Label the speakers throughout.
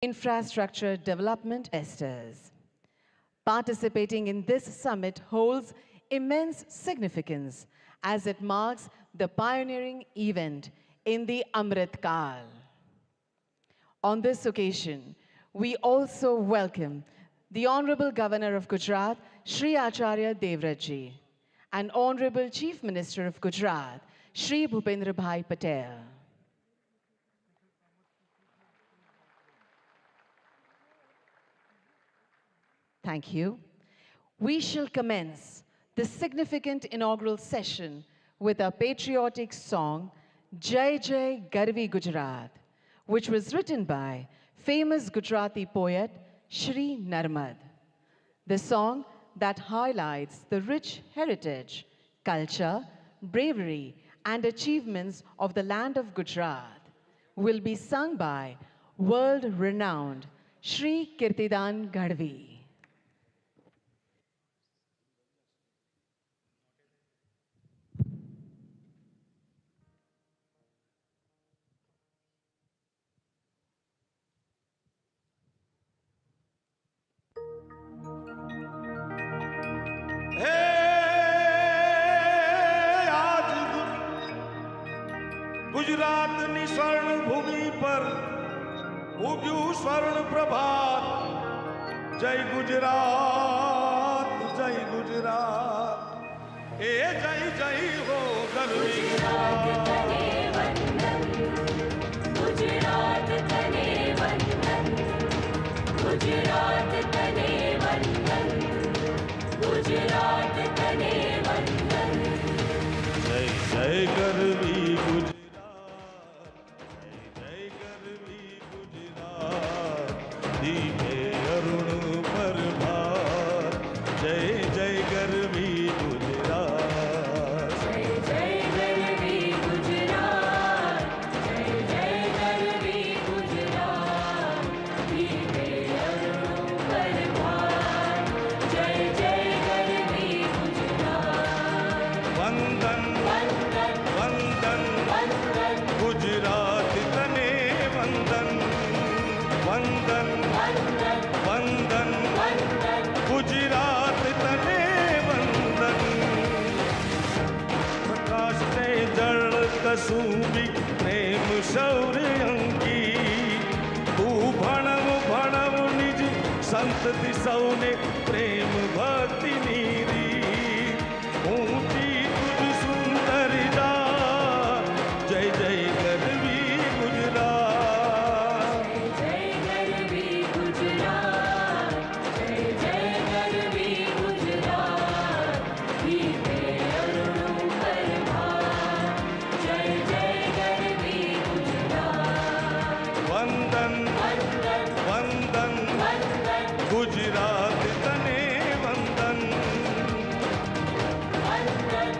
Speaker 1: Infrastructure development investors. Participating in this summit holds immense significance as it marks the pioneering event in the Amrit Kal. On this occasion, we also welcome the Honorable Governor of Gujarat, Shri Acharya Devratji, and Honorable Chief Minister of Gujarat, Shri Bhupendra Bhai Patel. Thank you. We shall commence the significant inaugural session with a patriotic song, Jai Jai Garvi Gujarat, which was written by famous Gujarati poet Shri Narmad. The song that highlights the rich heritage, culture, bravery, and achievements of the land of Gujarat will be sung by world-renowned Shri Kirtidan Gadvi.
Speaker 2: Gujarat नी स्वर्ण भूमि पर उग्यू स्वर्ण प्रभात जय गुजरात ए जय जय हो गर्वी
Speaker 3: गुजरात तने वंदन गुजरात तने वंदन गुजरात तने वंदन
Speaker 2: जय जय गर्वी गुजरात दीपे अरुण प्रभात जय जय गर्वी गुजरात
Speaker 3: जय जय गर्वी गुजरात जय जय गर्वी गुजरात दीपे अरुण प्रभात जय जय गर्वी गुजरात
Speaker 2: वंदन
Speaker 3: वंदन
Speaker 2: वंदन
Speaker 3: वंदन
Speaker 2: गुजरात तने वंदन वंदन वंदन गुजरात तने वंदन प्रकाश से जल कसुबी प्रेम शौर्य अंकी तू भणव भणव निज संतति सौने प्रेम भक्ति नीरी ऊंची तुझ सुंदर जा जय जय गर्वी गुजरात
Speaker 3: जय गर्वी गुजरात जय जय गर्वी गुजरात दीपे अरुण प्रभात जय जय गर्वी गुजरात
Speaker 2: वंदन
Speaker 3: वंदन
Speaker 2: वंदन
Speaker 3: वंदन
Speaker 2: गुजरात तने वंदन
Speaker 3: वंदन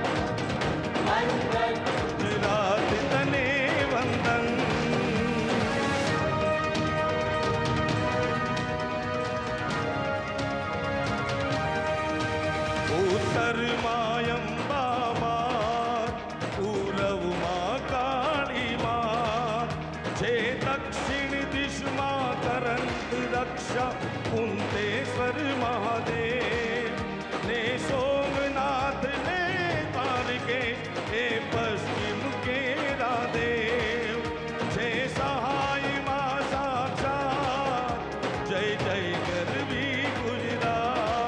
Speaker 3: वंदन
Speaker 2: गुजरात तने वंदन उत्तर मायंबा मात पूरव मां काली मात जे दक्षिण दिशा करंत रक्षा कुंतेश्वर महादेव ने सोमनाथ ने तारके ए पश्चिम के रादेव जे सहाय मां साक्षात जय जय गर्वी गुजरात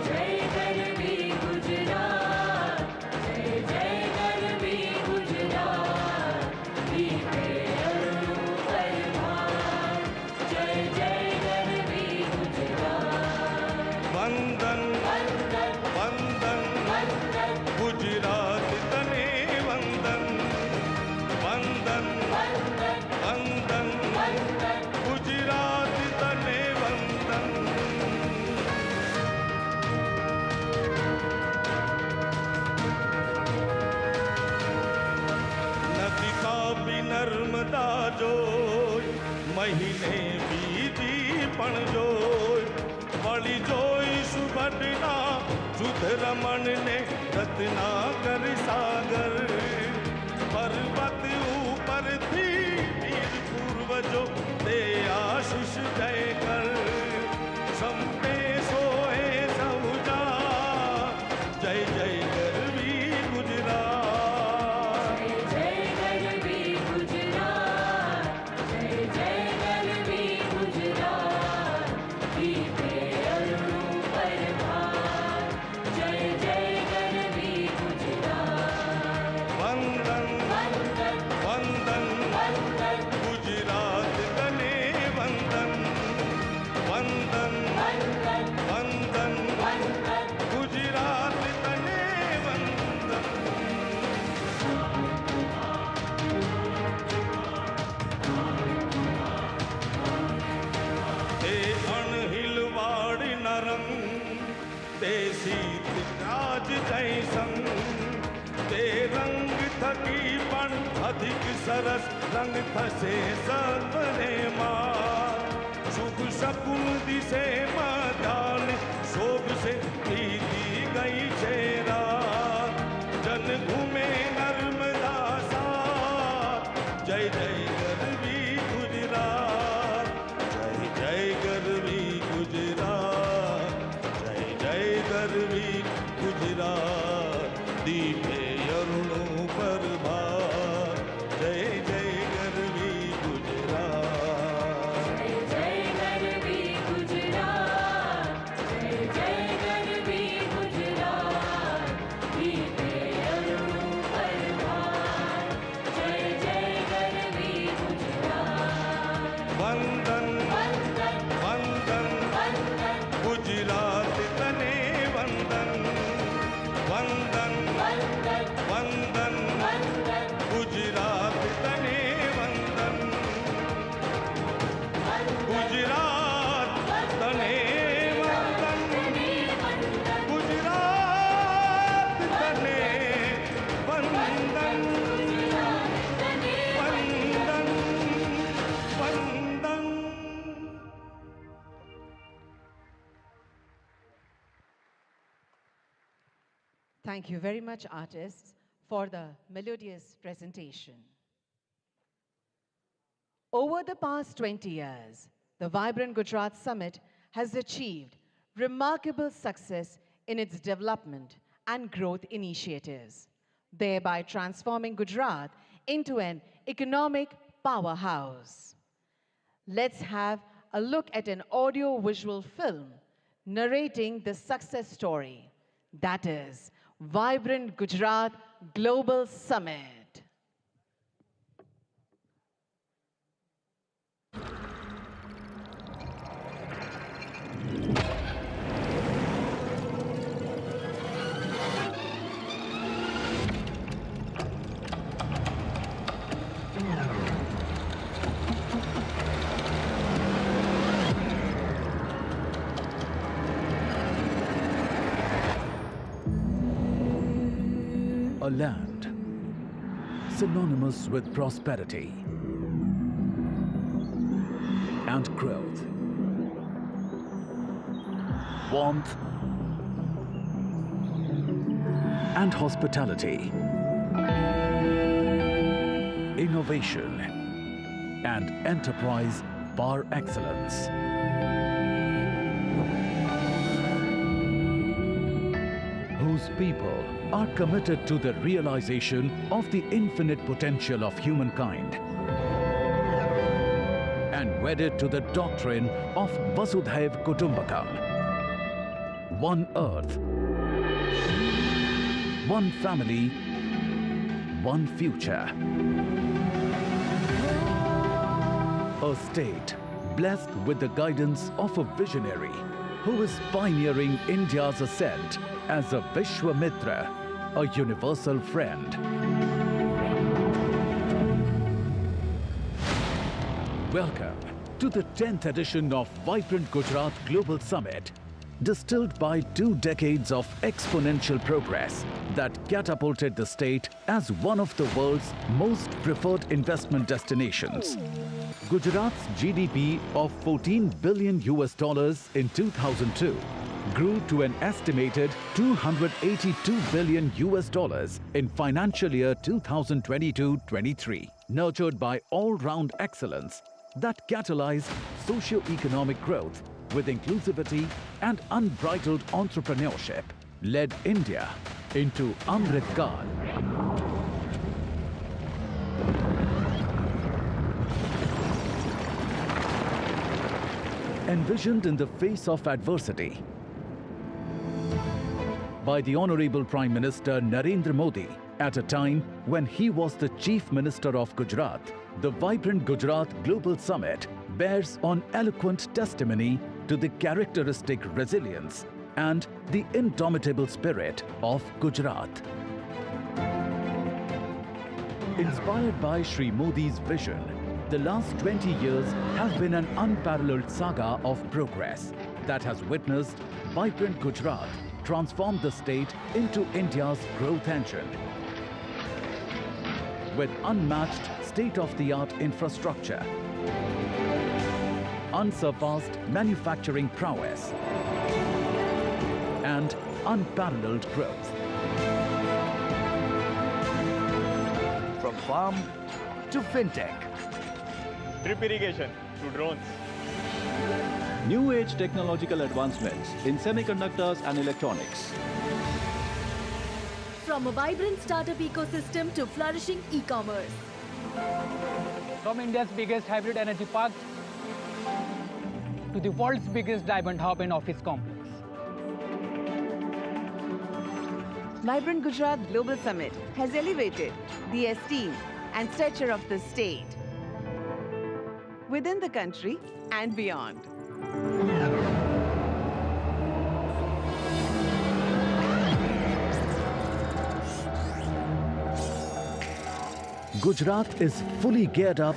Speaker 3: जय गर्वी गुजरात जय जय गर्वी गुजरात दीपे अरुण प्रभात जय जय गर्वी गुजरात
Speaker 2: वंदन
Speaker 3: वंदन
Speaker 2: वंदन
Speaker 3: वंदन
Speaker 2: गुजरात तने वंदन वंदन
Speaker 3: वंदन
Speaker 2: वंदन
Speaker 3: वंदन
Speaker 2: गुजरात तने वंदन नदी का भी नर्मदा जोय महीने बीजी पण जोय वળી જોઈ સુબડના જુધ રમણ ને રત્નાકર સાગર પર્વત ઉપરથી વીર પૂર્વજો તે આ ते शीत राज जैसन ते रंग थकी पण अधिक सरस रंग थसे सपने मां शुभ शकुन दिसे मध्यान शोभ से पीती गई छेरा जन घूमे नर्मदा सा जय जय गरवी गुजरात जय जय गरवी गुजरात जय जय गरवी गुजरात दीपे अरुणो पर भार जय जय गरवी गुजरात
Speaker 3: जय गरवी गुजरात जय जय गरवी गुजरात दीपे अरुणो परभार जय जय गरवी गुजरात
Speaker 2: वंदन
Speaker 3: वंदन
Speaker 2: वंदन
Speaker 3: वंदन
Speaker 2: गुजरात तने वंदन वंदन
Speaker 3: वंदन
Speaker 2: वंदन
Speaker 3: वंदन
Speaker 2: गुजरात तने वंदन गुजरात तने वंदन गुजरात तने वंदन वंदन वंदन
Speaker 1: Thank you very much, artists, for the melodious presentation. Over the past 20 years, the Vibrant Gujarat Summit has achieved remarkable success in its development and growth initiatives, thereby transforming Gujarat into an economic powerhouse. Let's have a look at an audio-visual film narrating the success story, that is, Vibrant Gujarat Global Summit.
Speaker 4: A land synonymous with prosperity and growth, warmth and hospitality, innovation and enterprise par excellence. Whose people are committed to the realization of the infinite potential of humankind and wedded to the doctrine of Vasudhaiv Kutumbakam. One earth, one family, one future. A state blessed with the guidance of a visionary who is pioneering India's ascent as a Vishwamitra, a universal friend. Welcome to the 10th edition of Vibrant Gujarat Global Summit, distilled by 2 decades of exponential progress that catapulted the state as one of the world's most preferred investment destinations. Gujarat's GDP of $14 billion in 2002 grew to an estimated $282 billion in financial year 2022-23, nurtured by all-round excellence that catalyzed socio-economic growth with inclusivity and unbridled entrepreneurship, led India into Amrit Kaal. Envisioned in the face of adversity by the Honorable Prime Minister Narendra Modi at a time when he was the Chief Minister of Gujarat, the Vibrant Gujarat Global Summit bears on eloquent testimony to the characteristic resilience and the indomitable spirit of Gujarat. Inspired by Shri Modi's vision, the last 20 years have been an unparalleled saga of progress that has witnessed Vibrant Gujarat transform the state into India's growth engine. With unmatched state-of-the-art infrastructure, unsurpassed manufacturing prowess, and unparalleled growth.
Speaker 5: From farm to fintech,
Speaker 2: Drip irrigation to drones.
Speaker 6: New age technological advancements in semiconductors and electronics.
Speaker 7: From a vibrant startup ecosystem to flourishing e-commerce.
Speaker 8: From India's biggest hybrid energy park to the world's biggest diamond hub and office complex.
Speaker 1: Vibrant Gujarat Global Summit has elevated the esteem and stature of the state within the country and beyond.
Speaker 4: Gujarat is fully geared up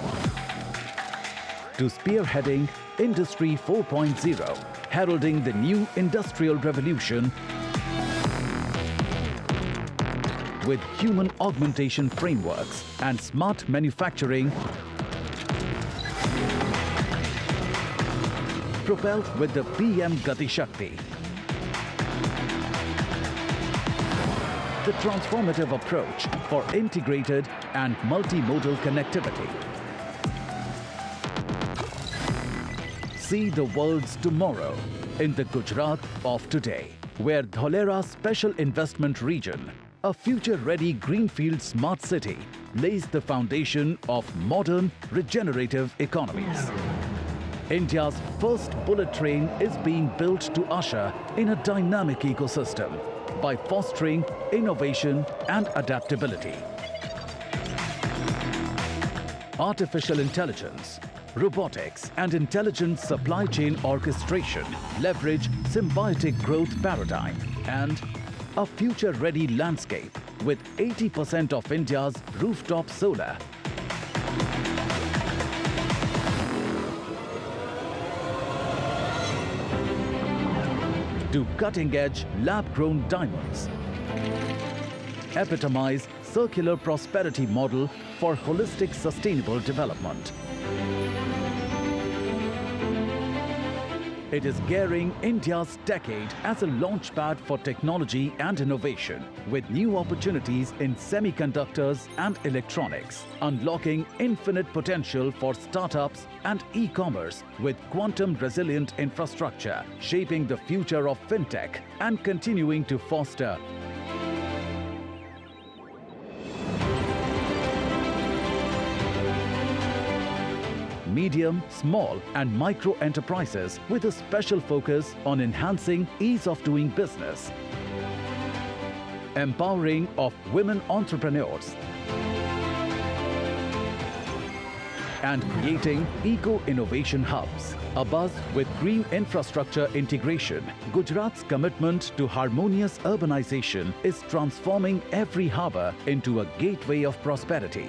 Speaker 4: to spearheading Industry 4.0, heralding the new industrial revolution with human augmentation frameworks and smart manufacturing propelled with the PM Gati Shakti. The transformative approach for integrated and multimodal connectivity. See the world's tomorrow in the Gujarat of today, where Dholera Special Investment Region, a future-ready greenfield smart city, lays the foundation of modern regenerative economies. India's first bullet train is being built to usher in a dynamic ecosystem by fostering innovation and adaptability. Artificial intelligence, robotics, and intelligent supply chain orchestration leverage symbiotic growth paradigm and a future-ready landscape with 80% of India's rooftop solar. To cutting-edge lab-grown diamonds, epitomize circular prosperity model for holistic sustainable development. It is gearing India's decade as a launchpad for technology and innovation, with new opportunities in semiconductors and electronics, unlocking infinite potential for startups and e-commerce with quantum-resilient infrastructure, shaping the future of fintech and continuing to foster medium, small and micro enterprises with a special focus on enhancing ease of doing business, empowering of women entrepreneurs, and creating eco-innovation hubs. Abuzz with green infrastructure integration, Gujarat's commitment to harmonious urbanization is transforming every harbour into a gateway of prosperity.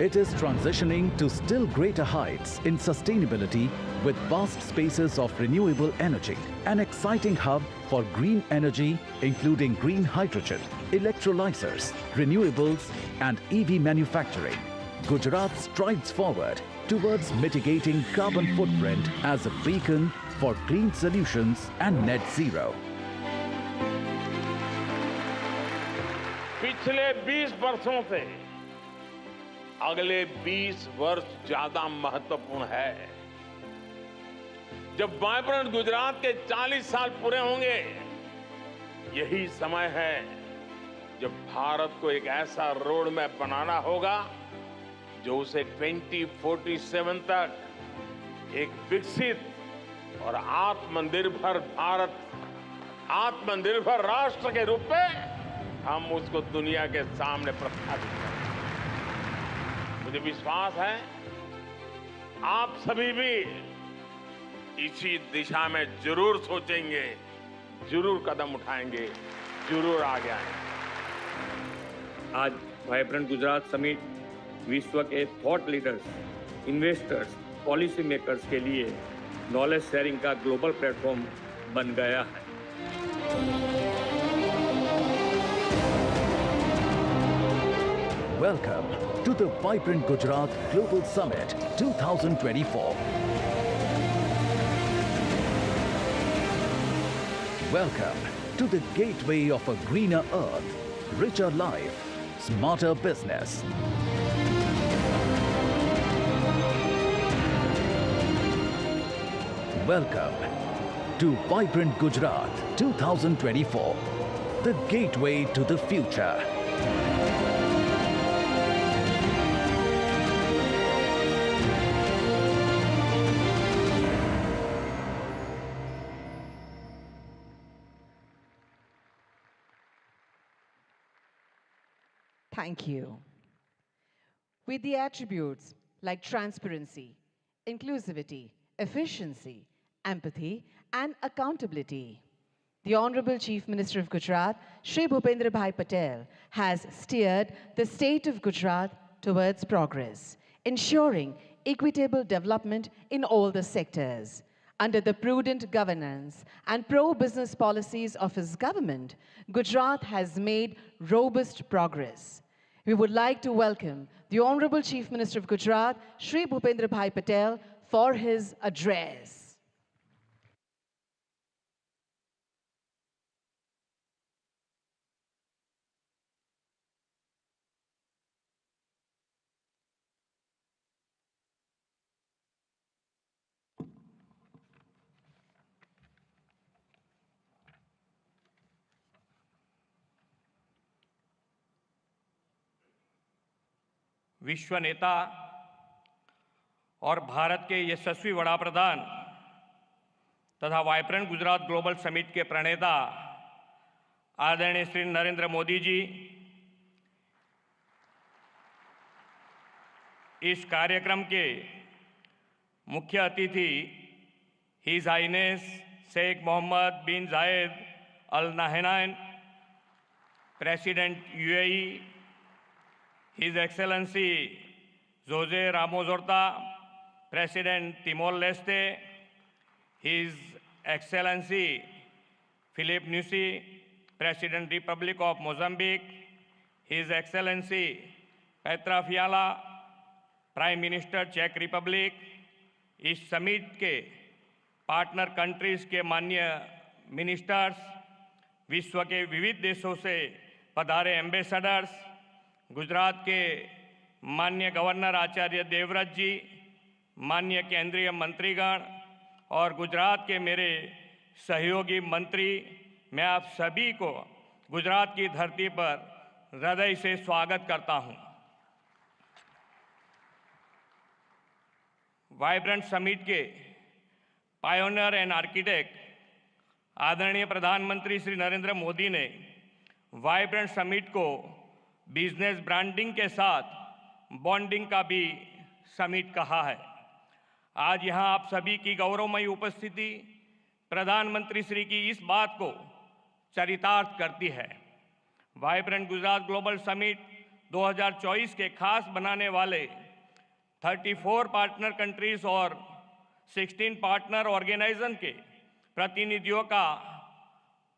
Speaker 4: It is transitioning to still greater heights in sustainability with vast spaces of renewable energy, an exciting hub for green energy including green hydrogen, electrolyzers, renewables and EV manufacturing. Gujarat strides forward towards mitigating carbon footprint as a beacon for clean solutions and net zero.
Speaker 9: पिछले 20 वर्षों से अगले 20 वर्ष ज्यादा महत्वपूर्ण है। जब vibrant Gujarat के 40 साल पूरे होंगे, यही समय है जब भारत को एक ऐसा रोड मैप बनाना होगा जो उसे 2047 तक एक विकसित और आत्मनिर्भर भारत, आत्मनिर्भर राष्ट्र के रूप में हम उसको दुनिया के सामने प्रस्थापित करें। मुझे विश्वास है आप सभी भी इसी दिशा में जरूर सोचेंगे, जरूर कदम उठाएंगे, जरूर आगे आएंगे।
Speaker 10: आज वाइब्रेंट गुजरात समिट विश्व के thought leaders, investors, policy makers के लिए नॉलेज शेयरिंग का ग्लोबल प्लेटफॉर्म बन गया है।
Speaker 4: Welcome to the Vibrant Gujarat Global Summit 2024. Welcome to the gateway of a greener earth, richer life, smarter business. Welcome to Vibrant Gujarat 2024, the gateway to the future.
Speaker 1: Thank you. With the attributes like transparency, inclusivity, efficiency, empathy, and accountability, the Honorable Chief Minister of Gujarat, Shri Bhupendra Bhai Patel, has steered the state of Gujarat towards progress, ensuring equitable development in all the sectors. Under the prudent governance and pro-business policies of his government, Gujarat has made robust progress. We would like to welcome the Honorable Chief Minister of Gujarat, Shri Bhupendra Bhai Patel, for his address.
Speaker 10: विश्व नेता और भारत के यशस्वी वड़ा प्रधान तथा vibrant Gujarat global summit के प्रणेता आदरणीय श्री नरेंद्र मोदी जी, इस कार्यक्रम के मुख्य अतिथि His highness Sheikh Mohammed bin Zayed Al Nahyan, President UAE, His Excellency Jose Ramos Horta, President Timor-Leste, His Excellency Philip Nyusi, President Republic of Mozambique, His Excellency Petra Fiala, Prime Minister Czech Republic, इस summit के partner countries के माननीय ministers, विश्व के विविध देशों से पधारे एम्बेसडर्स, गुजरात के माननीय गवर्नर आचार्य देवव्रत जी, माननीय केंद्रीय मंत्रीगण और गुजरात के मेरे सहयोगी मंत्री, मैं आप सभी को गुजरात की धरती पर हृदय से स्वागत करता हूं। वाइब्रेंट समिट के पायोनियर एंड आर्किटेक्ट आदरणीय प्रधानमंत्री श्री नरेंद्र मोदी ने वाइब्रेंट समिट को बिजनेस ब्रांडिंग के साथ बॉन्डिंग का भी समिट कहा है। आज यहां आप सभी की गौरवमयी उपस्थिति प्रधानमंत्री श्री की इस बात को चरितार्थ करती है। वाइब्रेंट गुजरात ग्लोबल समिट 2024 के खास बनाने वाले 34 पार्टनर कंट्रीज और 16 पार्टनर ऑर्गेनाइजेशन के प्रतिनिधियों का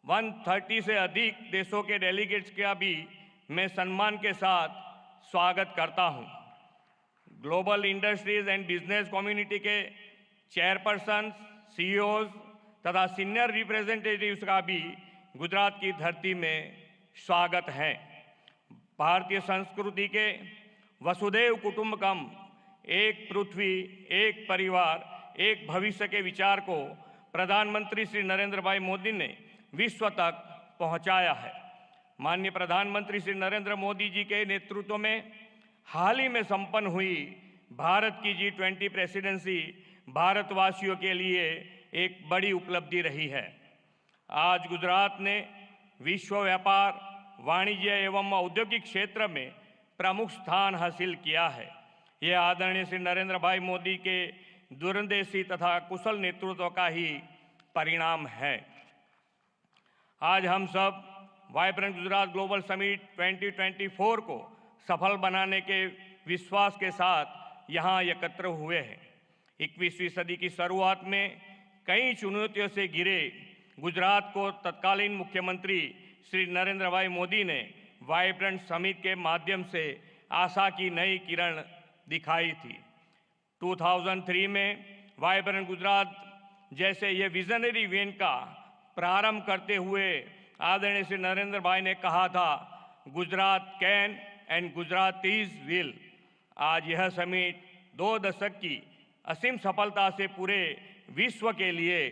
Speaker 10: 130 से अधिक देशों के डेलीगेट्स का भी मैं सम्मान के साथ स्वागत करता हूं। Global industries and business community के चेयरपर्सन, सीईओज तथा सीनियर रिप्रेजेंटेटिव्स का भी गुजरात की धरती में स्वागत है। भारतीय संस्कृति के वसुधैव कुटुंबकम, एक पृथ्वी, एक परिवार, एक भविष्य के विचार को प्रधानमंत्री श्री नरेंद्र भाई मोदी ने विश्व तक पहुंचाया है। माननीय प्रधानमंत्री श्री नरेंद्र मोदी जी के नेतृत्व में हाल ही में संपन्न हुई भारत की G20 प्रेसिडेंसी भारतवासियों के लिए एक बड़ी उपलब्धि रही है। आज गुजरात ने विश्व व्यापार, वाणिज्य एवं औद्योगिक क्षेत्र में प्रमुख स्थान हासिल किया है। यह आदरणीय श्री नरेंद्र भाई मोदी के दूरंदेशी तथा कुशल नेतृत्व का ही परिणाम है। आज हम सब वाइब्रेंट गुजरात ग्लोबल समिट 2024 को सफल बनाने के विश्वास के साथ यहाँ एकत्र हुए हैं। 21वीं सदी की शुरुआत में कई चुनौतियों से घिरे गुजरात को तत्कालीन मुख्यमंत्री श्री नरेंद्र भाई मोदी ने वाइब्रेंट समिट के माध्यम से आशा की नई किरण दिखाई थी। 2003 में वाइब्रेंट गुजरात जैसे ये विजनरी इवेंट का प्रारंभ करते हुए आदरणीय श्री नरेंद्र भाई ने कहा था, Gujarat can and Gujaratis will. आज यह समिट 2 दशक की असीम सफलता से पूरे विश्व के लिए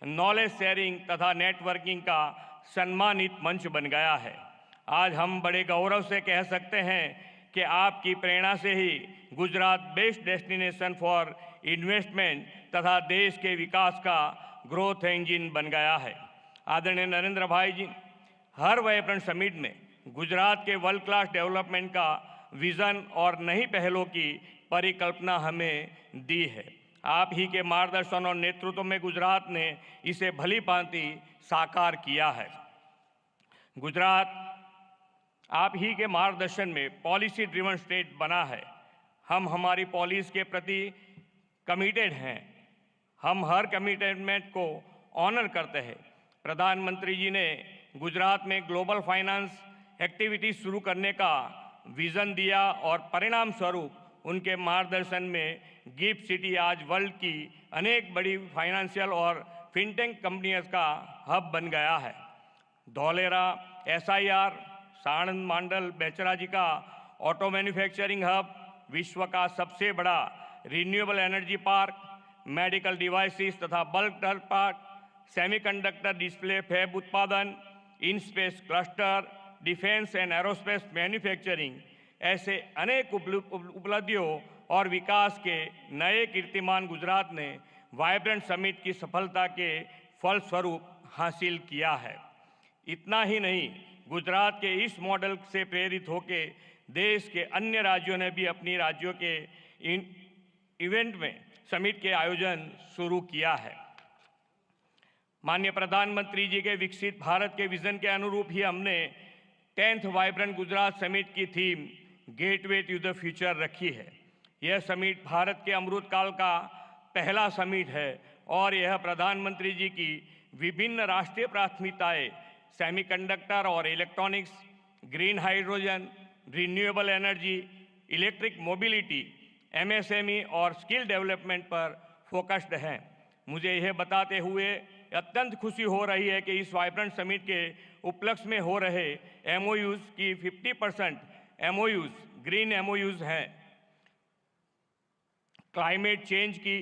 Speaker 10: नॉलेज शेयरिंग तथा नेटवर्किंग का सम्मानित मंच बन गया है। आज हम बड़े गौरव से कह सकते हैं कि आपकी प्रेरणा से ही Gujarat best destination for investment तथा देश के विकास का ग्रोथ इंजन बन गया है। आदरणीय नरेंद्र भाई जी हर वाइब्रेंट समिट में गुजरात के वर्ल्ड क्लास डेवलपमेंट का विजन और नई पहलों की परिकल्पना हमें दी है। आप ही के मार्गदर्शन और नेतृत्व में गुजरात ने इसे भली भांति साकार किया है। गुजरात आप ही के मार्गदर्शन में पॉलिसी ड्रिवन स्टेट बना है। हम हमारी पॉलिसी के प्रति कमिटेड हैं। हम हर कमिटमेंट को ऑनर करते हैं। प्रधानमंत्री जी ने गुजरात में ग्लोबल फाइनेंस एक्टिविटी शुरू करने का विजन दिया और परिणाम स्वरूप उनके मार्गदर्शन में गिफ्ट सिटी आज वर्ल्ड की अनेक बड़ी फाइनेंशियल और फिनटेक कंपनियों का हब बन गया है। धौलेरा SIR, साणंद मांडल बेचराजी का ऑटो मैन्युफैक्चरिंग हब, विश्व का सबसे बड़ा renewable energy park, medical devices तथा bulk drug park, semiconductor display fab उत्पादन, in space cluster, defence and aerospace manufacturing, ऐसे अनेक उपलब्धियों और विकास के नए कीर्तिमान गुजरात ने वाइब्रेंट समिट की सफलता के फलस्वरूप हासिल किया है। इतना ही नहीं, गुजरात के इस मॉडल से प्रेरित होकर देश के अन्य राज्यों ने भी अपनी राज्यों के इवेंट में समिट के आयोजन शुरू किया है। माननीय प्रधानमंत्री जी के विकसित भारत के विजन के अनुरूप ही हमने 10th वाइब्रेंट गुजरात समिट की theme gateway to the future रखी है। यह समिट भारत के अमृत काल का पहला समिट है और यह प्रधानमंत्री जी की विभिन्न राष्ट्रीय प्राथमिकताएं सेमीकंडक्टर और electronics, green hydrogen, renewable energy, electric mobility, MSME और स्किल डेवलपमेंट पर फोकस्ड है। मुझे यह बताते हुए अत्यंत खुशी हो रही है कि इस वाइब्रेंट समिट के उपलक्ष्य में हो रहे MOUs की 50% MOUs ग्रीन MOUs हैं। क्लाइमेट चेंज की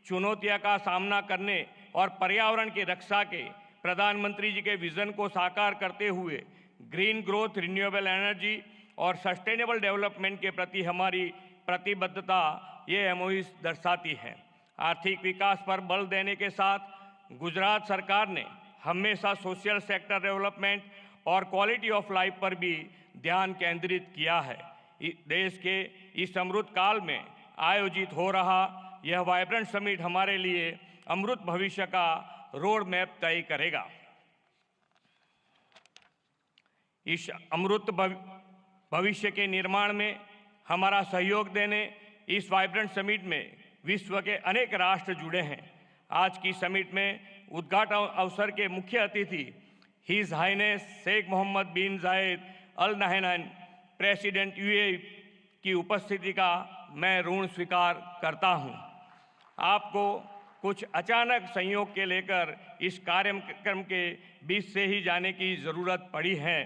Speaker 10: चुनौतियों का सामना करने और पर्यावरण की रक्षा के प्रधानमंत्री जी के विजन को साकार करते हुए ग्रीन ग्रोथ, रिन्यूएबल एनर्जी और सस्टेनेबल डेवलपमेंट के प्रति हमारी प्रतिबद्धता ये MOUs दर्शाती है। आर्थिक विकास पर बल देने के साथ गुजरात सरकार ने हमेशा सोशल सेक्टर डेवलपमेंट और क्वालिटी ऑफ लाइफ पर भी ध्यान केंद्रित किया है। देश के इस अमृत काल में आयोजित हो रहा यह वाइब्रेंट समिट हमारे लिए अमृत भविष्य का रोड मैप तय करेगा। इस अमृत भविष्य के निर्माण में हमारा सहयोग देने इस वाइब्रेंट समिट में विश्व के अनेक राष्ट्र जुड़े हैं। आज की समिट में उद्घाटन अवसर के मुख्य अतिथि His highness Sheikh Mohammed bin Zayed Al Nahyan president UAE की उपस्थिति का मैं ऋण स्वीकार करता हूं। आपको कुछ अचानक संयोग के लेकर इस कार्यक्रम के बीच से ही जाने की ज़रूरत पड़ी है।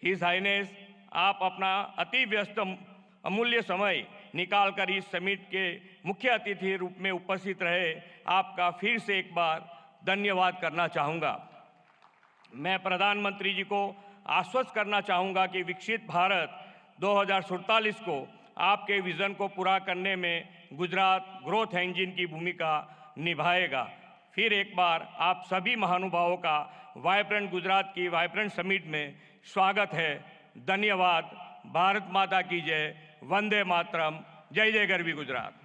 Speaker 10: हिज हाइनेस, आप अपना अति व्यस्त अमूल्य समय निकालकर इस समिट के मुख्य अतिथि रूप में उपस्थित रहे, आपका फिर से एक बार धन्यवाद करना चाहूँगा। मैं प्रधानमंत्री जी को आश्वस्त करना चाहूँगा कि विकसित भारत 2047 को आपके विज़न को पूरा करने में गुजरात ग्रोथ इंजन की भूमिका निभाएगा। फिर एक बार आप सभी महानुभावों का वाइब्रेंट गुजरात की वाइब्रेंट समिट में स्वागत है। धन्यवाद। भारत माता की जय। वंदे मातरम। जय जय Garvi Gujarat.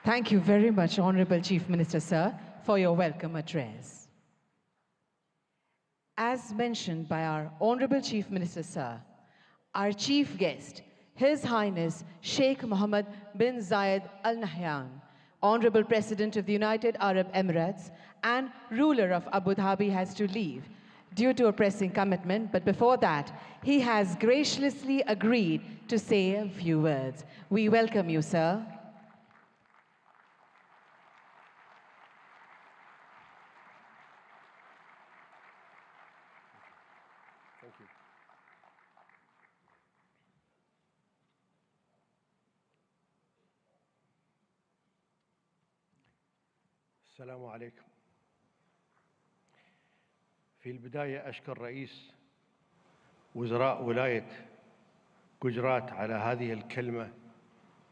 Speaker 1: Thank you very much, Honorable Chief Minister, sir, for your welcome address. As mentioned by our Honorable Chief Minister, sir, our chief guest, His Highness Sheikh Mohammed bin Zayed Al Nahyan, Honorable President of the United Arab Emirates and ruler of Abu Dhabi has to leave due to a pressing commitment, but before that, he has graciously agreed to say a few words. We welcome you, sir.
Speaker 11: Thank you. السلام عليكم. في البداية أشكر رئيس وزراء ولاية جوجرات على هذه الكلمة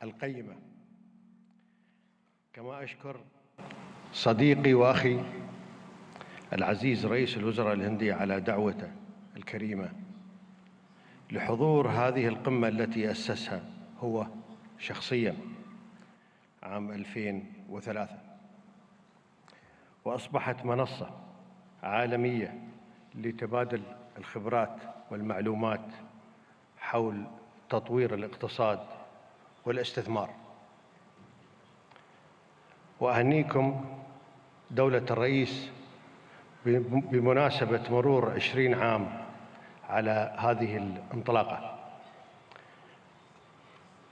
Speaker 11: القيمة، كما أشكر صديقي وأخي العزيز رئيس الوزراء الهندي على دعوته الكريمة لحضور هذه القمة التي أسسها هو شخصياً عام 2003، وأصبحت منصة عالمية لتبادل الخبرات والمعلومات حول تطوير الاقتصاد والاستثمار. وأهنيكم دولة الرئيس بمناسبة مرور 20 عام على هذه الانطلاقة.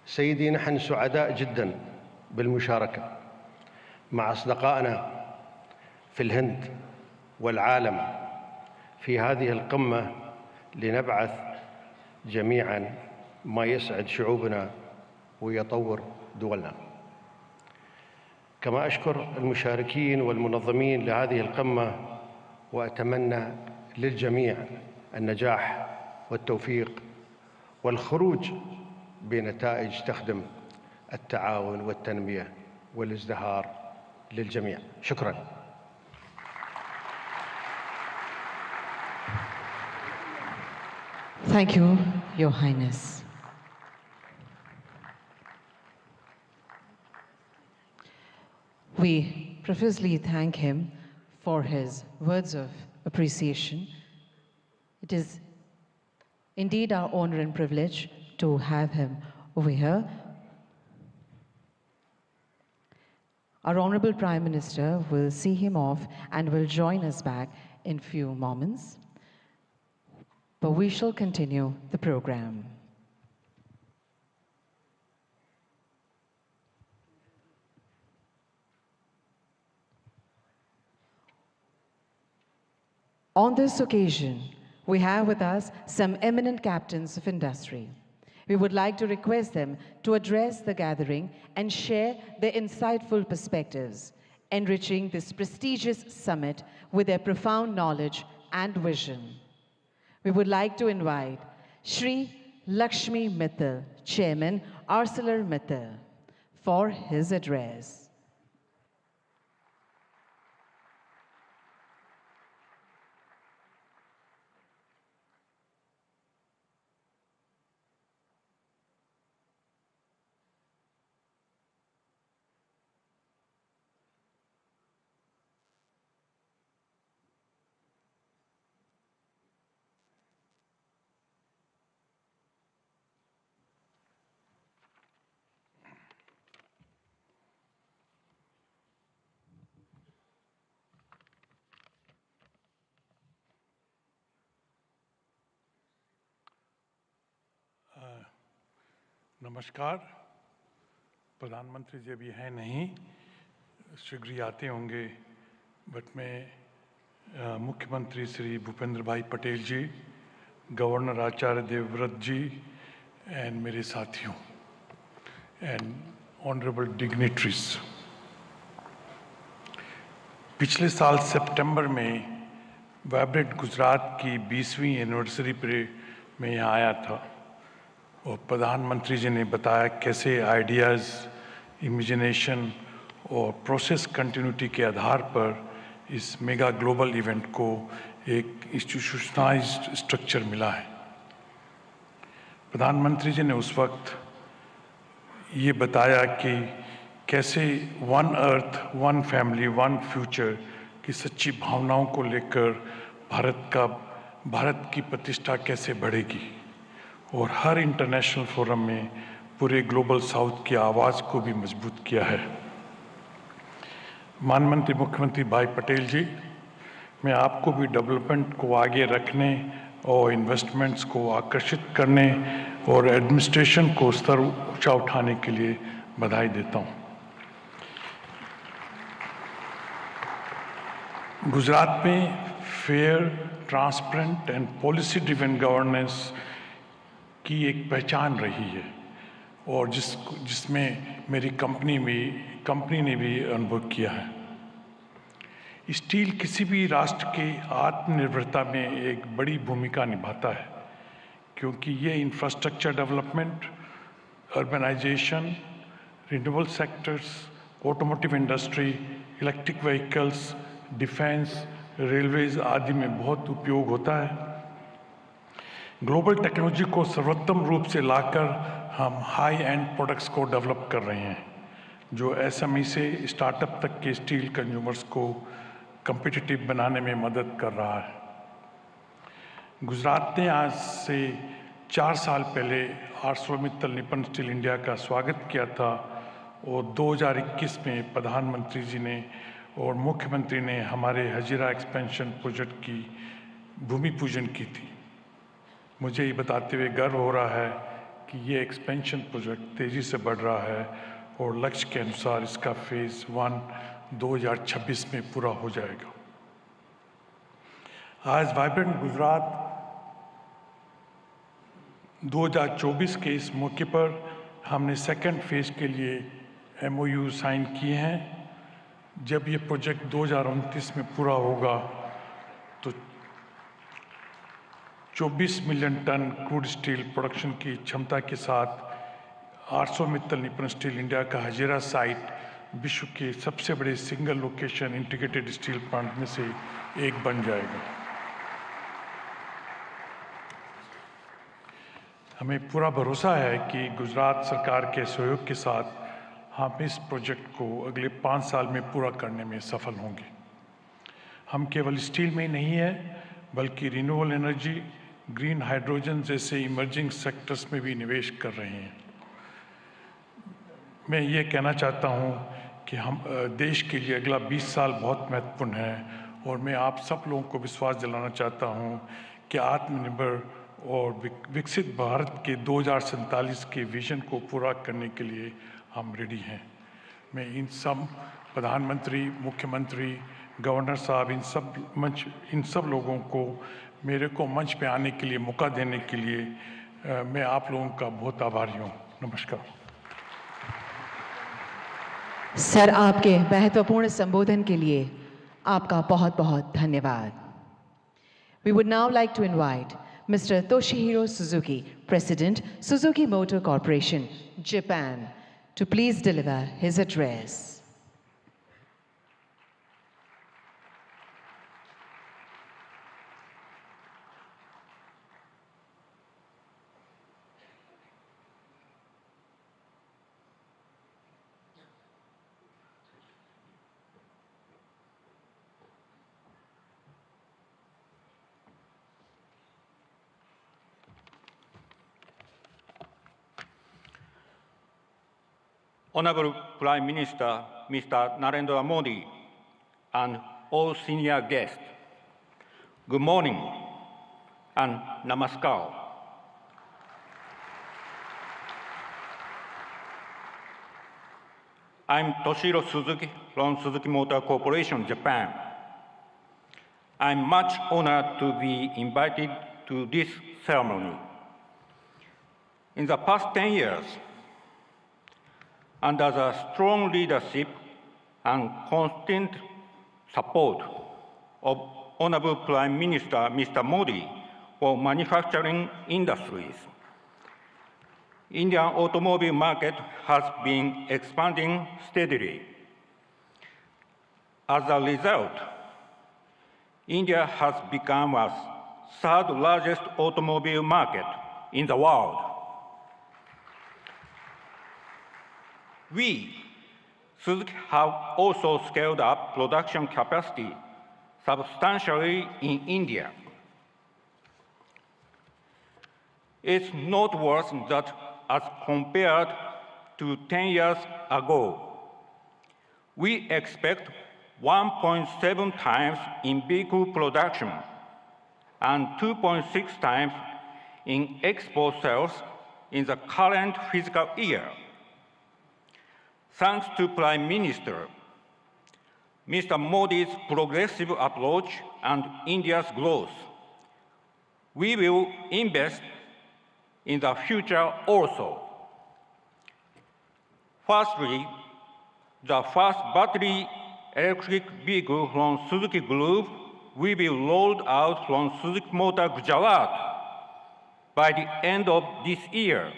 Speaker 11: سيدي، نحن سعداء جدا بالمشاركة مع أصدقائنا في الهند والعالم في هذه القمة لنبعث جميعا ما يسعد شعوبنا ويطور دولنا. كما أشكر المشاركين والمنظمين لهذه القمة، وأتمنى للجميع النجاح والتوفيق والخروج بنتائج تخدم التعاون والتنمية والازدهار للجميع. شكراً.
Speaker 1: Thank you, Your Highness. We profusely thank him for his words of appreciation. It is indeed our honor and privilege to have him over here. Our Honorable Prime Minister will see him off and will join us back in few moments. But we shall continue the program. On this occasion, we have with us some eminent captains of industry. We would like to request them to address the gathering and share their insightful perspectives, enriching this prestigious summit with their profound knowledge and vision. We would like to invite Shri Lakshmi Mittal, Chairman, ArcelorMittal, for his address.
Speaker 12: नमस्कार। प्रधानमंत्री जी अभी हैं नहीं, शीघ्र ही आते होंगे, but मैं मुख्यमंत्री श्री भूपेंद्र भाई पटेल जी, गवर्नर आचार्य देवव्रत जी एंड मेरे साथियों एंड ऑनरेबल डिग्निटरीज, पिछले साल सितंबर में वाइब्रेंट गुजरात की 20वीं एनिवर्सरी पर मैं यहाँ आया था और प्रधानमंत्री जी ने बताया कैसे आइडियाज़, इमेजिनेशन और प्रोसेस कंटिन्यूटी के आधार पर इस मेगा ग्लोबल इवेंट को एक इंस्टीट्यूशनलाइज्ड स्ट्रक्चर मिला है। प्रधानमंत्री जी ने उस वक्त ये बताया कि कैसे one earth, one family, one future की सच्ची भावनाओं को लेकर भारत की प्रतिष्ठा कैसे बढ़ेगी और हर इंटरनेशनल फोरम में पूरे ग्लोबल साउथ की आवाज़ को भी मजबूत किया है। माननीय मुख्यमंत्री भाई पटेल जी, मैं आपको भी डेवलपमेंट को आगे रखने और इन्वेस्टमेंट्स को आकर्षित करने और एडमिनिस्ट्रेशन को स्तर ऊंचा उठाने के लिए बधाई देता हूं। गुजरात में fair, transparent and policy driven governance की एक पहचान रही है और जिसमें मेरी कंपनी ने भी अनुभव किया है। स्टील किसी भी राष्ट्र के आत्मनिर्भरता में एक बड़ी भूमिका निभाता है, क्योंकि ये infrastructure development, urbanisation, renewable sectors, automotive industry, electric vehicles, defence, railways आदि में बहुत उपयोग होता है। ग्लोबल टेक्नोलॉजी को सर्वोत्तम रूप से लाकर हम हाई एंड प्रोडक्ट्स को डेवलप कर रहे हैं, जो एसएमई से स्टार्टअप तक के स्टील कंज्यूमर्स को कम्पिटिटिव बनाने में मदद कर रहा है। गुजरात ने आज से 4 साल पहले आर्सलरमित्तल निपन स्टील इंडिया का स्वागत किया था और 2021 में प्रधानमंत्री जी ने और मुख्यमंत्री ने हमारे हजीरा एक्सपेंशन प्रोजेक्ट की भूमि पूजन की थी। मुझे ये बताते हुए गर्व हो रहा है कि ये एक्सपेंशन प्रोजेक्ट तेज़ी से बढ़ रहा है और लक्ष्य के अनुसार इसका फेज़ 1 2026 में पूरा हो जाएगा। आज वाइब्रेंट गुजरात 2024 के इस मौके पर हमने सेकंड फेज के लिए MOU साइन किए हैं। जब ये प्रोजेक्ट 2029 में पूरा होगा तो 24 million tonne crude steel production की क्षमता के साथ आर्सलरमित्तल निपन स्टील इंडिया का हजीरा साइट विश्व के सबसे बड़े single location integrated steel plant में से एक बन जाएगा। हमें पूरा भरोसा है कि गुजरात सरकार के सहयोग के साथ हम इस प्रोजेक्ट को अगले 5 साल में पूरा करने में सफल होंगे। हम केवल स्टील में ही नहीं है, बल्कि रिन्यूएबल एनर्जी, ग्रीन हाइड्रोजन जैसे इमर्जिंग सेक्टर्स में भी निवेश कर रहे हैं। मैं ये कहना चाहता हूँ कि हम देश के लिए अगला 20 साल बहुत महत्वपूर्ण है और मैं आप सब लोगों को विश्वास दिलाना चाहता हूँ कि आत्मनिर्भर और विकसित भारत के 2047 के विजन को पूरा करने के लिए हम रेडी हैं। मैं इन सब प्रधानमंत्री, मुख्यमंत्री, गवर्नर साहब, इन सब लोगों को मेरे को मंच पे आने के लिए मौका देने के लिए मैं आप लोगों का बहुत आभारी हूँ। नमस्कार।
Speaker 1: सर, आपके महत्वपूर्ण संबोधन के लिए आपका बहुत बहुत धन्यवाद। We would now like to invite Mr. Toshihiro Suzuki, President, Suzuki Motor Corporation, Japan, to please deliver his address.
Speaker 10: Honorable Prime Minister, Mr. Narendra Modi, and all senior guests, good morning and namaskar. I'm Toshiro Suzuki from Suzuki Motor Corporation, Japan. I'm much honored to be invited to this ceremony. In the past 10 years, under the strong leadership and constant support of Honorable Prime Minister Mr. Modi for manufacturing industries, Indian automobile market has been expanding steadily. As a result, India has become the third largest automobile market in the world. We, Suzuki, have also scaled up production capacity substantially in India. It's noteworthy that as compared to 10 years ago, we expect
Speaker 13: 1.7 times in vehicle production and 2.6 times in export sales in the current fiscal year. Thanks to Prime Minister Mr. Modi's progressive approach and India's growth, we will invest in the future also. Firstly, the first battery electric vehicle from Suzuki Group will be rolled out from Suzuki Motor Gujarat by the end of this year.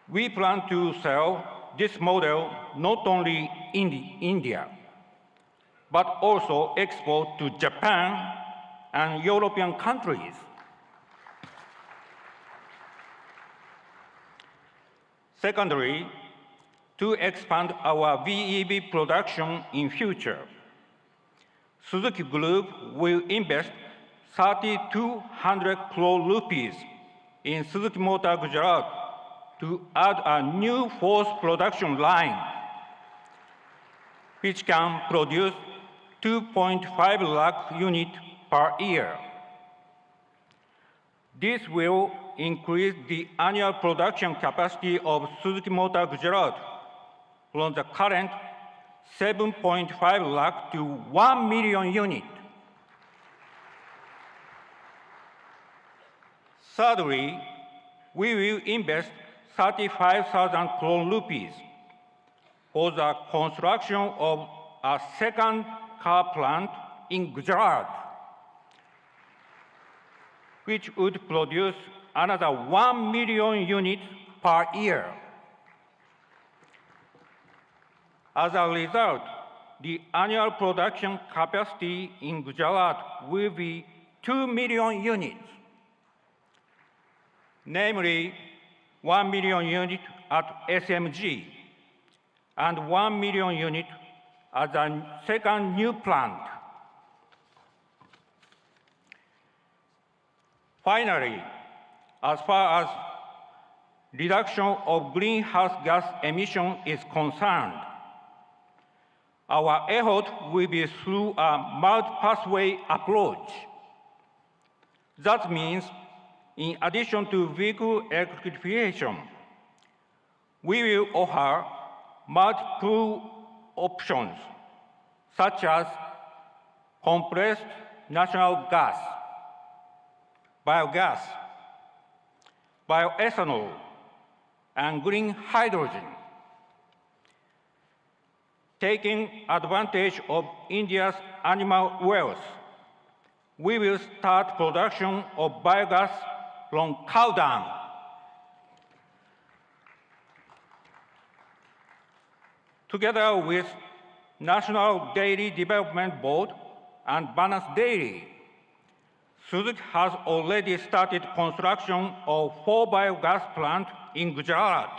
Speaker 13: We plan to sell this model not only in India, but also export to Japan and European countries. Secondly, to expand our VEV production in future, Suzuki Group will invest 3,200 crore rupees in Suzuki Motor Gujarat to add a new fourth production line, which can produce 2.5 lakh units per year. This will increase the annual production capacity of Suzuki Motor Gujarat from the current 7.5 lakh to 1 million units. Thirdly, we will invest 35,000 crore rupees for the construction of a second car plant in Gujarat, which would produce another 1 million units per year. As a result, the annual production capacity in Gujarat will be 2 million units, namely 1 million units at SMG and 1 million units at the second new plant. Finally, as far as reduction of greenhouse gas emission is concerned, our effort will be through a multi-pathway approach. That means, in addition to vehicle electrification, we will offer multiple options, such as compressed natural gas, biogas, bioethanol, and green hydrogen. Taking advantage of India's animal wealth, we will start production of biogas from cow dung. Together with National Dairy Development Board and Balance Dairy, Suzuki has already started construction of 4 biogas plants in Gujarat.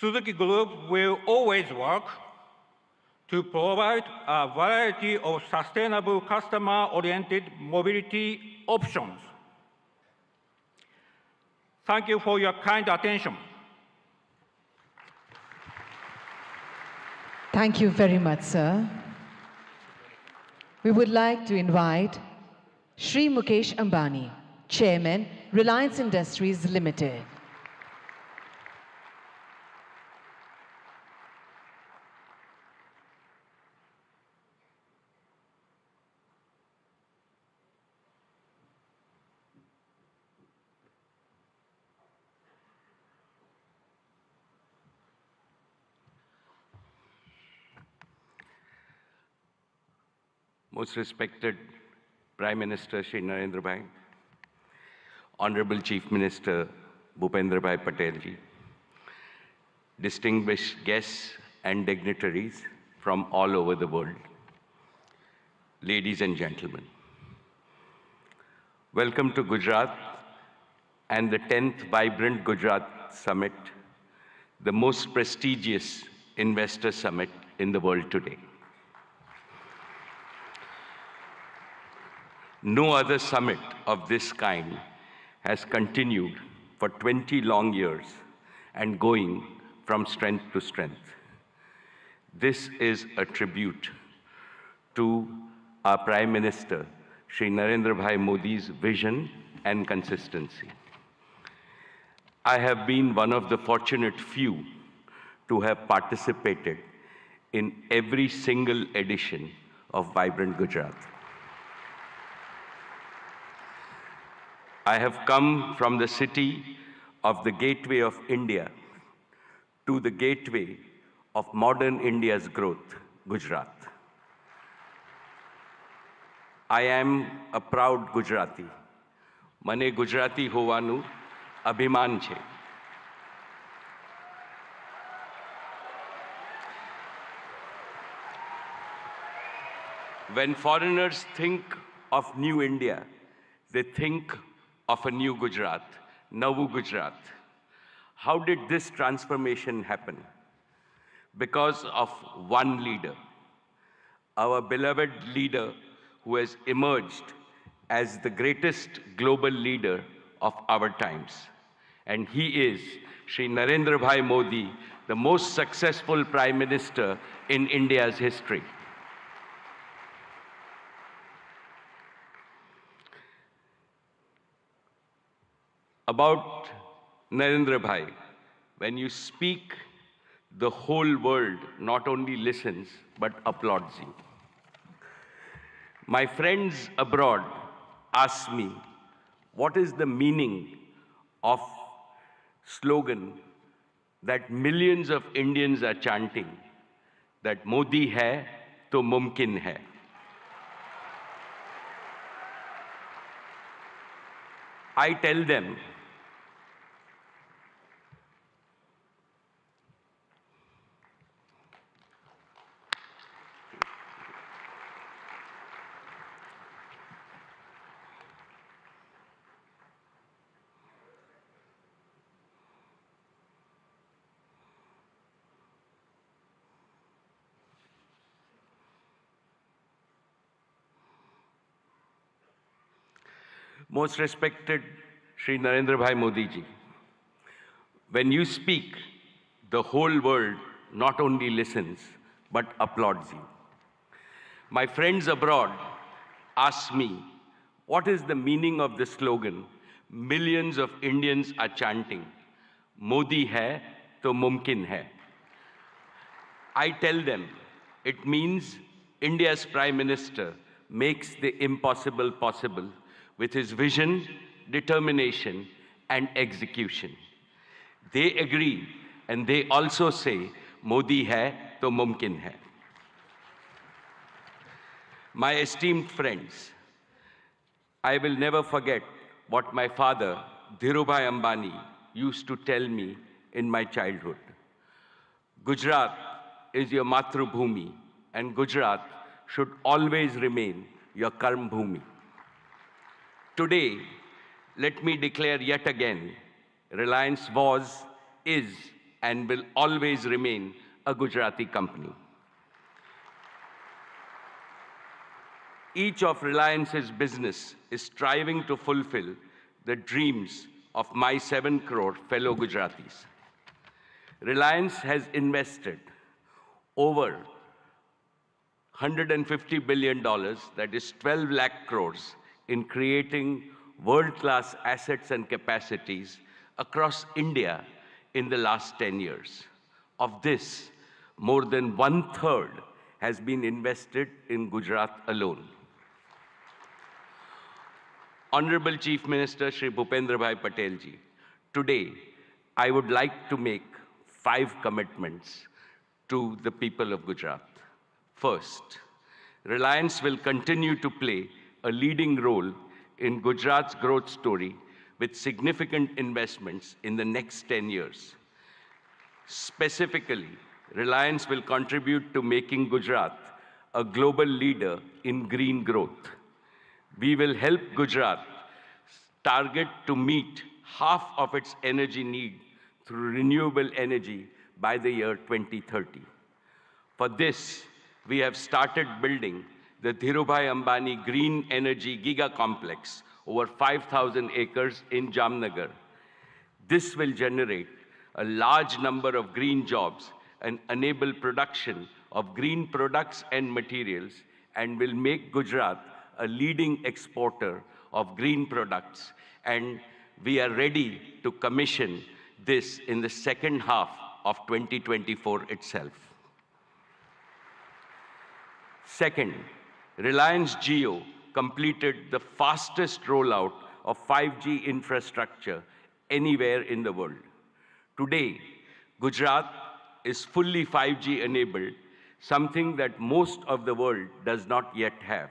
Speaker 13: Suzuki Group will always work to provide a variety of sustainable customer-oriented mobility options. Thank you for your kind attention.
Speaker 1: Thank you very much, sir. We would like to invite Shri Mukesh Ambani, Chairman, Reliance Industries Limited.
Speaker 14: Most respected Prime Minister Shri Narendra Bhai, Honorable Chief Minister Bhupendra Bhai Patel ji, distinguished guests and dignitaries from all over the world, ladies and gentlemen. Welcome to Gujarat and the 10th Vibrant Gujarat Summit, the most prestigious investor summit in the world today. No other summit of this kind has continued for 20 long years and going from strength to strength. This is a tribute to our Prime Minister, Shri Narendra Bhai Modi's vision and consistency. I have been one of the fortunate few to have participated in every single edition of Vibrant Gujarat. I have come from the city of the gateway of India to the gateway of modern India's growth, Gujarat. I am a proud Gujarati. Mane Gujarati hovanu abhiman છે. When foreigners think of new India, they think of a new Gujarat, Navu Gujarat. How did this transformation happen? Because of one leader, our beloved leader who has emerged as the greatest global leader of our times. And he is Shri Narendra Bhai Modi, the most successful Prime Minister in India's history. About Narendra Bhai, when you speak, the whole world not only listens, but applauds you. My friends abroad ask me, what is the meaning of slogan that millions of Indians are chanting, that Modi hai, to mumkin hai. I tell them, most respected Shri Narendra Bhai Modi ji, when you speak, the whole world not only listens, but applauds you. My friends abroad ask me, what is the meaning of the slogan, millions of Indians are chanting, Modi hai, to mumkin hai. I tell them, it means India's Prime Minister makes the impossible possible with his vision, determination, and execution. They agree, and they also say, Modi hai, to mumkin hai. My esteemed friends, I will never forget what my father, Dhirubhai Ambani, used to tell me in my childhood. Gujarat is your Matrubhumi, and Gujarat should always remain your Karm Bhumi. Today, let me declare yet again, Reliance was, is, and will always remain a Gujarati company. Each of Reliance's business is striving to fulfill the dreams of my 7 crore fellow Gujaratis. Reliance has invested over $150 billion, that is 12 lakh crores, in creating world-class assets and capacities across India in the last 10 years. Of this, more than 1/3 has been invested in Gujarat alone. Honorable Chief Minister Shri Bhupendra Bhai Patel ji, today I would like to make 5 commitments to the people of Gujarat. First, Reliance will continue to play a leading role in Gujarat's growth story with significant investments in the next 10 years. Specifically, Reliance will contribute to making Gujarat a global leader in green growth. We will help Gujarat target to meet half of its energy need through renewable energy by the year 2030. For this, we have started building the Dhirubhai Ambani Green Energy Giga Complex, over 5,000 acres in Jamnagar. This will generate a large number of green jobs and enable production of green products and materials, and will make Gujarat a leading exporter of green products. And we are ready to commission this in the second half of 2024 itself. Second, Reliance Jio completed the fastest rollout of 5G infrastructure anywhere in the world. Today, Gujarat is fully 5G enabled, something that most of the world does not yet have.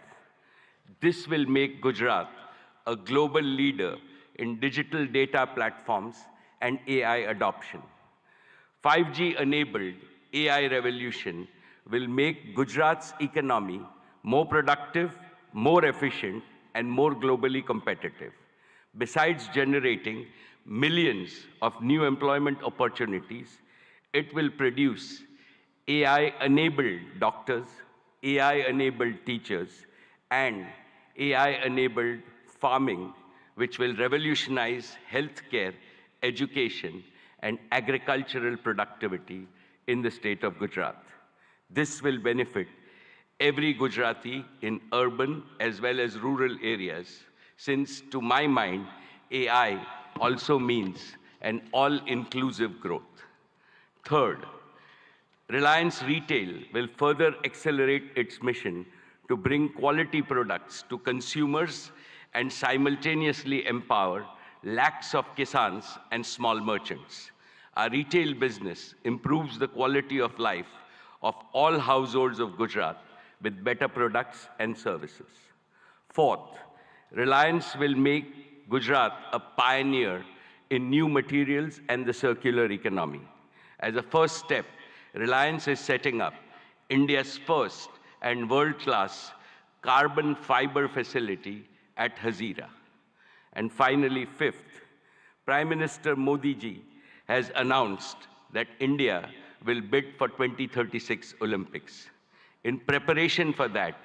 Speaker 14: This will make Gujarat a global leader in digital data platforms and AI adoption. 5G-enabled AI revolution will make Gujarat's economy more productive, more efficient, and more globally competitive. Besides generating millions of new employment opportunities, it will produce AI-enabled doctors, AI-enabled teachers, and AI-enabled farming, which will revolutionize healthcare, education, and agricultural productivity in the state of Gujarat. This will benefit every Gujarati in urban as well as rural areas, since to my mind, AI also means an all-inclusive growth. Third, Reliance Retail will further accelerate its mission to bring quality products to consumers and simultaneously empower lakhs of kisans and small merchants. Our retail business improves the quality of life of all households of Gujarat with better products and services. Fourth, Reliance will make Gujarat a pioneer in new materials and the circular economy. As a first step, Reliance is setting up India's first and world-class carbon fiber facility at Hazira. And finally, fifth, Prime Minister Modi ji has announced that India will bid for 2036 Olympics. In preparation for that,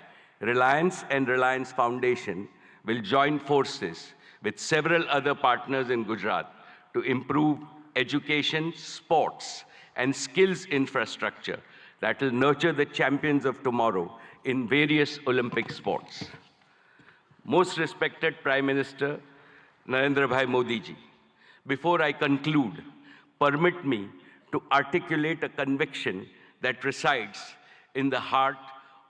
Speaker 14: Reliance and Reliance Foundation will join forces with several other partners in Gujarat to improve education, sports, and skills infrastructure that will nurture the champions of tomorrow in various Olympic sports. Most respected Prime Minister Narendra Bhai Modi ji, before I conclude, permit me to articulate a conviction that resides in the heart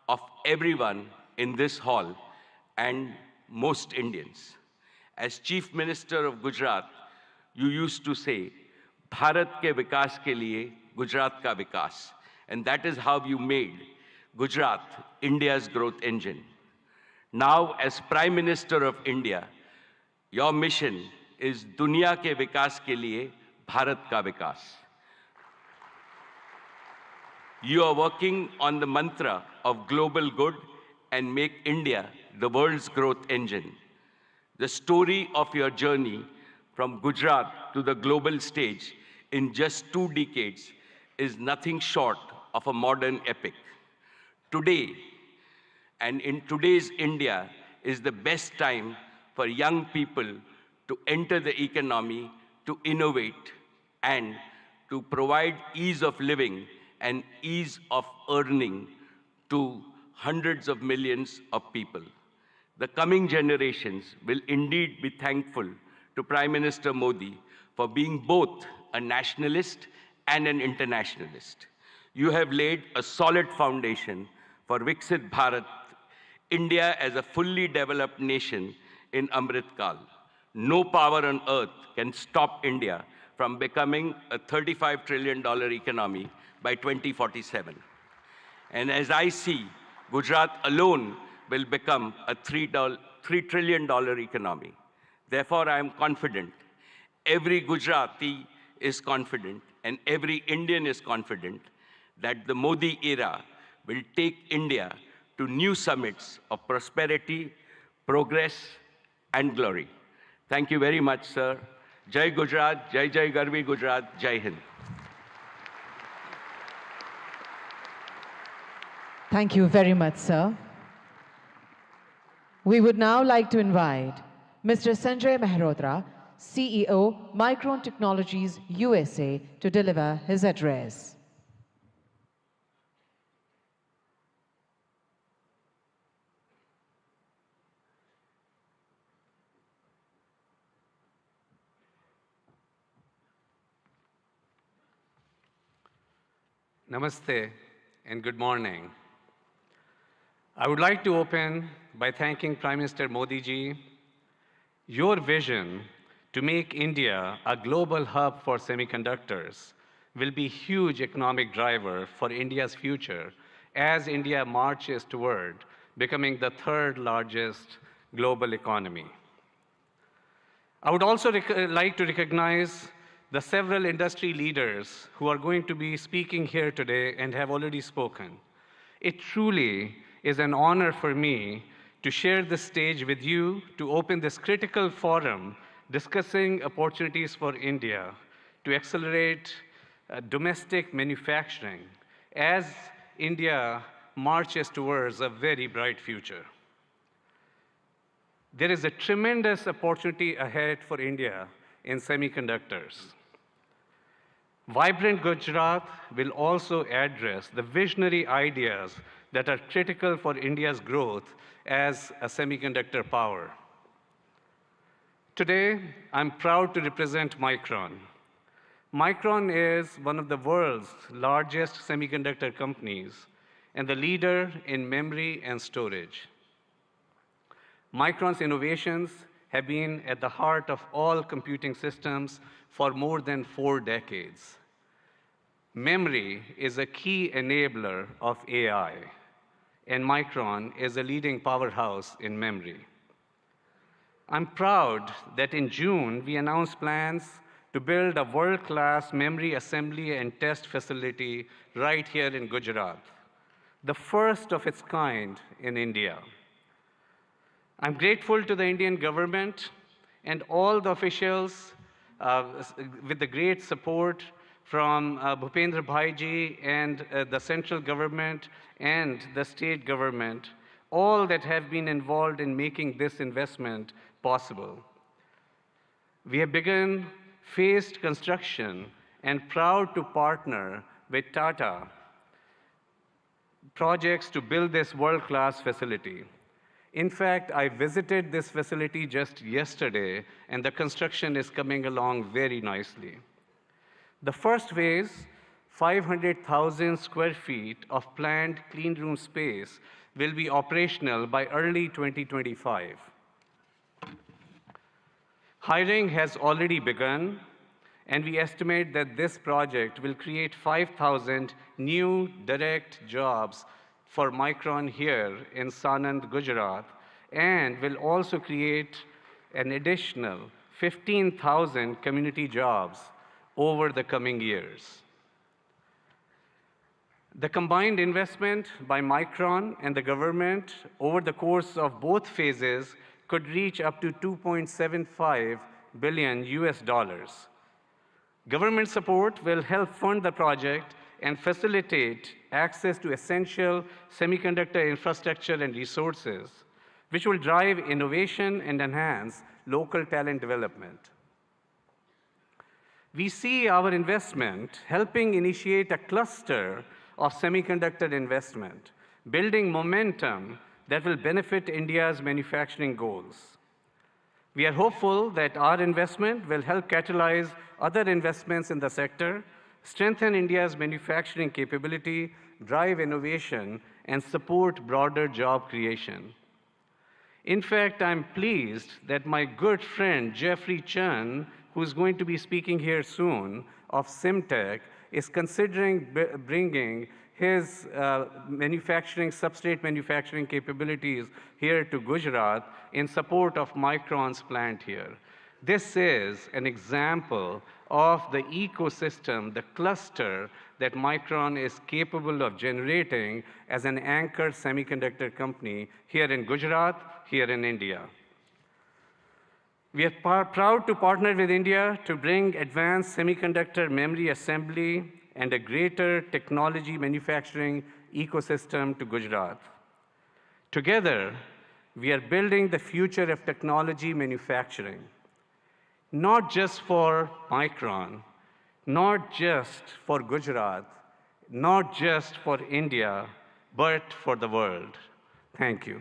Speaker 14: of everyone in this hall and most Indians. As Chief Minister of Gujarat, you used to say, Bharat ke vikas ke liye Gujarat ka vikas. And that is how you made Gujarat India's growth engine. Now, as Prime Minister of India, your mission is Dunya ke vikas ke liye Bharat ka vikas. You are working on the mantra of global good and make India the world's growth engine. The story of your journey from Gujarat to the global stage in just 2 decades is nothing short of a modern epic. Today, and in today's India, is the best time for young people to enter the economy, to innovate, and to provide ease of living and ease of earning to hundreds of millions of people. The coming generations will indeed be thankful to Prime Minister Modi for being both a nationalist and an internationalist. You have laid a solid foundation for Viksit Bharat, India as a fully developed nation in Amrit Kal. No power on earth can stop India from becoming a $35 trillion economy by 2047. And as I see, Gujarat alone will become a $3 trillion economy. Therefore, I am confident, every Gujarati is confident, and every Indian is confident that the Modi era will take India to new summits of prosperity, progress, and glory. Thank you very much, sir. Jai Gujarat, Jai Jai Garvi Gujarat, Jai Hind.
Speaker 1: Thank you very much, sir. We would now like to invite Mr. Sanjay Mehrotra, CEO, Micron Technologies USA, to deliver his address.
Speaker 15: Namaste and good morning. I would like to open by thanking Prime Minister Modi ji. Your vision to make India a global hub for semiconductors will be a huge economic driver for India's future as India marches toward becoming the third largest global economy. I would also like to recognize the several industry leaders who are going to be speaking here today and have already spoken. It truly is an honor for me to share the stage with you to open this critical forum discussing opportunities for India to accelerate domestic manufacturing as India marches towards a very bright future. There is a tremendous opportunity ahead for India in semiconductors. Vibrant Gujarat will also address the visionary ideas that are critical for India's growth as a semiconductor power. Today, I'm proud to represent Micron. Micron is one of the world's largest semiconductor companies and the leader in memory and storage. Micron's innovations have been at the heart of all computing systems for more than 4 decades. Memory is a key enabler of AI, and Micron is a leading powerhouse in memory. I'm proud that in June, we announced plans to build a world-class memory assembly and test facility right here in Gujarat, the first of its kind in India. I'm grateful to the Indian government and all the officials with the great support from Bhupendra Bhaiji and the central government and the state government, all that have been involved in making this investment possible. We have begun phased construction and proud to partner with Tata projects to build this world-class facility. In fact, I visited this facility just yesterday, and the construction is coming along very nicely. The first phase, 500,000 square feet of planned clean room space, will be operational by early 2025. Hiring has already begun, and we estimate that this project will create 5,000 new direct jobs for Micron here in Sanand, Gujarat, and will also create an additional 15,000 community jobs over the coming years. The combined investment by Micron and the government over the course of both phases could reach up to $2.75 billion US. Government support will help fund the project and facilitate access to essential semiconductor infrastructure and resources, which will drive innovation and enhance local talent development. We see our investment helping initiate a cluster of semiconductor investment, building momentum that will benefit India's manufacturing goals. We are hopeful that our investment will help catalyze other investments in the sector, strengthen India's manufacturing capability, drive innovation, and support broader job creation. In fact, I'm pleased that my good friend Jeffrey Chen, who's going to be speaking here soon, of Simtech, is considering bringing his substrate manufacturing capabilities here to Gujarat in support of Micron's plant here. This is an example of the ecosystem, the cluster that Micron is capable of generating as an anchor semiconductor company here in Gujarat, here in India. We are proud to partner with India to bring advanced semiconductor memory assembly and a greater technology manufacturing ecosystem to Gujarat. Together, we are building the future of technology manufacturing. not just for Micron, not just for Gujarat, not just for India, but for the world. Thank you.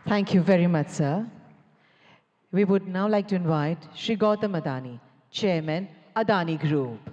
Speaker 1: Thank you very much, sir. We would now like to invite Shri Gautam Adani, Chairman, Adani Group.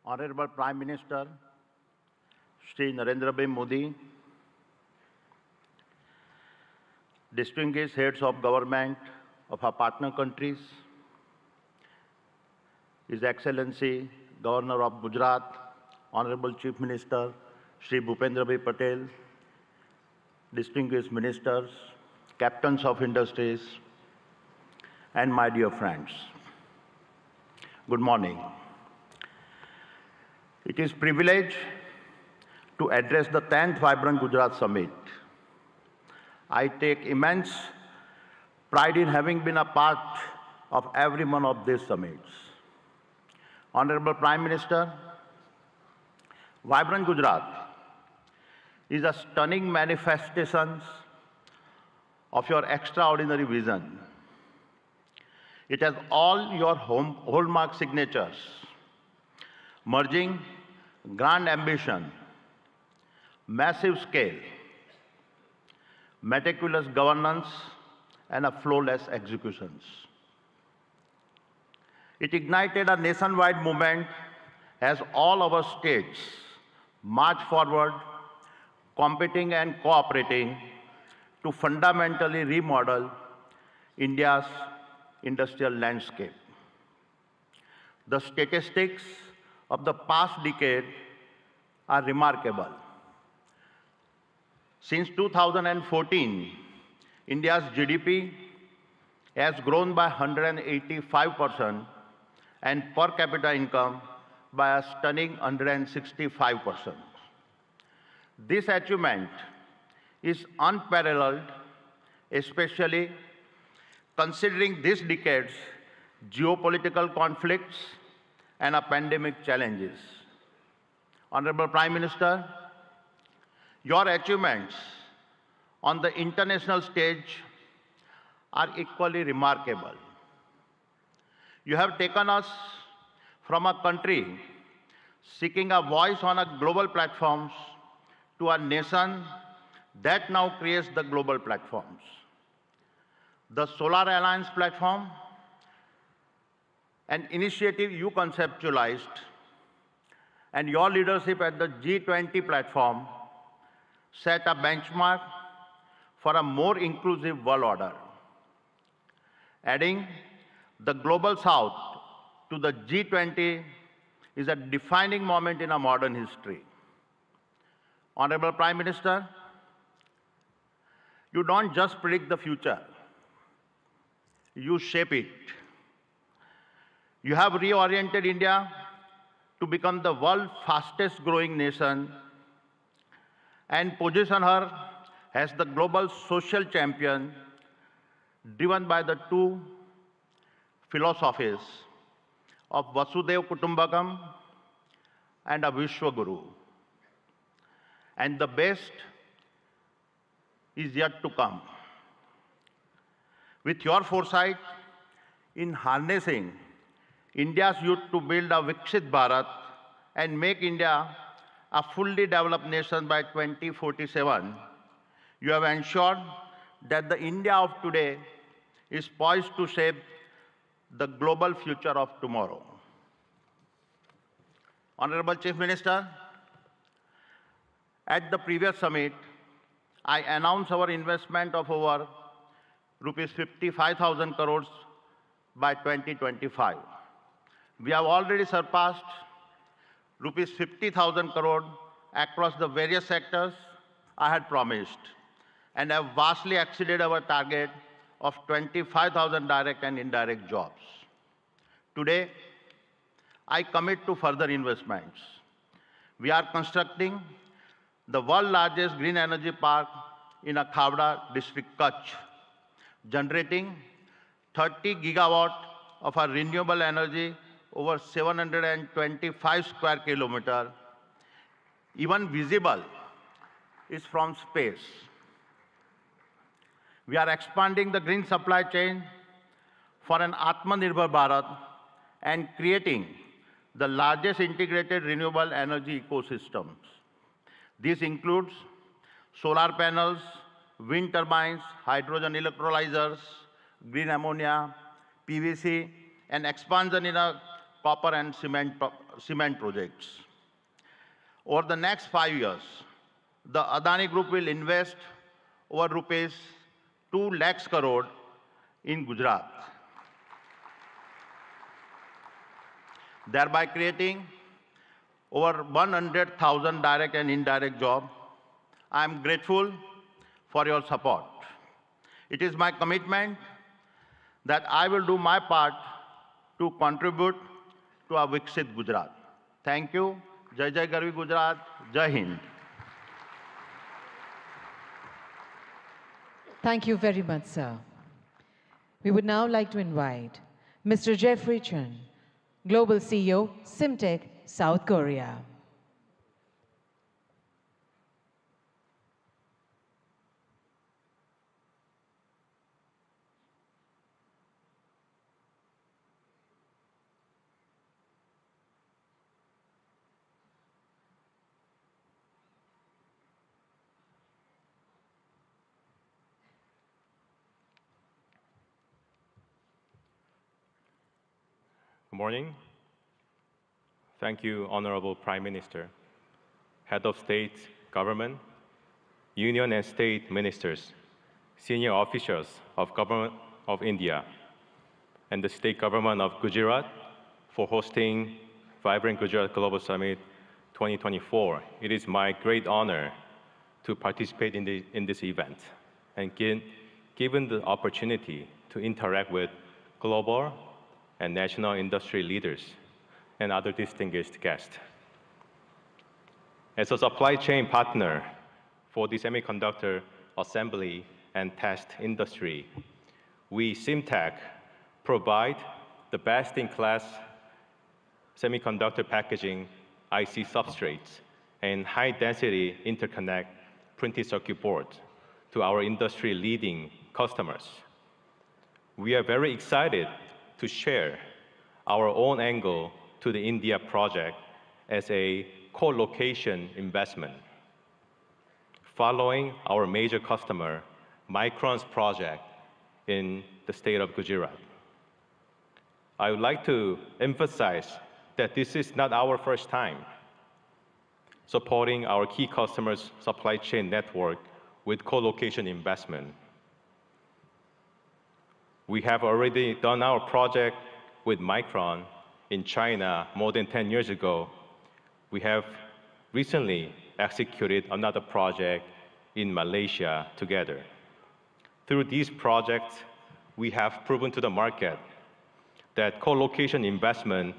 Speaker 11: Honorable Prime Minister, Shri Narendra Bhai Modi, distinguished heads of government of our partner countries, His Excellency Governor of Gujarat, Honorable Chief Minister Shri Bhupendra Bhai Patel, distinguished ministers, captains of industries, and my dear friends. Good morning. It is a privilege to address the 10th Vibrant Gujarat Summit. I take immense pride in having been a part of every one of these summits. Honorable Prime Minister, Vibrant Gujarat is a stunning manifestation of your extraordinary vision. It has all your hallmark signatures, merging grand ambition, massive scale, meticulous governance, and a flawless executions. It ignited a nationwide movement as all our states march forward, competing and cooperating to fundamentally remodel India's industrial landscape. The statistics of the past decade are remarkable. Since 2014, India's GDP has grown by 185% and per capita income by a stunning 165%. This achievement is unparalleled, especially considering this decade's geopolitical conflicts and a pandemic challenges. Honorable Prime Minister, your achievements on the international stage are equally remarkable. You have taken us from a country seeking a voice on a global platforms to a nation that now creates the global platforms. The Solar Alliance platform, an initiative you conceptualized, and your leadership at the G20 platform set a benchmark for a more inclusive world order. Adding the Global South to the G20 is a defining moment in our modern history. Honorable Prime Minister, you don't just predict the future, you shape it. You have reoriented India to become the world's fastest growing nation and position her as the global social champion driven by the two philosophies of Vasudhaiva Kutumbakam and a Vishwaguru. And the best is yet to come. With your foresight in harnessing India's youth to build a Viksit Bharat and make India a fully developed nation by 2047, you have ensured that the India of today is poised to shape the global future of tomorrow. Honorable Chief Minister, at the previous summit, I announced our investment of over rupees 55,000 crores by 2025. We have already surpassed rupees 50,000 crore across the various sectors I had promised and have vastly exceeded our target of 25,000 direct and indirect jobs. Today, I commit to further investments. We are constructing the world's largest green energy park in Khavda district, Kutch, generating 30 gigawatt of our renewable energy over 725 square kilometer, even visible is from space. We are expanding the green supply chain for an Atmanirbhar Bharat and creating the largest integrated renewable energy ecosystems. This includes solar panels, wind turbines, hydrogen electrolyzers, green ammonia, PVC, and expansion in copper and cement projects. Over the next 5 years, the Adani Group will invest over rupees 2 lakhs crore in Gujarat, thereby creating over 100,000 direct and indirect jobs. I am grateful for your support. It is my commitment that I will do my part to contribute to a Viksit Gujarat. Thank you. Jai Jai Garvi Gujarat. Jai Hind.
Speaker 1: Thank you very much, sir. We would now like to invite Mr. Jeffrey Chun, Global CEO, Simtech, South Korea.
Speaker 16: Good morning. Thank you, Honorable Prime Minister, Head of State, Government, Union and State Ministers, senior officials of Government of India, and the State Government of Gujarat for hosting Vibrant Gujarat Global Summit 2024. It is my great honor to participate in this event and given the opportunity to interact with global and national industry leaders and other distinguished guests. As a supply chain partner for the semiconductor assembly and test industry, we, Simtech, provide the best-in-class semiconductor packaging, IC substrates, and high-density interconnect printed circuit boards to our industry-leading customers. We are very excited to share our own angle to the India project as a co-location investment. Following our major customer, Micron's project in the state of Gujarat. I would like to emphasize that this is not our first time supporting our key customers' supply chain network with co-location investment. We have already done our project with Micron in China more than 10 years ago. We have recently executed another project in Malaysia together. Through these projects, we have proven to the market that co-location investment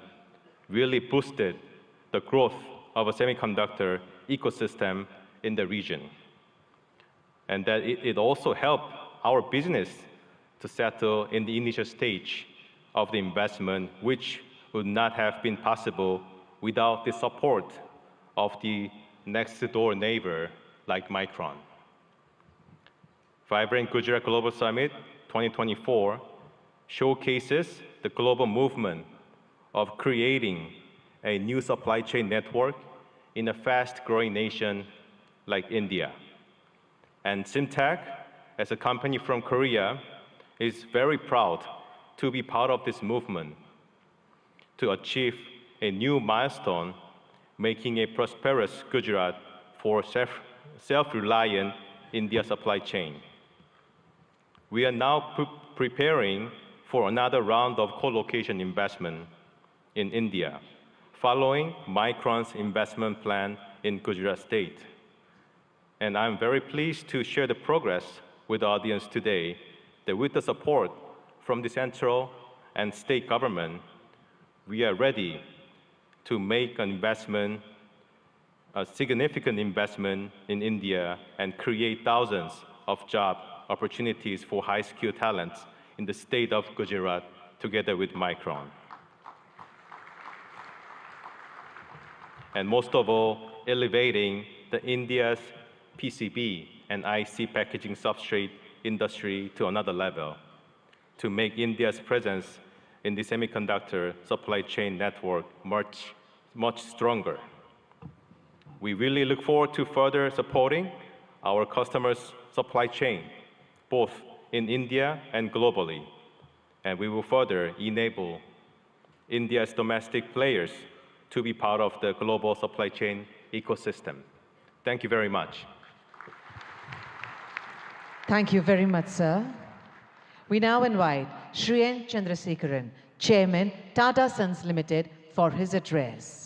Speaker 16: really boosted the growth of a semiconductor ecosystem in the region, and that it also helped our business to settle in the initial stage of the investment, which would not have been possible without the support of the next-door neighbor like Micron. Vibrant Gujarat Global Summit 2024 showcases the global movement of creating a new supply chain network in a fast-growing nation like India. And Simtech, as a company from Korea, is very proud to be part of this movement to achieve a new milestone, making a prosperous Gujarat for self-reliant India supply chain. We are now preparing for another round of co-location investment in India, following Micron's investment plan in Gujarat state. And I'm very pleased to share the progress with the audience today that with the support from the central and state government, we are ready to make an investment, a significant investment in India and create thousands of job opportunities for high-skilled talents in the state of Gujarat together with Micron. And most of all, elevating India's PCB and IC packaging substrate industry to another level to make India's presence in the semiconductor supply chain network much stronger. We really look forward to further supporting our customers' supply chain, both in India and globally. And we will further enable India's domestic players to be part of the global supply chain ecosystem. Thank you very much.
Speaker 1: Thank you very much, sir. We now invite Shri N. Chandrasekharan, Chairman, Tata Sons Limited, for his address.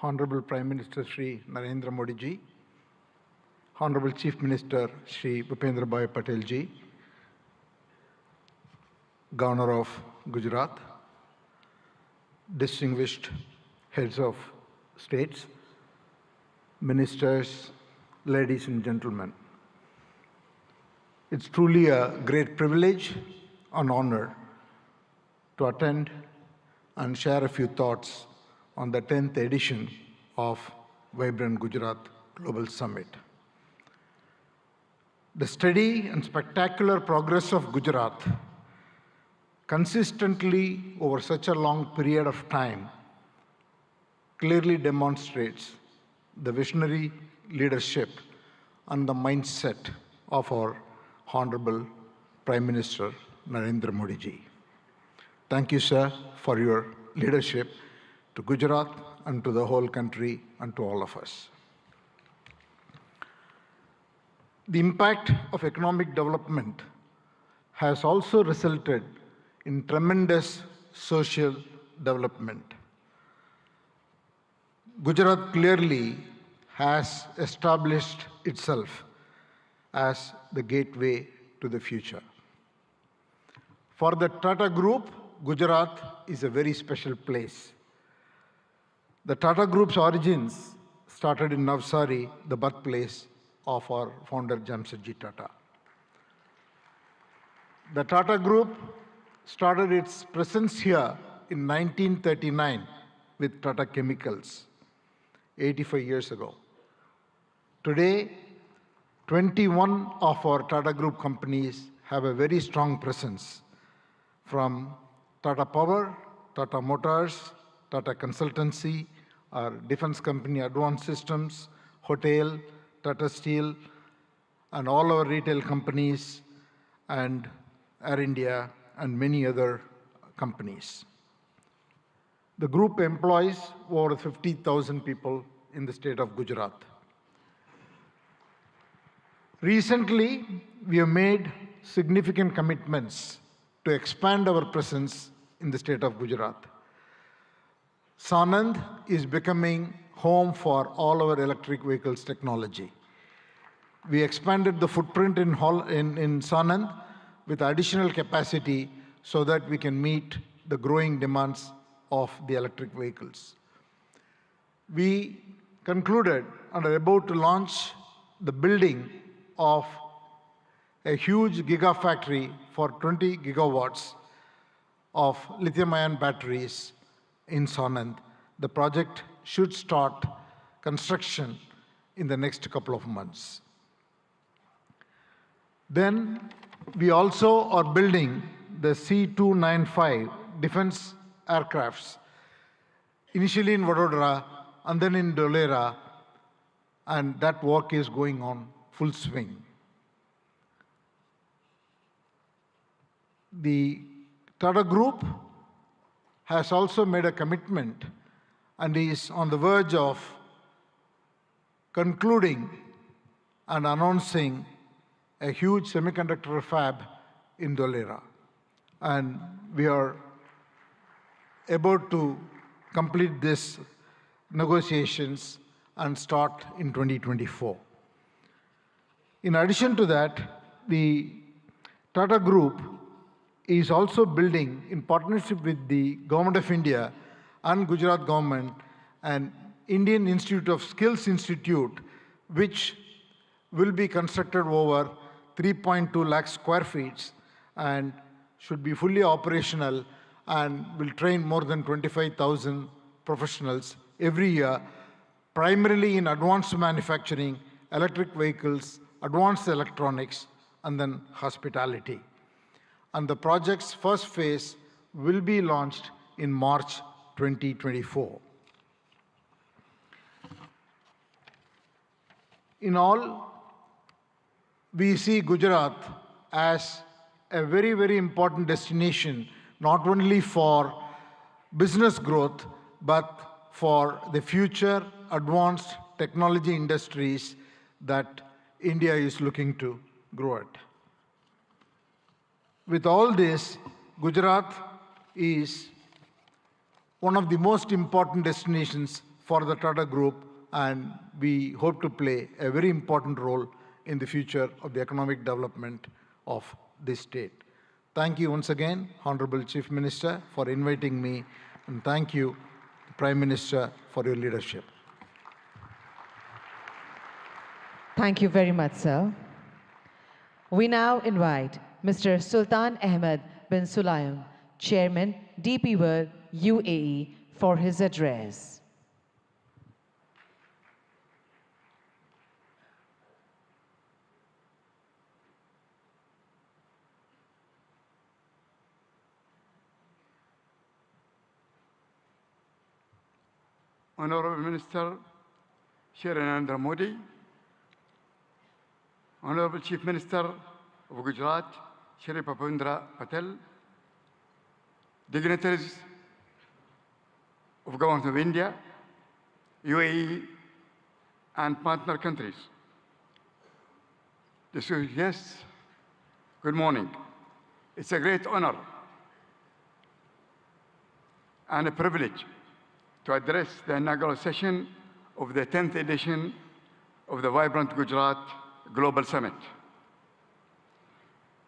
Speaker 17: Honorable Prime Minister Shri Narendra Modi ji, Honorable Chief Minister Shri Bhupendra Bhai Patel ji, Governor of Gujarat, distinguished heads of states, ministers, ladies and gentlemen. It's truly a great privilege and honor to attend and share a few thoughts on the 10th edition of Vibrant Gujarat Global Summit. The steady and spectacular progress of Gujarat consistently over such a long period of time clearly demonstrates the visionary leadership and the mindset of our Honorable Prime Minister Narendra Modi ji. Thank you, sir, for your leadership to Gujarat and to the whole country and to all of us. The impact of economic development has also resulted in tremendous social development. Gujarat clearly has established itself as the gateway to the future. For the Tata Group, Gujarat is a very special place. The Tata Group's origins started in Navsari, the birthplace of our founder Jamshedji Tata. The Tata Group started its presence here in 1939 with Tata Chemicals, 85 years ago. Today, 21 of our Tata Group companies have a very strong presence, from Tata Power, Tata Motors, Tata Consultancy, our defense company Advanced Systems, Hotel, Tata Steel, and all our retail companies, and Air India, and many other companies. The group employs over 50,000 people in the state of Gujarat. Recently, we have made significant commitments to expand our presence in the state of Gujarat. Sanand is becoming home for all our electric vehicles technology. We expanded the footprint in Sanand with additional capacity so that we can meet the growing demands of the electric vehicles. We concluded and are about to launch the building of a huge gigafactory for 20 gigawatts of lithium-ion batteries in Sanand. The project should start construction in the next couple of months. Then we also are building the C-295 defense aircrafts, initially in Vadodara and then in Dholera, and that work is going on full swing. The Tata Group has also made a commitment and is on the verge of concluding and announcing a huge semiconductor fab in Dholera. And we are about to complete these negotiations and start in 2024. In addition to that, the Tata Group is also building, in partnership with the Government of India and Gujarat government, an Indian Institute of Skills Institute, which will be constructed over 3.2 lakh square feet and should be fully operational and will train more than 25,000 professionals every year, primarily in advanced manufacturing, electric vehicles, advanced electronics, and then hospitality. And the project's first phase will be launched in March 2024. In all, we see Gujarat as a very, very important destination, not only for business growth, but for the future advanced technology industries that India is looking to grow at. With all this, Gujarat is one of the most important destinations for the Tata Group, and we hope to play a very important role in the future of the economic development of this state. Thank you once again, Honorable Chief Minister, for inviting me, and thank you, Prime Minister, for your leadership.
Speaker 1: Thank you very much, sir. We now invite Mr. Sultan Ahmed bin Sulayem, Chairman, DP World, UAE, for his address.
Speaker 18: Honorable Minister Shri Narendra Modi, Honorable Chief Minister of Gujarat Shri Bhupendra Patel, dignitaries of Government of India, UAE, and partner countries. Distinguished guests, good morning. It's a great honor and a privilege to address the inaugural session of the 10th edition of the Vibrant Gujarat Global Summit.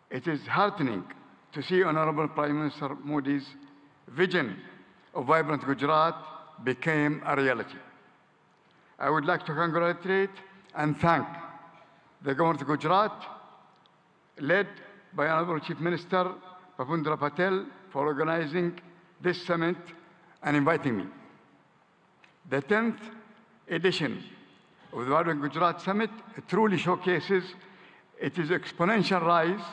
Speaker 18: It is heartening to see Honorable Prime Minister Modi's vision of Vibrant Gujarat became a reality. I would like to congratulate and thank the Government of Gujarat, led by Honorable Chief Minister Bhupendra Patel, for organizing this summit and inviting me. The 10th edition of the Vibrant Gujarat Summit truly showcases its exponential rise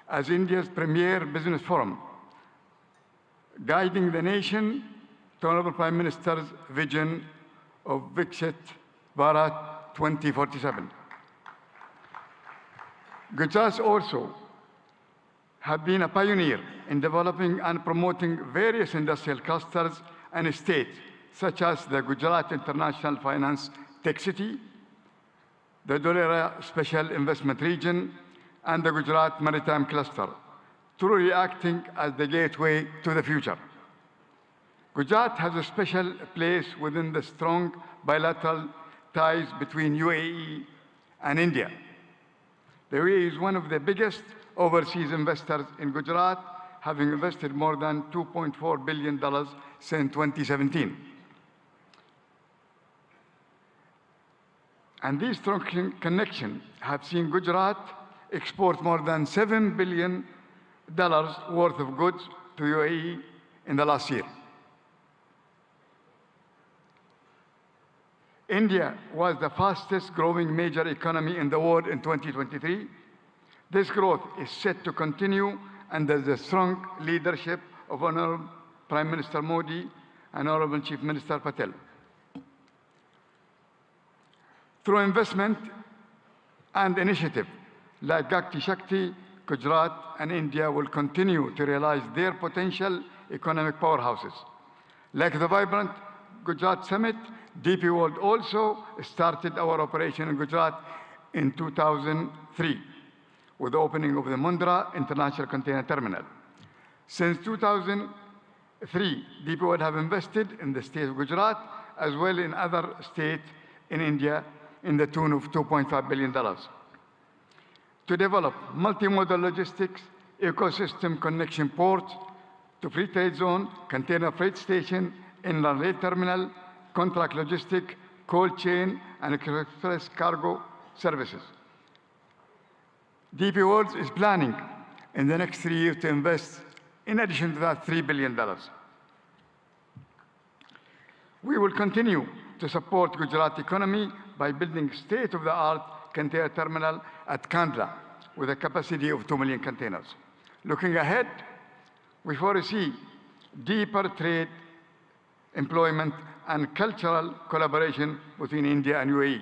Speaker 18: as India's premier business forum, guiding the nation to Honorable Prime Minister's vision of Viksit Bharat 2047. Gujarat also have been a pioneer in developing and promoting various industrial clusters and states, such as the Gujarat International Finance Tech City, the Dholera Special Investment Region, and the Gujarat Maritime Cluster, truly acting as the gateway to the future. Gujarat has a special place within the strong bilateral ties between UAE and India. The UAE is one of the biggest overseas investors in Gujarat, having invested more than $2.4 billion since 2017. And these strong connections have seen Gujarat export more than $7 billion worth of goods to UAE in the last year. India was the fastest growing major economy in the world in 2023. This growth is set to continue under the strong leadership of Honorable Prime Minister Modi and Honorable Chief Minister Patel. Through investment and initiative like Gati Shakti, Gujarat and India will continue to realize their potential economic powerhouses. Like the Vibrant Gujarat Summit, DP World also started our operation in Gujarat in 2003. with the opening of the Mundra International Container Terminal. Since 2003, DP World have invested in the state of Gujarat as well in other states in India in the tune of $2.5 billion to develop multimodal logistics, ecosystem connection ports to free trade zone, container freight station, inland rail terminal, contract logistic, cold chain, and express cargo services. DP World is planning in the next 3 years to invest, in addition to that, $3 billion. We will continue to support Gujarat economy by building state-of-the-art container terminal at Kandla with a capacity of 2 million containers. Looking ahead, we foresee deeper trade, employment, and cultural collaboration between India and UAE.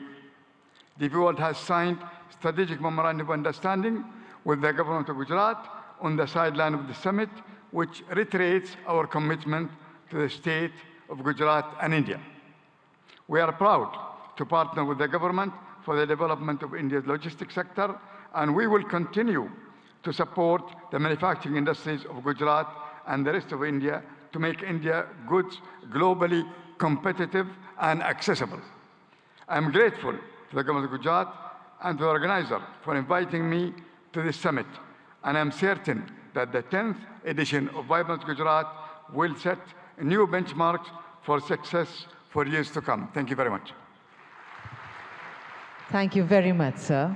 Speaker 18: DP World has signed strategic memorandum of understanding with the government of Gujarat on the sideline of the summit, which reiterates our commitment to the state of Gujarat and India. We are proud to partner with the government for the development of India's logistics sector, and we will continue to support the manufacturing industries of Gujarat and the rest of India to make India goods globally competitive and accessible. I am grateful to the government of Gujarat and to the organizer for inviting me to this summit, and I am certain that the 10th edition of Vibrant Gujarat will set new benchmarks for success for years to come. Thank you very much.
Speaker 1: Thank you very much, sir.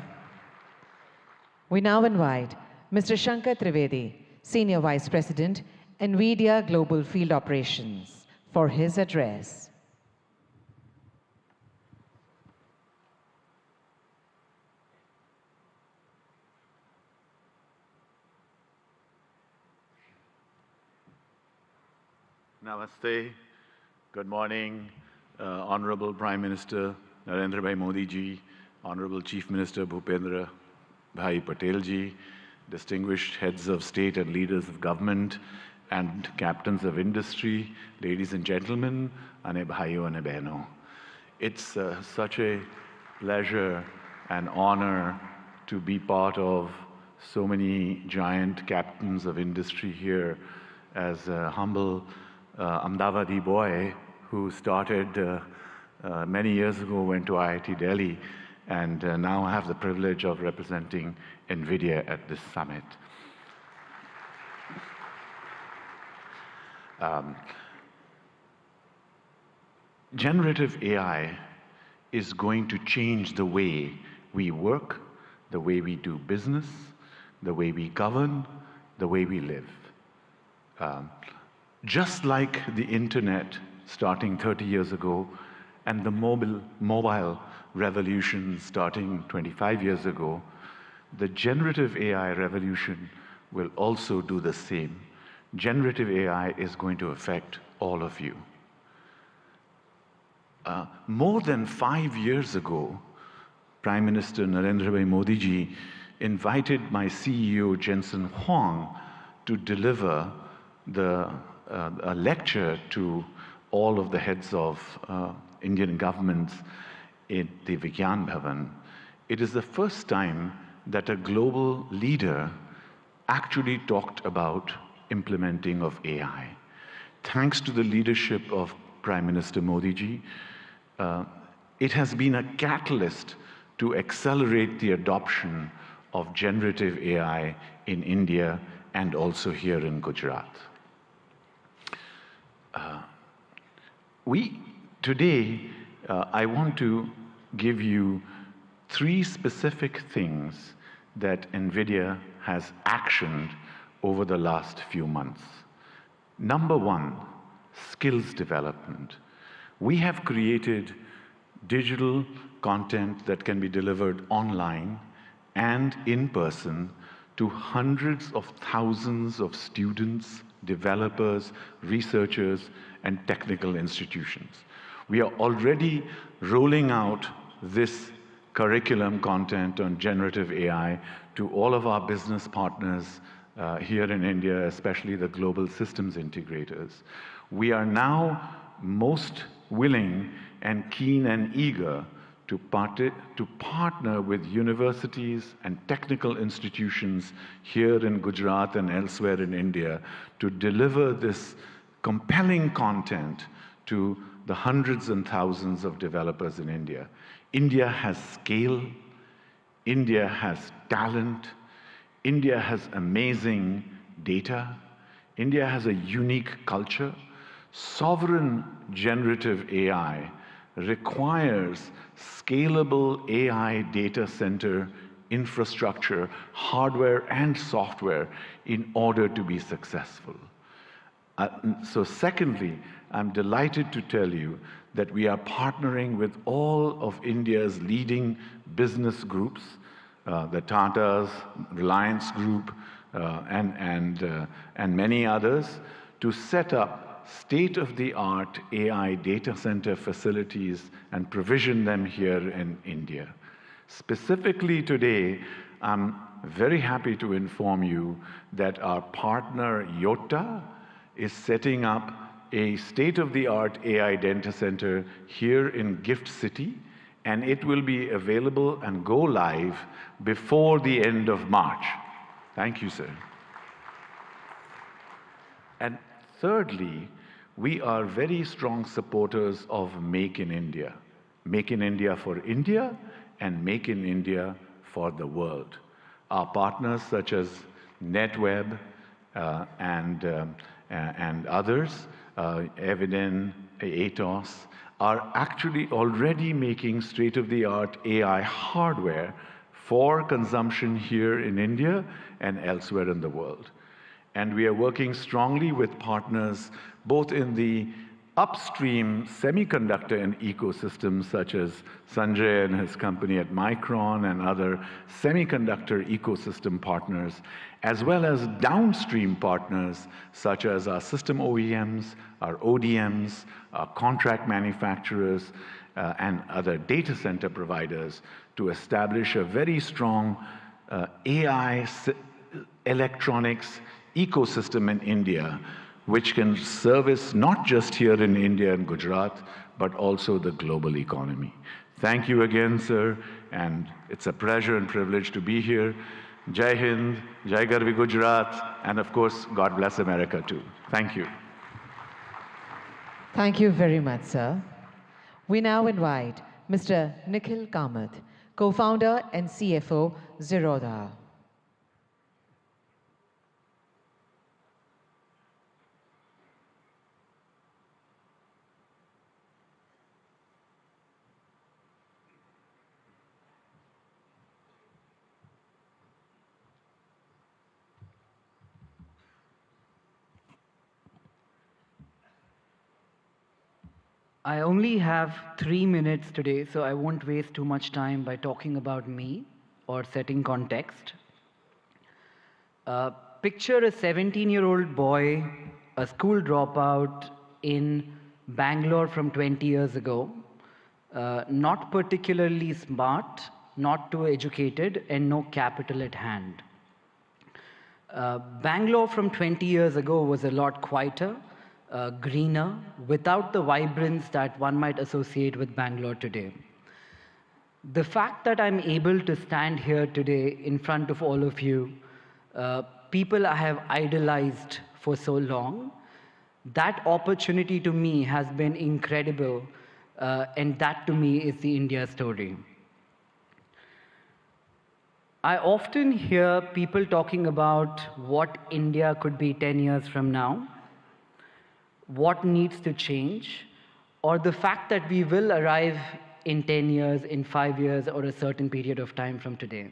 Speaker 1: We now invite Mr. Shankar Trivedi, Senior Vice President, NVIDIA Global Field Operations, for his address.
Speaker 19: Namaste. Good morning, Honorable Prime Minister Narendra Bhai Modi ji, Honorable Chief Minister Bhupendra Bhai Patel ji, distinguished heads of state and leaders of government, and captains of industry, ladies and gentlemen, ane bhaiyo ane behno. It's such a pleasure and honor to be part of so many giant captains of industry here as a humble Ahmedabadi boy who started many years ago, went to IIT Delhi, and now I have the privilege of representing NVIDIA at this summit. Generative AI is going to change the way we work, the way we do business, the way we govern, the way we live. Just like the internet starting 30 years ago and the mobile revolution starting 25 years ago, the generative AI revolution will also do the same. Generative AI is going to affect all of you. More than 5 years ago, Prime Minister Narendra Bhai Modi ji invited my CEO Jensen Huang to deliver a lecture to all of the heads of Indian governments in the Vigyan Bhavan. It is the first time that a global leader actually talked about implementing of AI. Thanks to the leadership of Prime Minister Modi ji, it has been a catalyst to accelerate the adoption of generative AI in India and also here in Gujarat. Today, I want to give you 3 specific things that NVIDIA has actioned over the last few months. Number 1, skills development. We have created digital content that can be delivered online and in person to hundreds of thousands of students, developers, researchers, and technical institutions. We are already rolling out this curriculum content on generative AI to all of our business partners here in India, especially the global systems integrators. We are now most willing and keen and eager to partner with universities and technical institutions here in Gujarat and elsewhere in India to deliver this compelling content to the hundreds and thousands of developers in India. India has scale, India has talent, India has amazing data, India has a unique culture. Sovereign generative AI requires scalable AI data center infrastructure, hardware and software, in order to be successful. So secondly, I'm delighted to tell you that we are partnering with all of India's leading business groups, the Tatas, Reliance Group, and many others, to set up state-of-the-art AI data center facilities and provision them here in India. Specifically today, I'm very happy to inform you that our partner Yotta is setting up a state-of-the-art AI data center here in Gift City, and it will be available and go live before the end of March. Thank you, sir. And thirdly, we are very strong supporters of Make in India. Make in India for India and Make in India for the world. Our partners such as NetWeb and others, Eviden, Atos, are actually already making state-of-the-art AI hardware for consumption here in India and elsewhere in the world. And we are working strongly with partners both in the upstream semiconductor and ecosystems such as Sanjay and his company at Micron and other semiconductor ecosystem partners, as well as downstream partners such as our system OEMs, our ODMs, our contract manufacturers, and other data center providers to establish a very strong AI electronics ecosystem in India, which can service not just here in India and Gujarat, but also the global economy. Thank you again, sir, and it's a pleasure and privilege to be here. Jai Hind, Jai Garvi Gujarat, and of course, God bless America too. Thank you.
Speaker 1: Thank you very much, sir. We now invite Mr. Nikhil Kamath, co-founder and CFO, Zerodha.
Speaker 8: I only have 3 minutes today, so I won't waste too much time by talking about me or setting context. Picture a 17-year-old boy, a school dropout in Bangalore from 20 years ago, not particularly smart, not too educated, and no capital at hand. Bangalore from 20 years ago was a lot quieter, greener, without the vibrance that one might associate with Bangalore today. The fact that I'm able to stand here today in front of all of you, people I have idolized for so long, that opportunity to me has been incredible, and that to me is the India story. I often hear people talking about what India could be 10 years from now, what needs to change, or the fact that we will arrive in 10 years, in 5 years, or a certain period of time from today.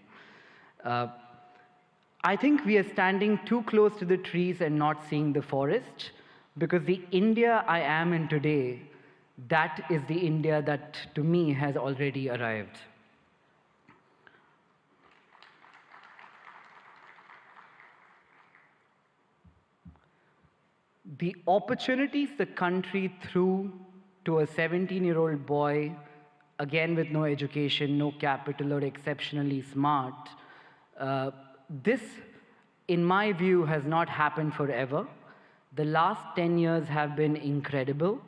Speaker 8: I think we are standing too close to the trees and not seeing the forest, because the India I am in today, that is the India that to me has already arrived. The opportunities the country threw to a 17-year-old boy, again with no education, no capital, or exceptionally smart, this, in my view, has not happened forever. The last 10 years have been incredible,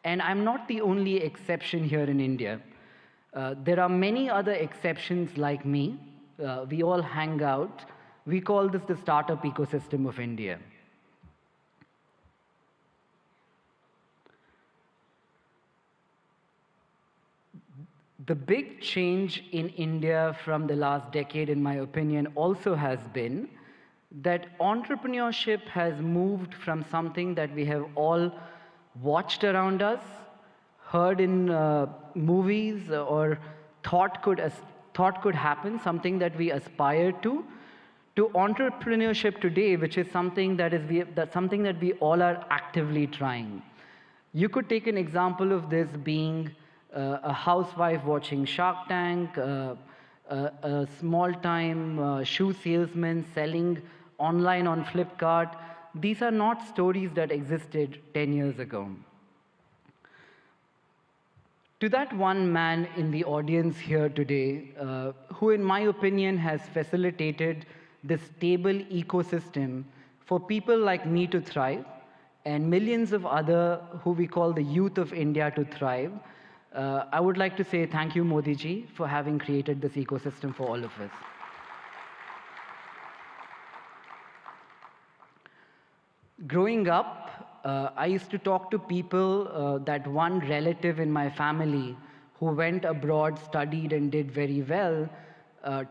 Speaker 8: and I'm not the only exception here in India. There are many other exceptions like me. We all hang out. We call this the startup ecosystem of India. The big change in India from the last decade, in my opinion, also has been that entrepreneurship has moved from something that we have all watched around us, heard in movies, or thought could happen, something that we aspire to entrepreneurship today, which is something that we all are actively trying. You could take an example of this being a housewife watching Shark Tank, a small-time shoe salesman selling online on Flipkart. These are not stories that existed 10 years ago. To that one man in the audience here today, who in my opinion has facilitated this stable ecosystem for people like me to thrive, and millions of other who we call the youth of India to thrive, I would like to say thank you, Modi ji, for having created this ecosystem for all of us. Growing up, I used to talk to people, that one relative in my family who went abroad, studied, and did very well.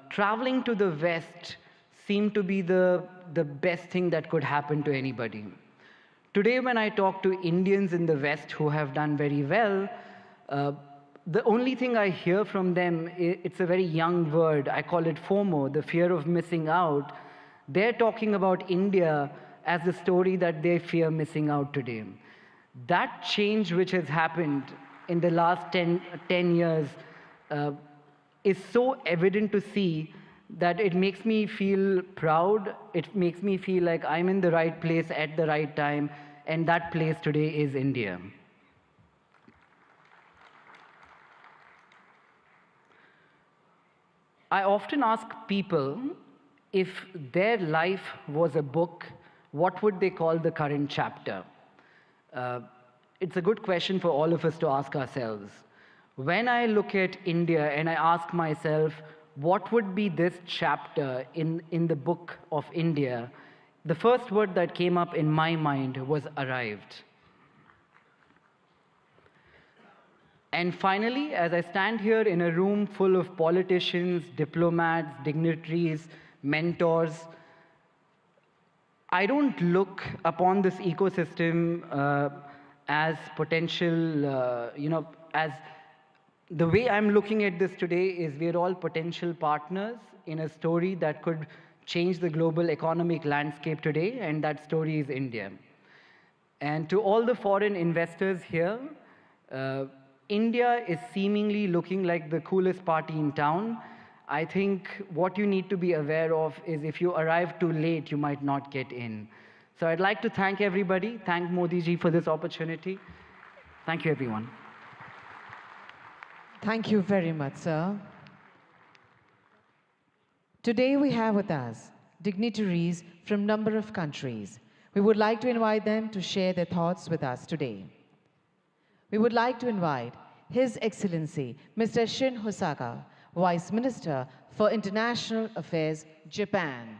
Speaker 8: Traveling to the West seemed to be the best thing that could happen to anybody. Today, when I talk to Indians in the West who have done very well, the only thing I hear from them, it's a very young word, I call it FOMO, the fear of missing out. They're talking about India as the story that they fear missing out today. That change which has happened in the last 10 years is so evident to see that it makes me feel proud. It makes me feel like I'm in the right place at the right time, and that place today is India. I often ask people if their life was a book, what would they call the current chapter? It's a good question for all of us to ask ourselves. When I look at India and I ask myself, what would be this chapter in the book of India? The first word that came up in my mind was arrived. And finally, as I stand here in a room full of politicians, diplomats, dignitaries, mentors, I don't look upon this ecosystem as potential, as the way I'm looking at this today is we're all potential partners in a story that could change the global economic landscape today, and that story is India. And to all the foreign investors here, India is seemingly looking like the coolest party in town. I think what you need to be aware of is if you arrive too late, you might not get in. So I'd like to thank everybody. Thank Modi ji for this opportunity. Thank you, everyone.
Speaker 1: Thank you very much, sir. Today we have with us dignitaries from a number of countries. We would like to invite them to share their thoughts with us today. We would like to invite His Excellency, Mr. Shin Hosaka, Vice Minister for International Affairs, Japan.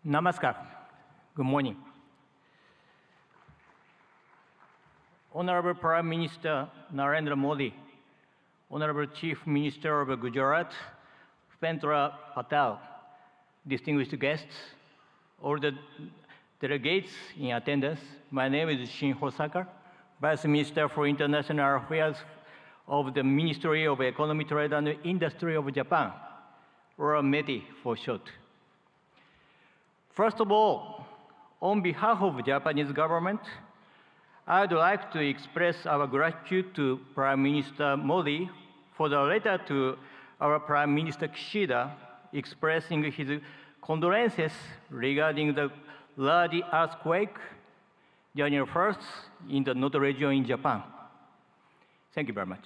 Speaker 20: Namaskar. Good morning. Honorable Prime Minister Narendra Modi, Honorable Chief Minister of Gujarat, Pendra Patel, distinguished guests, all the delegates in attendance, my name is Shin Hosaka, Vice Minister for International Affairs of the Ministry of Economy, Trade and Industry of Japan, or METI for short. First of all, on behalf of the Japanese government, I'd like to express our gratitude to Prime Minister Modi for the letter to our Prime Minister Kishida expressing his condolences regarding the large earthquake January 1st in the Noto region in Japan. Thank you very much.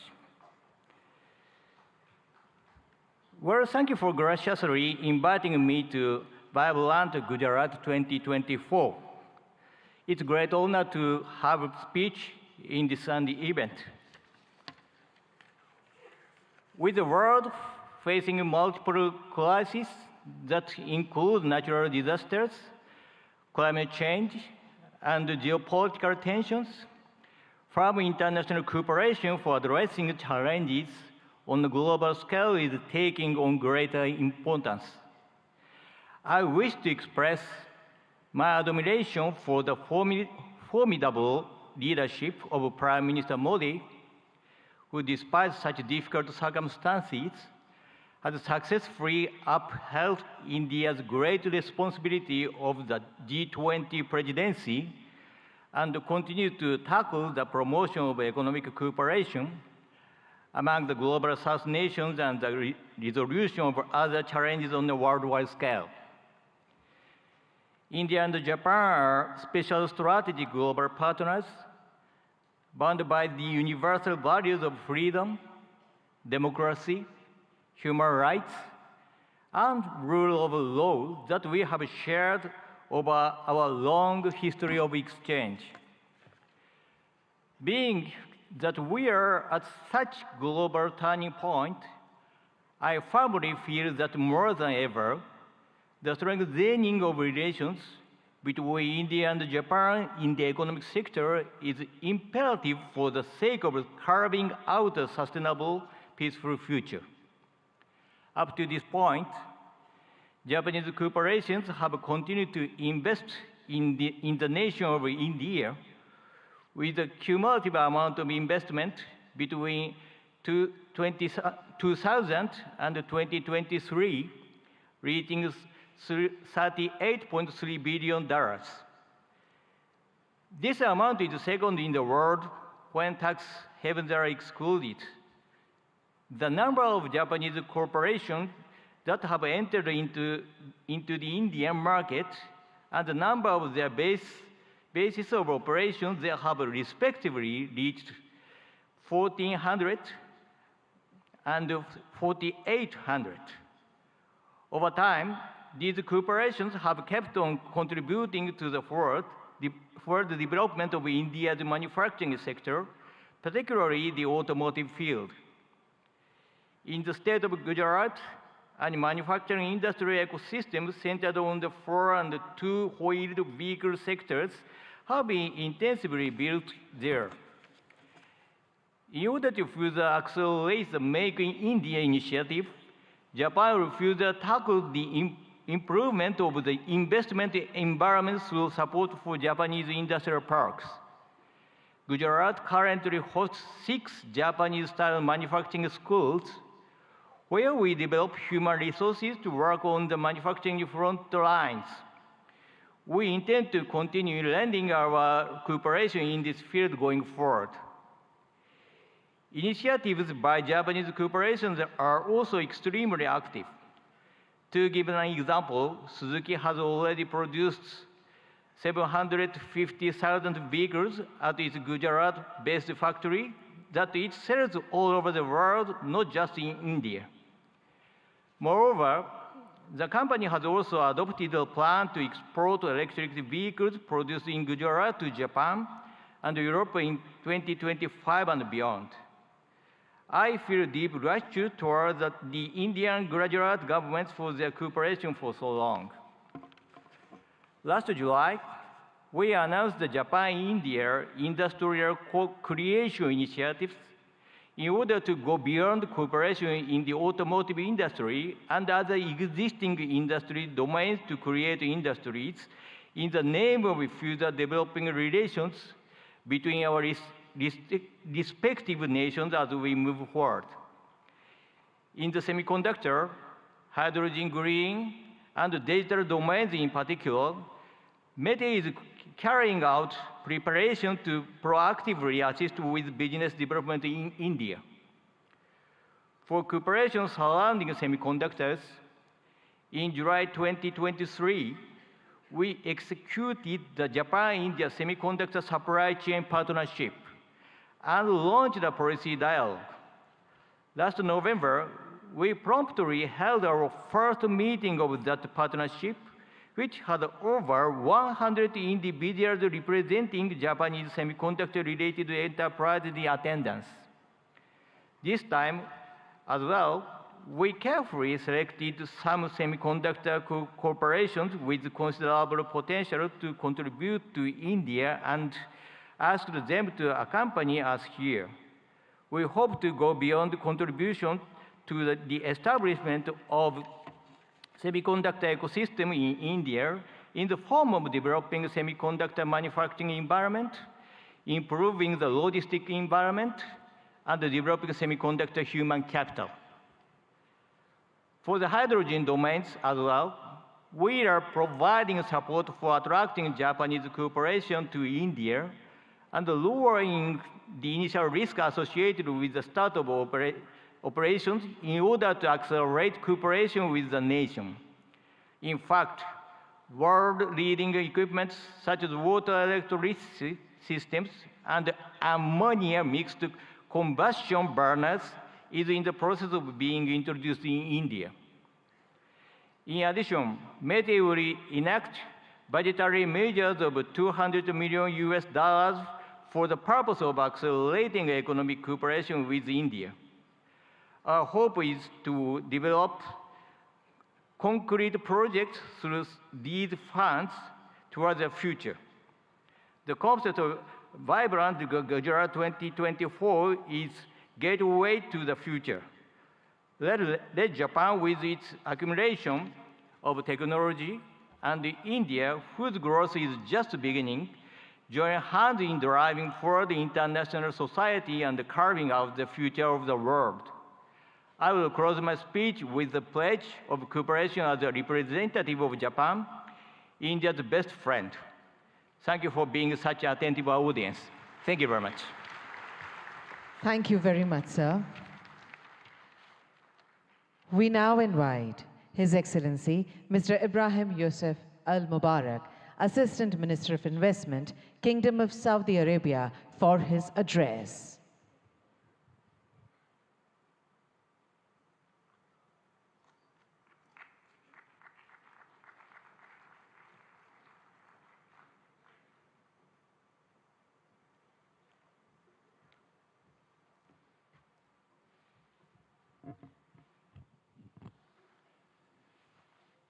Speaker 20: Well, thank you for graciously inviting me to Vibrant Gujarat 2024. It's a great honor to have a speech in this Sunday event. With the world facing multiple crises that include natural disasters, climate change, and geopolitical tensions, from international cooperation for addressing challenges on the global scale is taking on greater importance. I wish to express my admiration for the formidable leadership of Prime Minister Modi, who, despite such difficult circumstances, has successfully upheld India's great responsibility of the G20 presidency and continues to tackle the promotion of economic cooperation among the global South nations and the resolution of other challenges on a worldwide scale. India and Japan are special strategic global partners bound by the universal values of freedom, democracy, human rights, and rule of law that we have shared over our long history of exchange. Being that we are at such global turning point, I firmly feel that more than ever, the strengthening of relations between India and Japan in the economic sector is imperative for the sake of carving out a sustainable, peaceful future. Up to this point, Japanese corporations have continued to invest in the nation of India with a cumulative amount of investment between 2000 and 2023 reaching $38.3 billion. This amount is second in the world when tax havens are excluded. The number of Japanese corporations that have entered into the Indian market and the number of their bases of operations that have respectively reached 1,400 and 4,800. Over time, these corporations have kept on contributing to the further development of India's manufacturing sector, particularly the automotive field. In the state of Gujarat, a manufacturing industry ecosystem centered on the 4- and 2-wheeled vehicle sectors have been intensively built there. In order to further accelerate the Make in India initiative, Japan will further tackle the improvement of the investment environment through support for Japanese industrial parks. Gujarat currently hosts 6 Japanese-style manufacturing schools where we develop human resources to work on the manufacturing front lines. We intend to continue lending our cooperation in this field going forward. Initiatives by Japanese corporations are also extremely active. To give an example, Suzuki has already produced 750,000 vehicles at its Gujarat-based factory that it sells all over the world, not just in India. Moreover, the company has also adopted a plan to export electric vehicles produced in Gujarat to Japan and Europe in 2025 and beyond. I feel deep gratitude toward the Indian Gujarat governments for their cooperation for so long. Last July, we announced the Japan-India Industrial Co-Creation Initiatives in order to go beyond cooperation in the automotive industry and other existing industry domains to create industries in the name of further developing relations between our respective nations as we move forward. In the semiconductor, hydrogen green, and digital domains in particular, METE is carrying out preparation to proactively assist with business development in India. For cooperation surrounding semiconductors, in July 2023, we executed the Japan-India Semiconductor Supply Chain Partnership and launched a policy dialogue. Last November, we promptly held our first meeting of that partnership, which had over 100 individuals representing Japanese semiconductor-related enterprises in attendance. This time, as well, we carefully selected some semiconductor corporations with considerable potential to contribute to India and asked them to accompany us here. We hope to go beyond contribution to the establishment of semiconductor ecosystem in India in the form of developing semiconductor manufacturing environment, improving the logistic environment, and developing semiconductor human capital. For the hydrogen domains as well, we are providing support for attracting Japanese cooperation to India and lowering the initial risk associated with the start of operations in order to accelerate cooperation with the nation. In fact, world-leading equipment such as water electricity systems and ammonia mixed combustion burners is in the process of being introduced in India. In addition, MET will enact budgetary measures of $200 million for the purpose of accelerating economic cooperation with India. Our hope is to develop concrete projects through these funds towards the future. The concept of Vibrant Gujarat 2024 is gateway to the future. Let Japan, with its accumulation of technology, and India, whose growth is just beginning, join hands in driving forward international society and carving out the future of the world. I will close my speech with the pledge of cooperation as a representative of Japan, India's best friend. Thank you for being such an attentive audience. Thank you very much.
Speaker 1: Thank you very much, sir. We now invite His Excellency, Mr. Ibrahim Yusuf Al Mubarak, Assistant Minister of Investment, Kingdom of Saudi Arabia, for his address.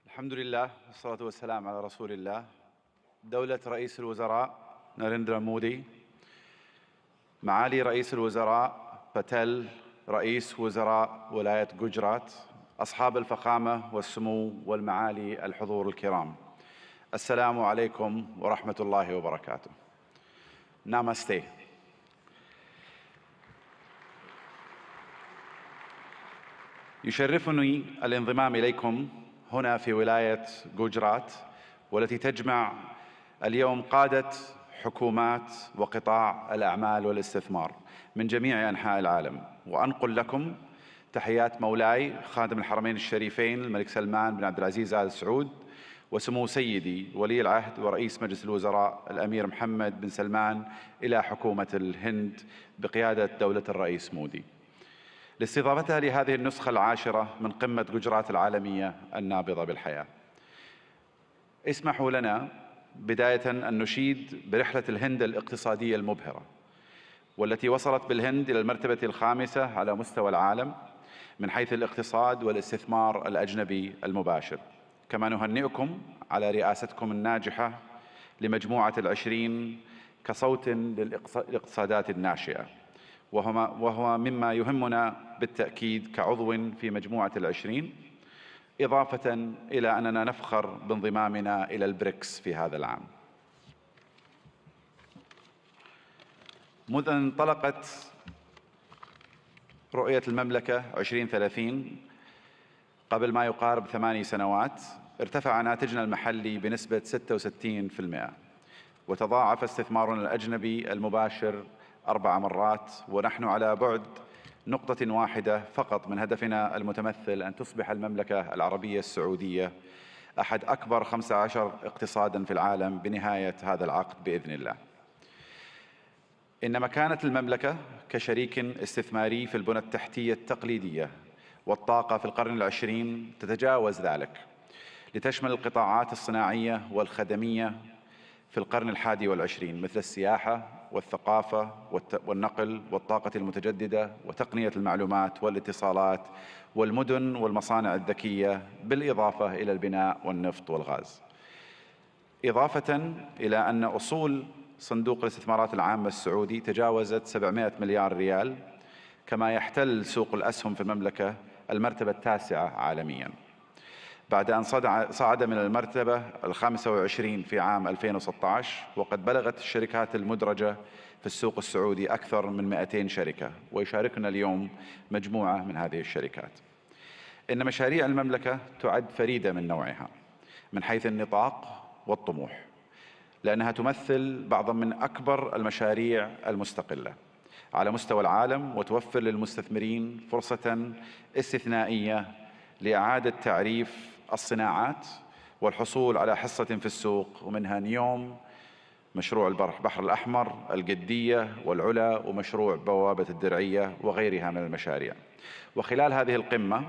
Speaker 21: الحمد لله والصلاة والسلام على رسول الله. دولة رئيس الوزراء ناريندرا مودي، معالي رئيس الوزراء باتيل رئيس وزراء ولاية جوجرات، أصحاب الفخامة والسمو والمعالي الحضور الكرام، السلام عليكم ورحمة الله وبركاته. نامستي. يشرفني الانضمام إليكم هنا في ولاية جوجرات، والتي تجمع اليوم قادة حكومات وقطاع الأعمال والاستثمار من جميع أنحاء العالم، وأنقل لكم تحيات مولاي خادم الحرمين الشريفين الملك سلمان بن عبد العزيز آل سعود، وسمو سيدي ولي العهد ورئيس مجلس الوزراء الأمير محمد بن سلمان إلى حكومة الهند بقيادة دولة الرئيس مودي، لاستضافتها لهذه النسخة العاشرة من قمة جوجرات العالمية النابضة بالحياة. اسمحوا لنا بداية أن نشيد برحلة الهند الاقتصادية المبهرة، والتي وصلت بالهند إلى المرتبة الخامسة على مستوى العالم من حيث الاقتصاد والاستثمار الأجنبي المباشر. كما نهنئكم على رئاستكم الناجحة لمجموعة ال20 كصوت للاقتصادات الناشئة، وهو مما يهمنا بالتأكيد كعضو في مجموعة ال20، إضافة إلى أننا نفخر بانضمامنا إلى البريكس في هذا العام. منذ أن انطلقت رؤية المملكة 2030 قبل ما يقارب 8 سنوات، ارتفع ناتجنا المحلي بنسبة 66%، وتضاعف استثمارنا الأجنبي المباشر 4 مرات، ونحن على بعد نقطة واحدة فقط من هدفنا المتمثل أن تصبح المملكة العربية السعودية أحد أكبر 15 اقتصاداً في العالم بنهاية هذا العقد بإذن الله. إن مكانة المملكة كشريك استثماري في البنى التحتية التقليدية والطاقة في القرن العشرين تتجاوز ذلك، لتشمل القطاعات الصناعية والخدمية في القرن الحادي والعشرين، مثل السياحة والثقافة والنقل والطاقة المتجددة وتقنية المعلومات والاتصالات والمدن والمصانع الذكية، بالإضافة إلى البناء والنفط والغاز. إضافة إلى أن أصول صندوق الاستثمارات العامة السعودي تجاوزت 700 مليار ريال، كما يحتل سوق الأسهم في المملكة المرتبة التاسعة عالمياً، بعد أن صعد من المرتبة 25 في عام 2016، وقد بلغت الشركات المدرجة في السوق السعودي أكثر من 200 شركة، ويشاركنا اليوم مجموعة من هذه الشركات. إن مشاريع المملكة تعد فريدة من نوعها من حيث النطاق والطموح، لأنها تمثل بعضا من أكبر المشاريع المستقلة على مستوى العالم، وتوفر للمستثمرين فرصة استثنائية لإعادة تعريف الصناعات والحصول على حصة في السوق، ومنها نيوم، مشروع البحر الأحمر، القدية والعلا، ومشروع بوابة الدرعية وغيرها من المشاريع. وخلال هذه القمة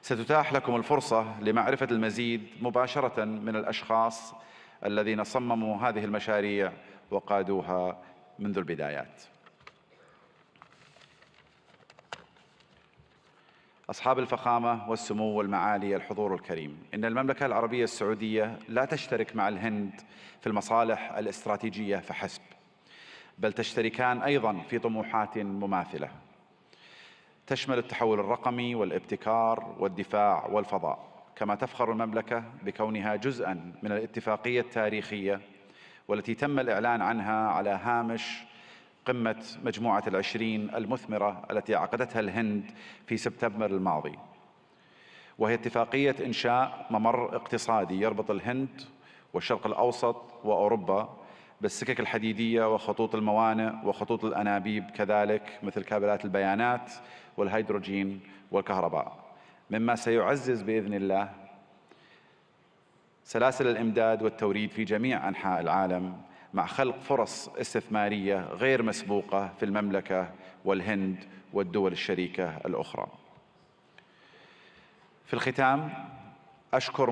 Speaker 21: ستتاح لكم الفرصة لمعرفة المزيد مباشرة من الأشخاص الذين صمموا هذه المشاريع وقادوها منذ البدايات. أصحاب الفخامة والسمو والمعالي الحضور الكريم، إن المملكة العربية السعودية لا تشترك مع الهند في المصالح الاستراتيجية فحسب، بل تشتركان أيضاً في طموحات مماثلة تشمل التحول الرقمي والابتكار والدفاع والفضاء. كما تفخر المملكة بكونها جزءاً من الاتفاقية التاريخية والتي تم الإعلان عنها على هامش قمة مجموعة العشرين المثمرة التي عقدتها الهند في سبتمبر الماضي، وهي اتفاقية إنشاء ممر اقتصادي يربط الهند والشرق الأوسط وأوروبا بالسكك الحديدية وخطوط الموانئ وخطوط الأنابيب، كذلك مثل كابلات البيانات والهيدروجين والكهرباء، مما سيعزز بإذن الله سلاسل الإمداد والتوريد في جميع أنحاء العالم، مع خلق فرص استثمارية غير مسبوقة في المملكة والهند والدول الشريكة الأخرى. في الختام أشكر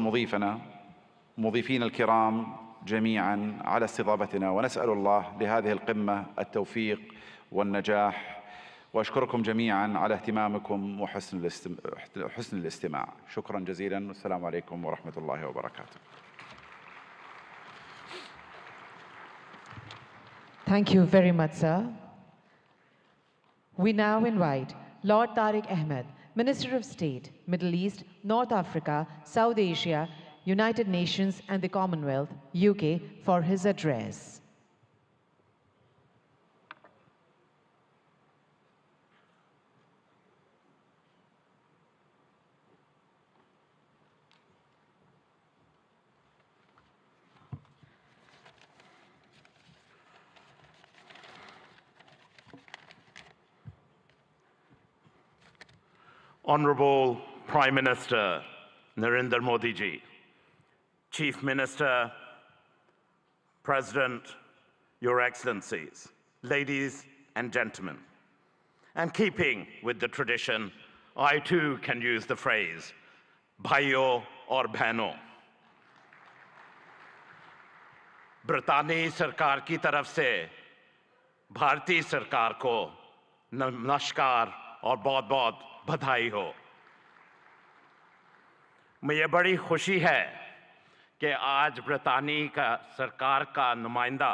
Speaker 21: مضيفين الكرام جميعاً على استضافتنا، ونسأل الله لهذه القمة التوفيق والنجاح، وأشكركم جميعاً على اهتمامكم وحسن الاستماع. شكراً جزيلاً، والسلام عليكم ورحمة الله وبركاته.
Speaker 1: Thank you very much, sir. We now invite Lord Tariq Ahmed, Minister of State, Middle East, North Africa, South Asia, United Nations and the Commonwealth, UK, for his address.
Speaker 3: Honorable Prime Minister Narendra Modi ji, Chief Minister, President, Your Excellencies, ladies and gentlemen, and keeping with the tradition, I too can use the phrase, bhaiyo aur behno. ब्रितानी सरकार की तरफ से भारतीय सरकार को नमस्कार और बहुत-बहुत बधाई हो। मुझे बड़ी खुशी है कि आज ब्रितानी का सरकार का नुमाइंदा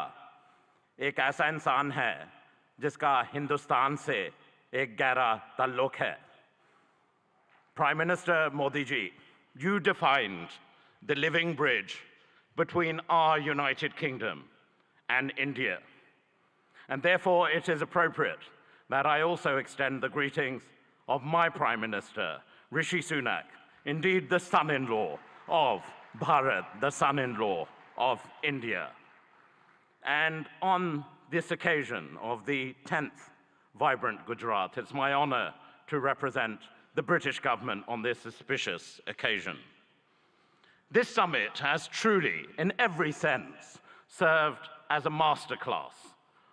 Speaker 3: एक ऐसा इंसान है जिसका हिंदुस्तान से एक गहरा ताल्लुक है। Prime Minister Modi ji, you defined the living bridge between our United Kingdom and India. And therefore it is appropriate that I also extend the greetings of my Prime Minister, Rishi Sunak, indeed the son-in-law of Bharat, the son-in-law of India. And on this occasion of the 10th Vibrant Gujarat, it's my honor to represent the British government on this auspicious occasion. This summit has truly, in every sense, served as a masterclass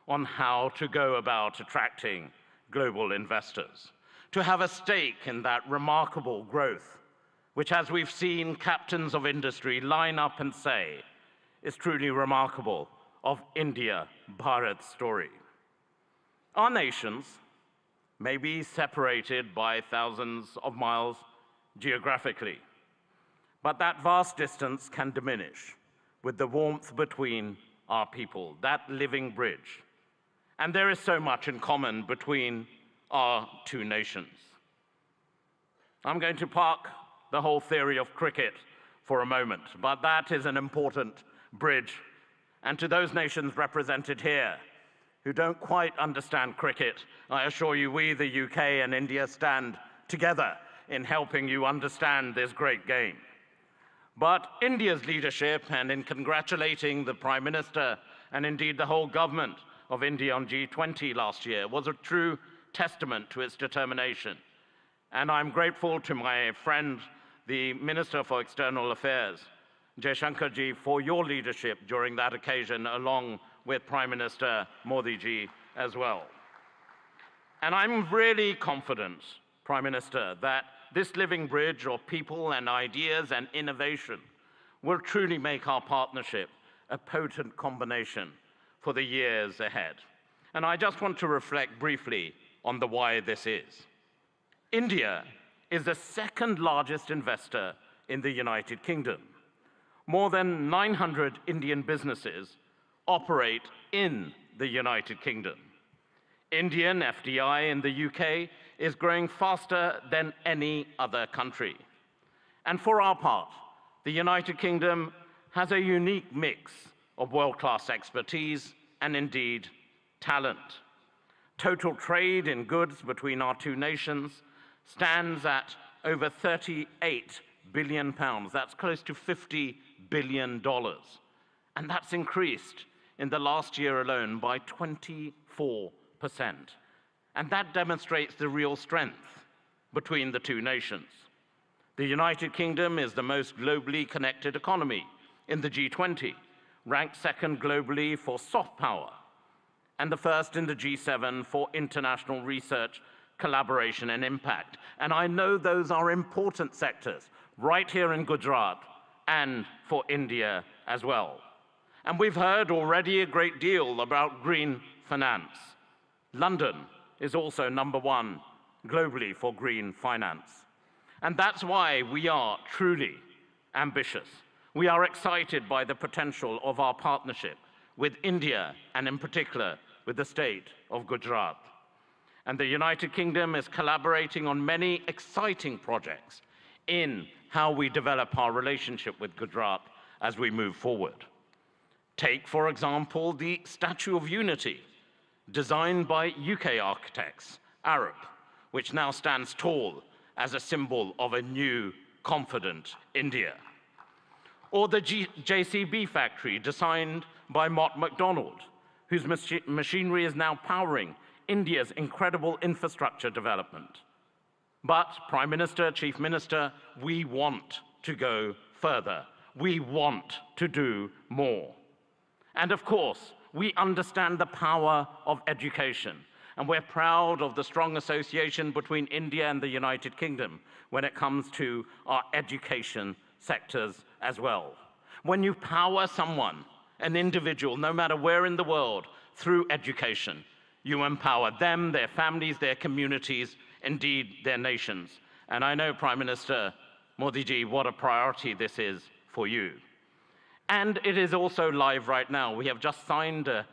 Speaker 3: on how to go about attracting global investors, to have a stake in that remarkable growth, which, as we've seen captains of industry line up and say, is truly remarkable of India Bharat's story. Our nations may be separated by thousands of miles geographically, but that vast distance can diminish with the warmth between our people, that living bridge. And there is so much in common between our two nations. I'm going to park the whole theory of cricket for a moment, but that is an important bridge. And to those nations represented here who don't quite understand cricket, I assure you we, the UK and India, stand together in helping you understand this great game. But India's leadership, and in congratulating the Prime Minister and indeed the whole government of India on G20 last year, was a true testament to its determination. And I'm grateful to my friend, the Minister for External Affairs, Jaishankarji, for your leadership during that occasion, along with Prime Minister Modi ji as well. And I'm really confident, Prime Minister, that this living bridge of people and ideas and innovation will truly make our partnership a potent combination for the years ahead. And I just want to reflect briefly on the why this is. India is the second largest investor in the United Kingdom. More than 900 Indian businesses operate in the United Kingdom. Indian FDI in the UK is growing faster than any other country. And for our part, the United Kingdom has a unique mix of world-class expertise and indeed talent. Total trade in goods between our two nations stands at over £38 billion. That's close to $50 billion. And that's increased in the last year alone by 24%. And that demonstrates the real strength between the two nations. The United Kingdom is the most globally connected economy in the G20, ranked second globally for soft power, and the first in the G7 for international research, collaboration, and impact. And I know those are important sectors right here in Gujarat and for India as well. And we've heard already a great deal about green finance. London is also #1 globally for green finance. And that's why we are truly ambitious. We are excited by the potential of our partnership with India and in particular with the state of Gujarat. And the United Kingdom is collaborating on many exciting projects in how we develop our relationship with Gujarat as we move forward. Take, for example, the Statue of Unity, designed by UK architects, Arab, which now stands tall as a symbol of a new, confident India. Or the JCB factory, designed by Mott MacDonald, whose machinery is now powering India's incredible infrastructure development. But, Prime Minister, Chief Minister, we want to go further. We want to do more. And of course, we understand the power of education, and we're proud of the strong association between India and the United Kingdom when it comes to our education sectors as well. When you power someone, an individual, no matter where in the world, through education, you empower them, their families, their communities, indeed their nations. And I know, Prime Minister Modi ji, what a priority this is for you. And it is also live right now. We have just signed a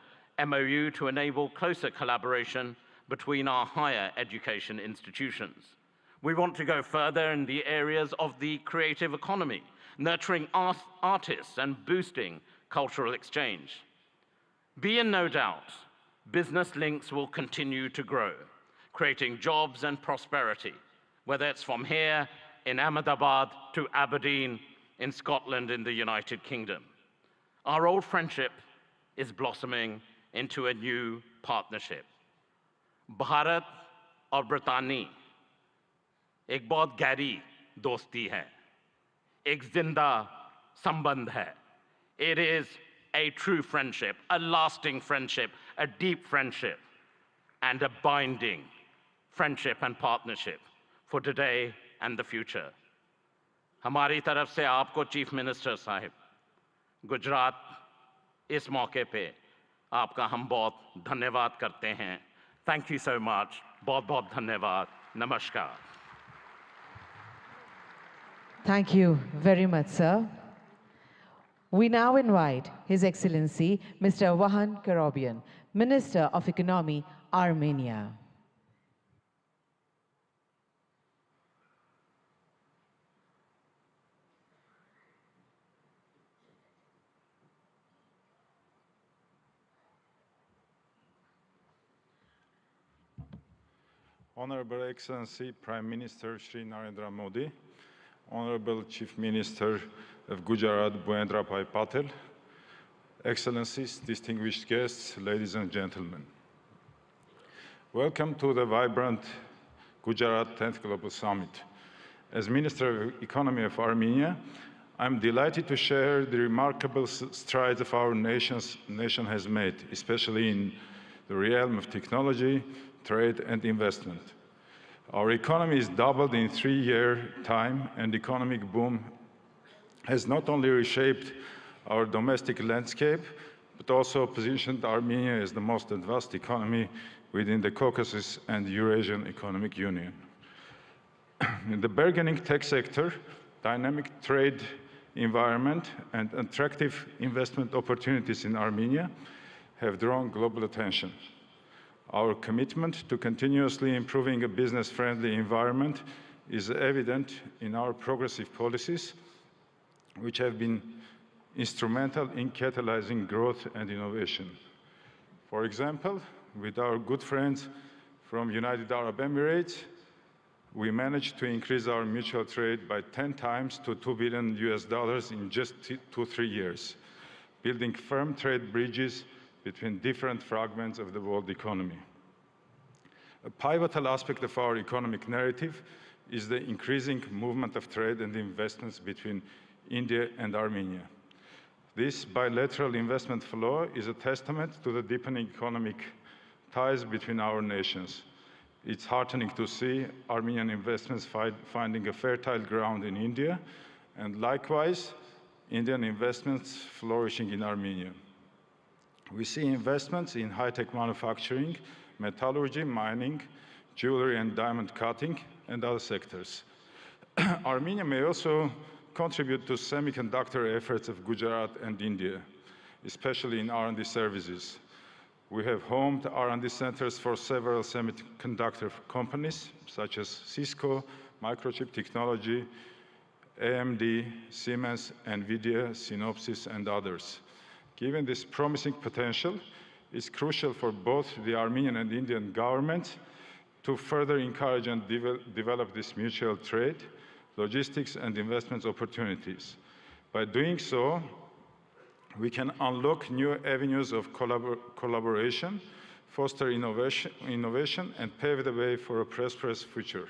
Speaker 3: MOU to enable closer collaboration between our higher education institutions. We want to go further in the areas of the creative economy, nurturing artists and boosting cultural exchange. Be in no doubt, business links will continue to grow, creating jobs and prosperity, whether it's from here in Ahmedabad to Aberdeen in Scotland in the United Kingdom. Our old friendship is blossoming into a new partnership. Bharat और ब्रितानी एक बहुत गहरी दोस्ती है, एक जिंदा संबंध है. It is a true friendship, a lasting friendship, a deep friendship, and a binding friendship and partnership for today and the future. हमारी तरफ से आपको चीफ मिनिस्टर साहिब, गुजरात इस मौके पे आपका हम बहुत धन्यवाद करते हैं. Thank you so much. बहुत बहुत धन्यवाद. नमस्कार.
Speaker 1: Thank you very much, sir. We now invite His Excellency Mr. Vahan Karobian, Minister of Economy, Armenia.
Speaker 5: Honorable Excellency Prime Minister Shri Narendra Modi, Honorable Chief Minister of Gujarat Bhuendra Bhai Patel, Excellencies, distinguished guests, ladies and gentlemen. Welcome to the vibrant Gujarat 10th Global Summit. As Minister of Economy of Armenia, I'm delighted to share the remarkable strides of our nation has made, especially in the realm of technology, trade and investment. Our economy is doubled in 3-year time, and economic boom has not only reshaped our domestic landscape, but also positioned Armenia as the most advanced economy within the Caucasus and Eurasian Economic Union. In the burgeoning tech sector, dynamic trade environment and attractive investment opportunities in Armenia have drawn global attention. Our commitment to continuously improving a business-friendly environment is evident in our progressive policies, which have been instrumental in catalyzing growth and innovation. For example, with our good friends from United Arab Emirates, we managed to increase our mutual trade by 10 times to $2 billion in just 2-3 years, building firm trade bridges between different fragments of the world economy. A pivotal aspect of our economic narrative is the increasing movement of trade and investments between India and Armenia. This bilateral investment flow is a testament to the deepening economic ties between our nations. It's heartening to see Armenian investments finding a fertile ground in India, and likewise, Indian investments flourishing in Armenia. We see investments in high-tech manufacturing, metallurgy, mining, jewelry and diamond cutting, and other sectors. Armenia may also contribute to semiconductor efforts of Gujarat and India, especially in R&D services. We have homed R&D centers for several semiconductor companies, such as Cisco, Microchip Technology, AMD, Siemens, NVIDIA, Synopsys, and others. Given this promising potential, it's crucial for both the Armenian and Indian governments to further encourage and develop this mutual trade, logistics, and investment opportunities. By doing so, we can unlock new avenues of collaboration, foster innovation, and pave the way for a prosperous future.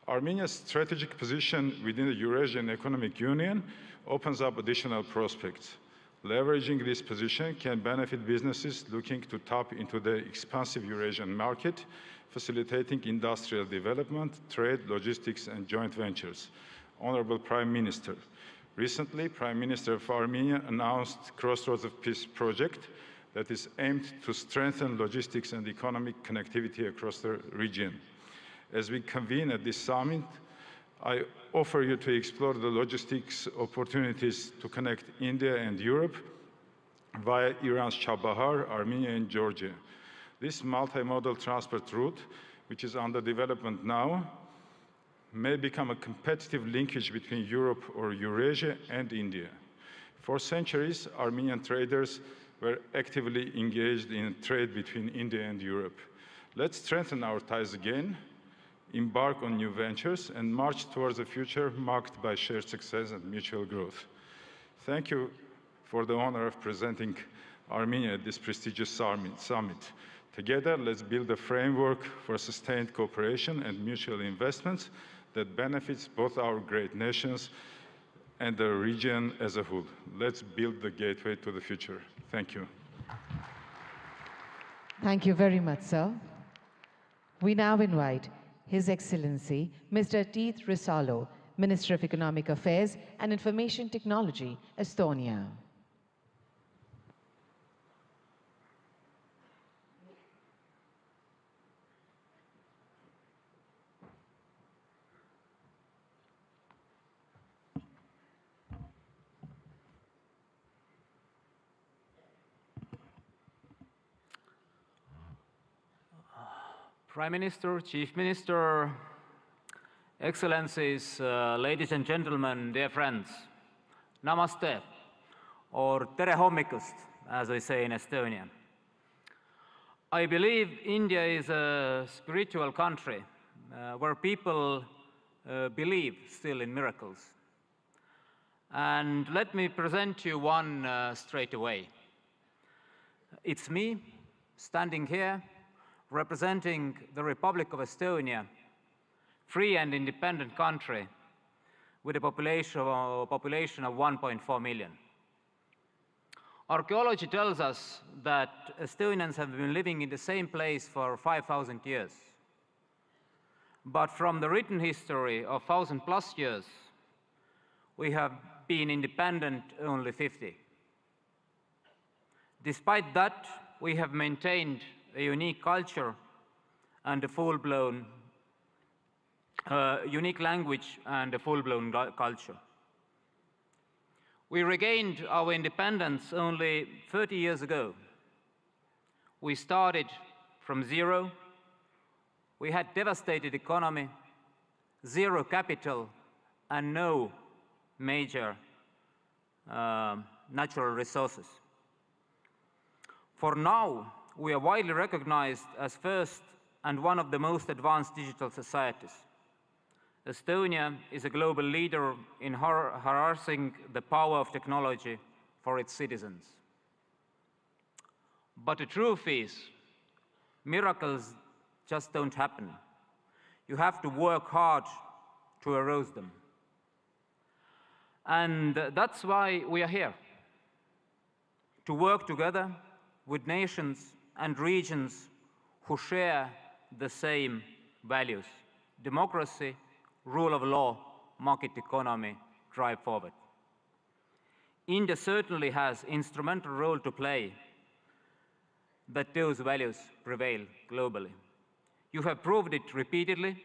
Speaker 5: Armenia's strategic position within the Eurasian Economic Union opens up additional prospects. Leveraging this position can benefit businesses looking to tap into the expansive Eurasian market, facilitating industrial development, trade, logistics, and joint ventures. Honorable Prime Minister, recently, Prime Minister of Armenia announced Crossroads of Peace project that is aimed to strengthen logistics and economic connectivity across the region. As we convene at this summit, I offer you to explore the logistics opportunities to connect India and Europe via Iran's Chabahar, Armenia, and Georgia. This multimodal transport route, which is under development now, may become a competitive linkage between Europe or Eurasia and India. For centuries, Armenian traders were actively engaged in trade between India and Europe. Let's strengthen our ties again, embark on new ventures, and march towards a future marked by shared success and mutual growth. Thank you for the honor of presenting Armenia at this prestigious summit. Together, let's build a framework for sustained cooperation and mutual investments that benefits both our great nations and the region as a whole. Let's build the gateway to the future. Thank you.
Speaker 1: Thank you very much, sir. We now invite His Excellency Mr. Teeth Risalo, Minister of Economic Affairs and Information Technology, Estonia.
Speaker 2: Prime Minister, Chief Minister, Excellencies, ladies and gentlemen, dear friends, namaste, or tere hommikust, as we say in Estonia. I believe India is a spiritual country where people believe still in miracles. And let me present you one straight away. It's me standing here representing the Republic of Estonia, free and independent country with a population of 1.4 million. Archaeology tells us that Estonians have been living in the same place for 5,000 years. But from the written history of 1,000+ years, we have been independent only 50. Despite that, we have maintained a unique culture and a full-blown, unique language and a full-blown culture. We regained our independence only 30 years ago. We started from zero. We had devastated economy, zero capital, and no major natural resources. For now, we are widely recognized as first and one of the most advanced digital societies. Estonia is a global leader in harnessing the power of technology for its citizens. But the truth is, miracles just don't happen. You have to work hard to arouse them. And that's why we are here, to work together with nations and regions who share the same values: democracy, rule of law, market economy, drive forward. India certainly has an instrumental role to play that those values prevail globally. You have proved it repeatedly,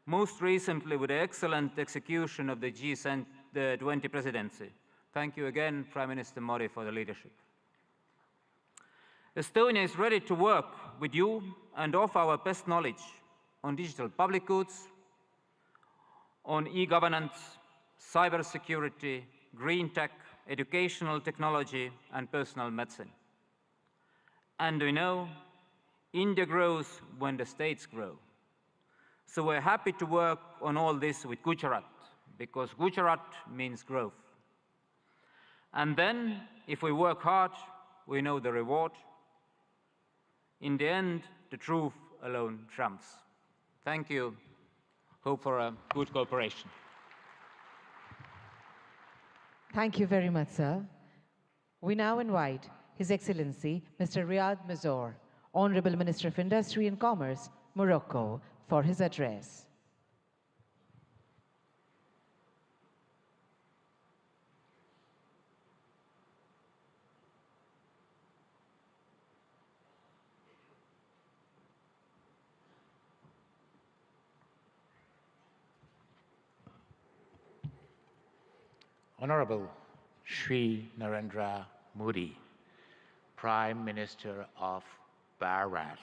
Speaker 2: most recently with the excellent execution of the G20 presidency. Thank you again, Prime Minister Modi, for the leadership. Estonia is ready to work with you and offer our best knowledge on digital public goods, on e-governance, cybersecurity, green tech, educational technology, and personal medicine. And we know India grows when the states grow. So we're happy to work on all this with Gujarat, because Gujarat means growth. And then, if we work hard, we know the reward. In the end, the truth alone trumps. Thank you. Hope for a good cooperation.
Speaker 1: Thank you very much, sir. We now invite His Excellency Mr. Riyad Mazzour, Honorable Minister of Industry and Commerce, Morocco, for his address.
Speaker 22: Honorable Shri Narendra Modi, Prime Minister of Bharat.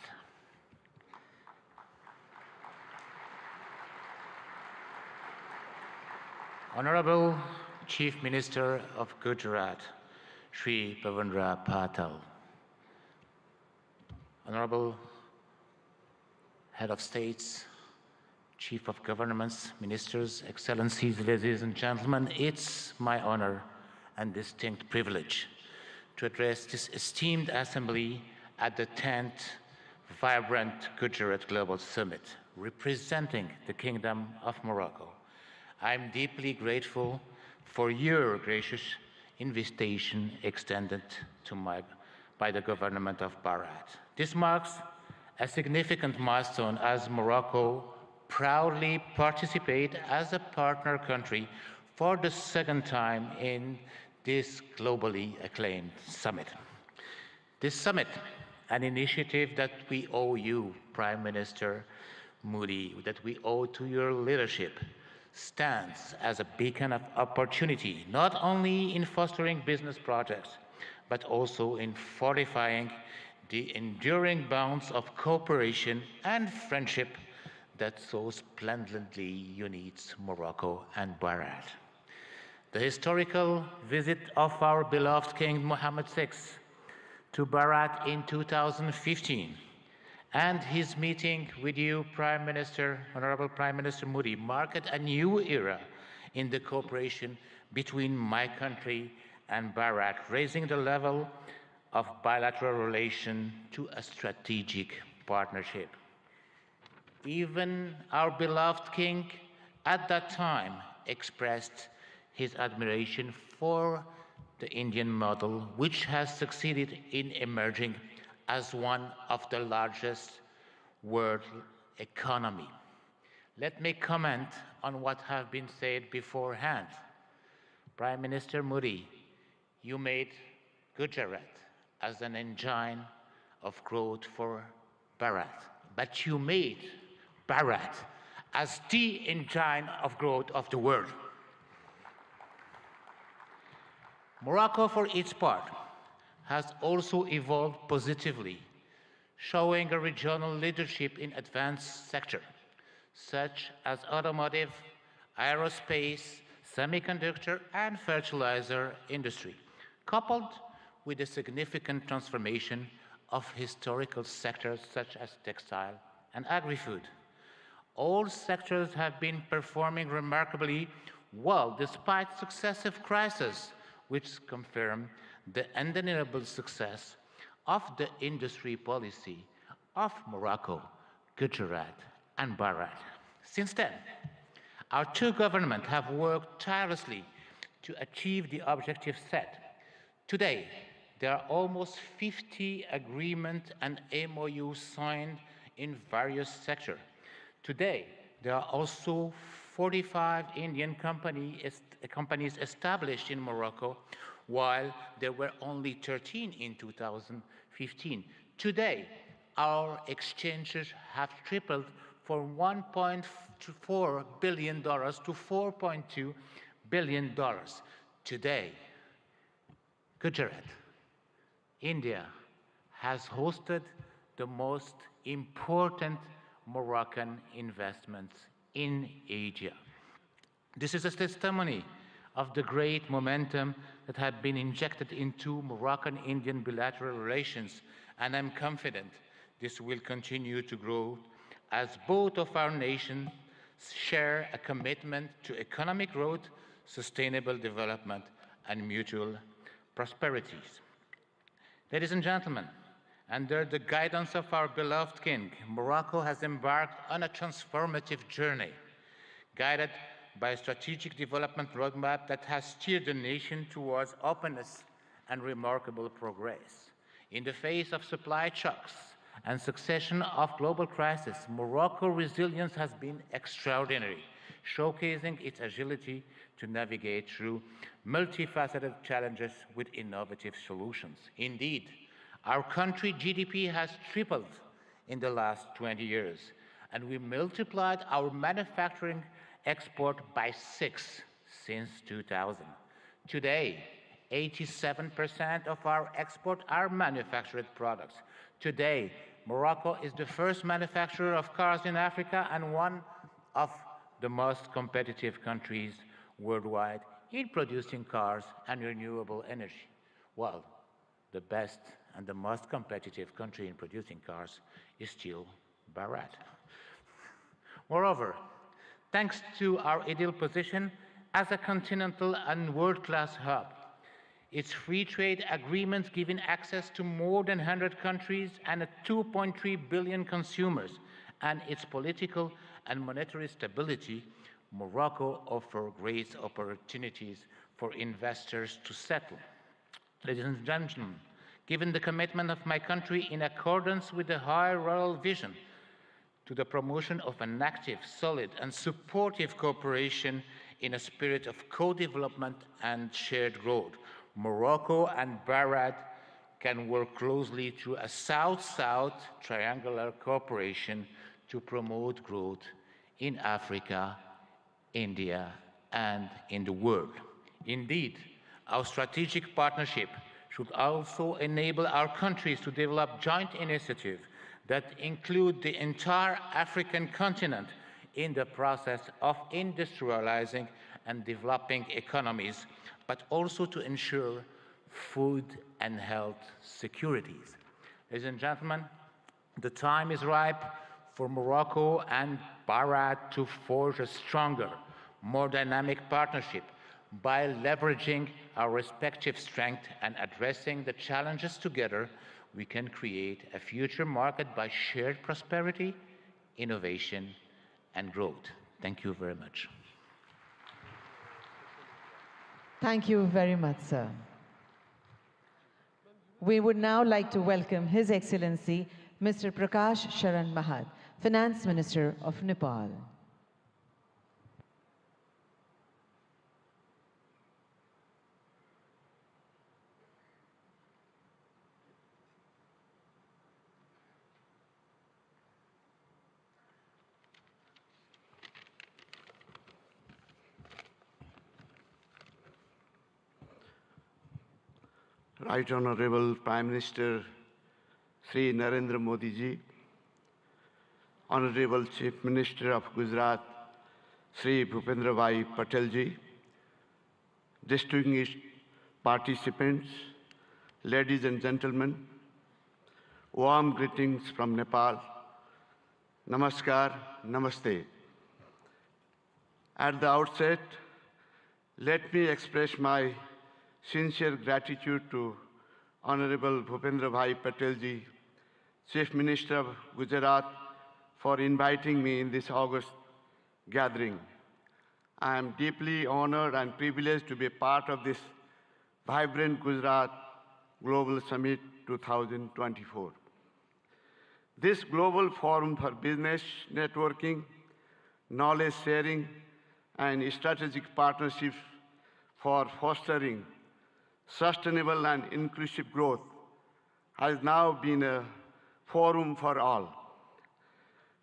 Speaker 22: Honorable Chief Minister of Gujarat, Shri Bhavendra Patel. Honorable Head of States, Chief of Governments, Ministers, Excellencies, ladies and gentlemen, it's my honor and distinct privilege to address this esteemed assembly at the 10th Vibrant Gujarat Global Summit, representing the Kingdom of Morocco. I'm deeply grateful for your gracious invitation extended by the government of Bahrain. This marks a significant milestone as Morocco proudly participates as a partner country for the second time in this globally acclaimed summit. This summit, an initiative that we owe you, Prime Minister Modi, that we owe to your leadership, stands as a beacon of opportunity, not only in fostering business projects, but also in fortifying the enduring bonds of cooperation and friendship that so splendidly unites Morocco and Bahrain. The historical visit of our beloved King Mohammed VI to Bahrain in 2015 and his meeting with you, Prime Minister, Honorable Prime Minister Modi, marked a new era in the cooperation between my country and Bahrain, raising the level of bilateral relation to a strategic partnership. Even our beloved king at that time expressed his admiration for the Indian model, which has succeeded in emerging as one of the largest world economy. Let me comment on what has been said beforehand. Prime Minister Modi, you made Gujarat as an engine of growth for Bharat, but you made Bharat as the engine of growth of the world. Morocco, for its part, has also evolved positively, showing a regional leadership in advanced sectors, such as automotive, aerospace, semiconductor, and fertilizer industry, coupled with a significant transformation of historical sectors such as textile and agri-food. All sectors have been performing remarkably well despite successive crises, which confirm the undeniable success of the industry policy of Morocco, Gujarat, and Bahrain. Since then, our two governments have worked tirelessly to achieve the objectives set. Today, there are almost 50 agreements and MOUs signed in various sectors. Today, there are also 45 Indian companies established in Morocco, while there were only 13 in 2015. Today, our exchanges have tripled from $1.4 billion to $4.2 billion. Today, Gujarat, India, has hosted the most important Moroccan investments in Asia. This is a testimony of the great momentum that had been injected into Moroccan-Indian bilateral relations, and I'm confident this will continue to grow as both of our nations share a commitment to economic growth, sustainable development, and mutual prosperities. Ladies and gentlemen, under the guidance of our beloved king, Morocco has embarked on a transformative journey, guided by a strategic development roadmap that has steered the nation towards openness and remarkable progress. In the face of supply shocks and succession of global crises, Morocco's resilience has been extraordinary, showcasing its agility to navigate through multifaceted challenges with innovative solutions. Indeed, our country's GDP has tripled in the last 20 years, and we multiplied our manufacturing export by 6 since 2000. Today, 87% of our exports are manufactured products. Today, Morocco is the first manufacturer of cars in Africa and one of the most competitive countries worldwide in producing cars and renewable energy. Well, the best and the most competitive country in producing cars is still Bahrain. Moreover, thanks to our ideal position as a continental and world-class hub, its free trade agreements giving access to more than 100 countries and 2.3 billion consumers, and its political and monetary stability, Morocco offers great opportunities for investors to settle. Ladies and gentlemen, given the commitment of my country in accordance with the high rural vision to the promotion of an active, solid, and supportive cooperation in a spirit of co-development and shared growth, Morocco and Bahrain can work closely through a South-South triangular cooperation to promote growth in Africa, India, and in the world. Indeed, our strategic partnership should also enable our countries to develop joint initiatives that include the entire African continent in the process of industrializing and developing economies, but also to ensure food and health securities. Ladies and gentlemen, the time is ripe for Morocco and Bahrain to forge a stronger, more dynamic partnership by leveraging our respective strengths and addressing the challenges together. We can create a future marked by shared prosperity, innovation, and growth. Thank you very much.
Speaker 1: Thank you very much, sir. We would now like to welcome His Excellency Mr. Prakash Sharan Mahad, Finance Minister of Nepal.
Speaker 6: Right Honorable Prime Minister Sri Narendra Modi ji, Honorable Chief Minister of Gujarat Sri Bhupendra Bhai Patel ji, distinguished participants, ladies and gentlemen, warm greetings from Nepal. Namaskar, Namaste. At the outset, let me express my sincere gratitude to Honorable Bhupendra Bhai Patel ji, Chief Minister of Gujarat, for inviting me in this August gathering. I am deeply honored and privileged to be a part of this vibrant Gujarat Global Summit 2024. This global forum for business networking, knowledge sharing, and strategic partnerships for fostering sustainable and inclusive growth has now been a forum for all.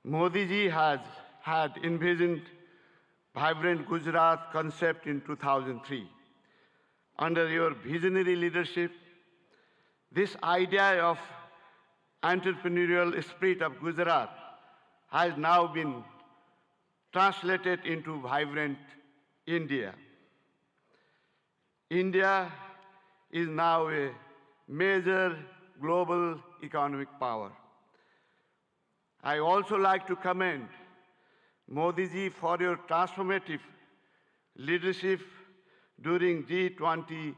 Speaker 6: Modi ji has had envisioned vibrant Gujarat concept in 2003. Under your visionary leadership, this idea of entrepreneurial spirit of Gujarat has now been translated into vibrant India. India is now a major global economic power. I also like to commend Modi ji for your transformative leadership during G20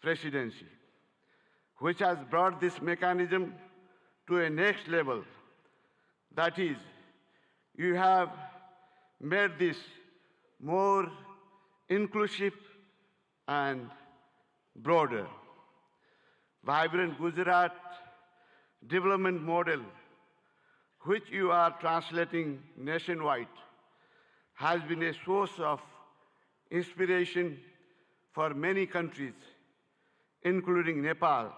Speaker 6: presidency, which has brought this mechanism to a next level. That is, you have made this more inclusive and broader. Vibrant Gujarat development model, which you are translating nationwide, has been a source of inspiration for many countries, including Nepal,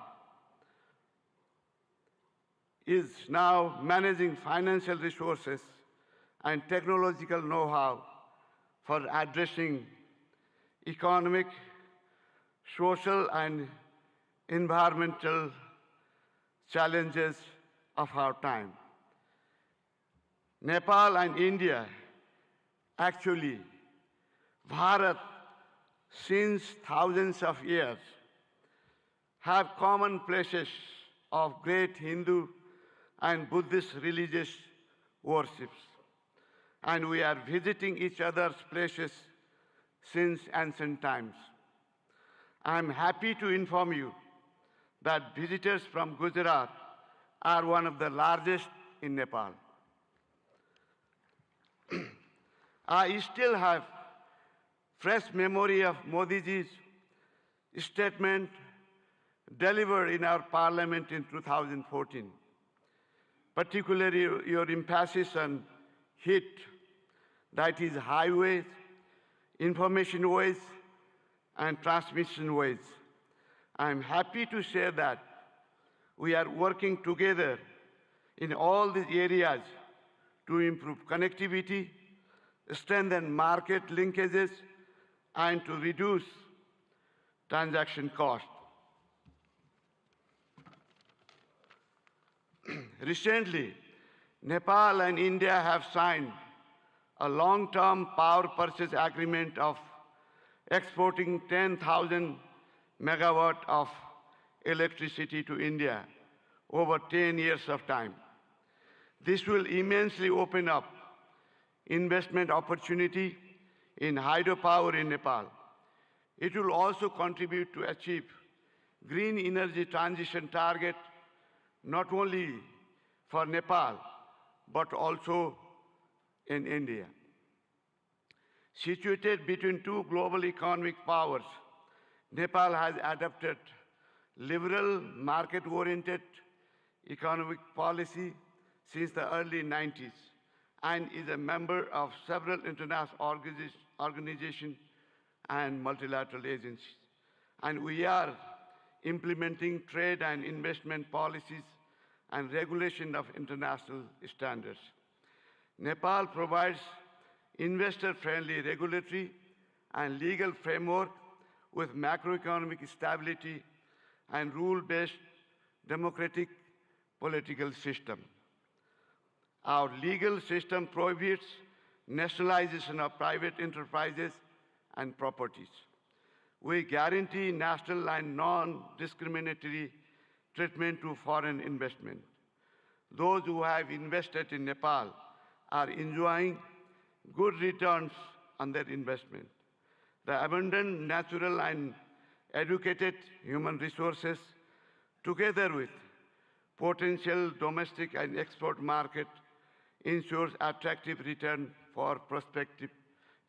Speaker 6: is now managing financial resources and technological know-how for addressing economic, social, and environmental challenges of our time. Nepal and India, actually, Bharat, since thousands of years, have common places of great Hindu and Buddhist religious worships. And we are visiting each other's places since ancient times. I am happy to inform you that visitors from Gujarat are one of the largest in Nepal. I still have fresh memory of Modiji's statement delivered in our parliament in 2014, particularly your emphasis on HIT, that is highways, information ways, and transmission ways. I am happy to share that we are working together in all these areas to improve connectivity, strengthen market linkages, and to reduce transaction costs. Recently, Nepal and India have signed a long-term power purchase agreement of exporting 10,000 megawatt of electricity to India over 10 years of time. This will immensely open up investment opportunity in hydropower in Nepal. It will also contribute to achieve green energy transition target not only for Nepal, but also in India. Situated between two global economic powers, Nepal has adopted liberal, market-oriented economic policy since the early 90s and is a member of several international organizations and multilateral agencies. And we are implementing trade and investment policies and regulation of international standards. Nepal provides investor-friendly regulatory and legal framework with macroeconomic stability and rule-based democratic political system. Our legal system prohibits nationalization of private enterprises and properties. We guarantee national and non-discriminatory treatment to foreign investment. Those who have invested in Nepal are enjoying good returns on their investment. The abundant natural and educated human resources, together with potential domestic and export market, ensures attractive return for prospective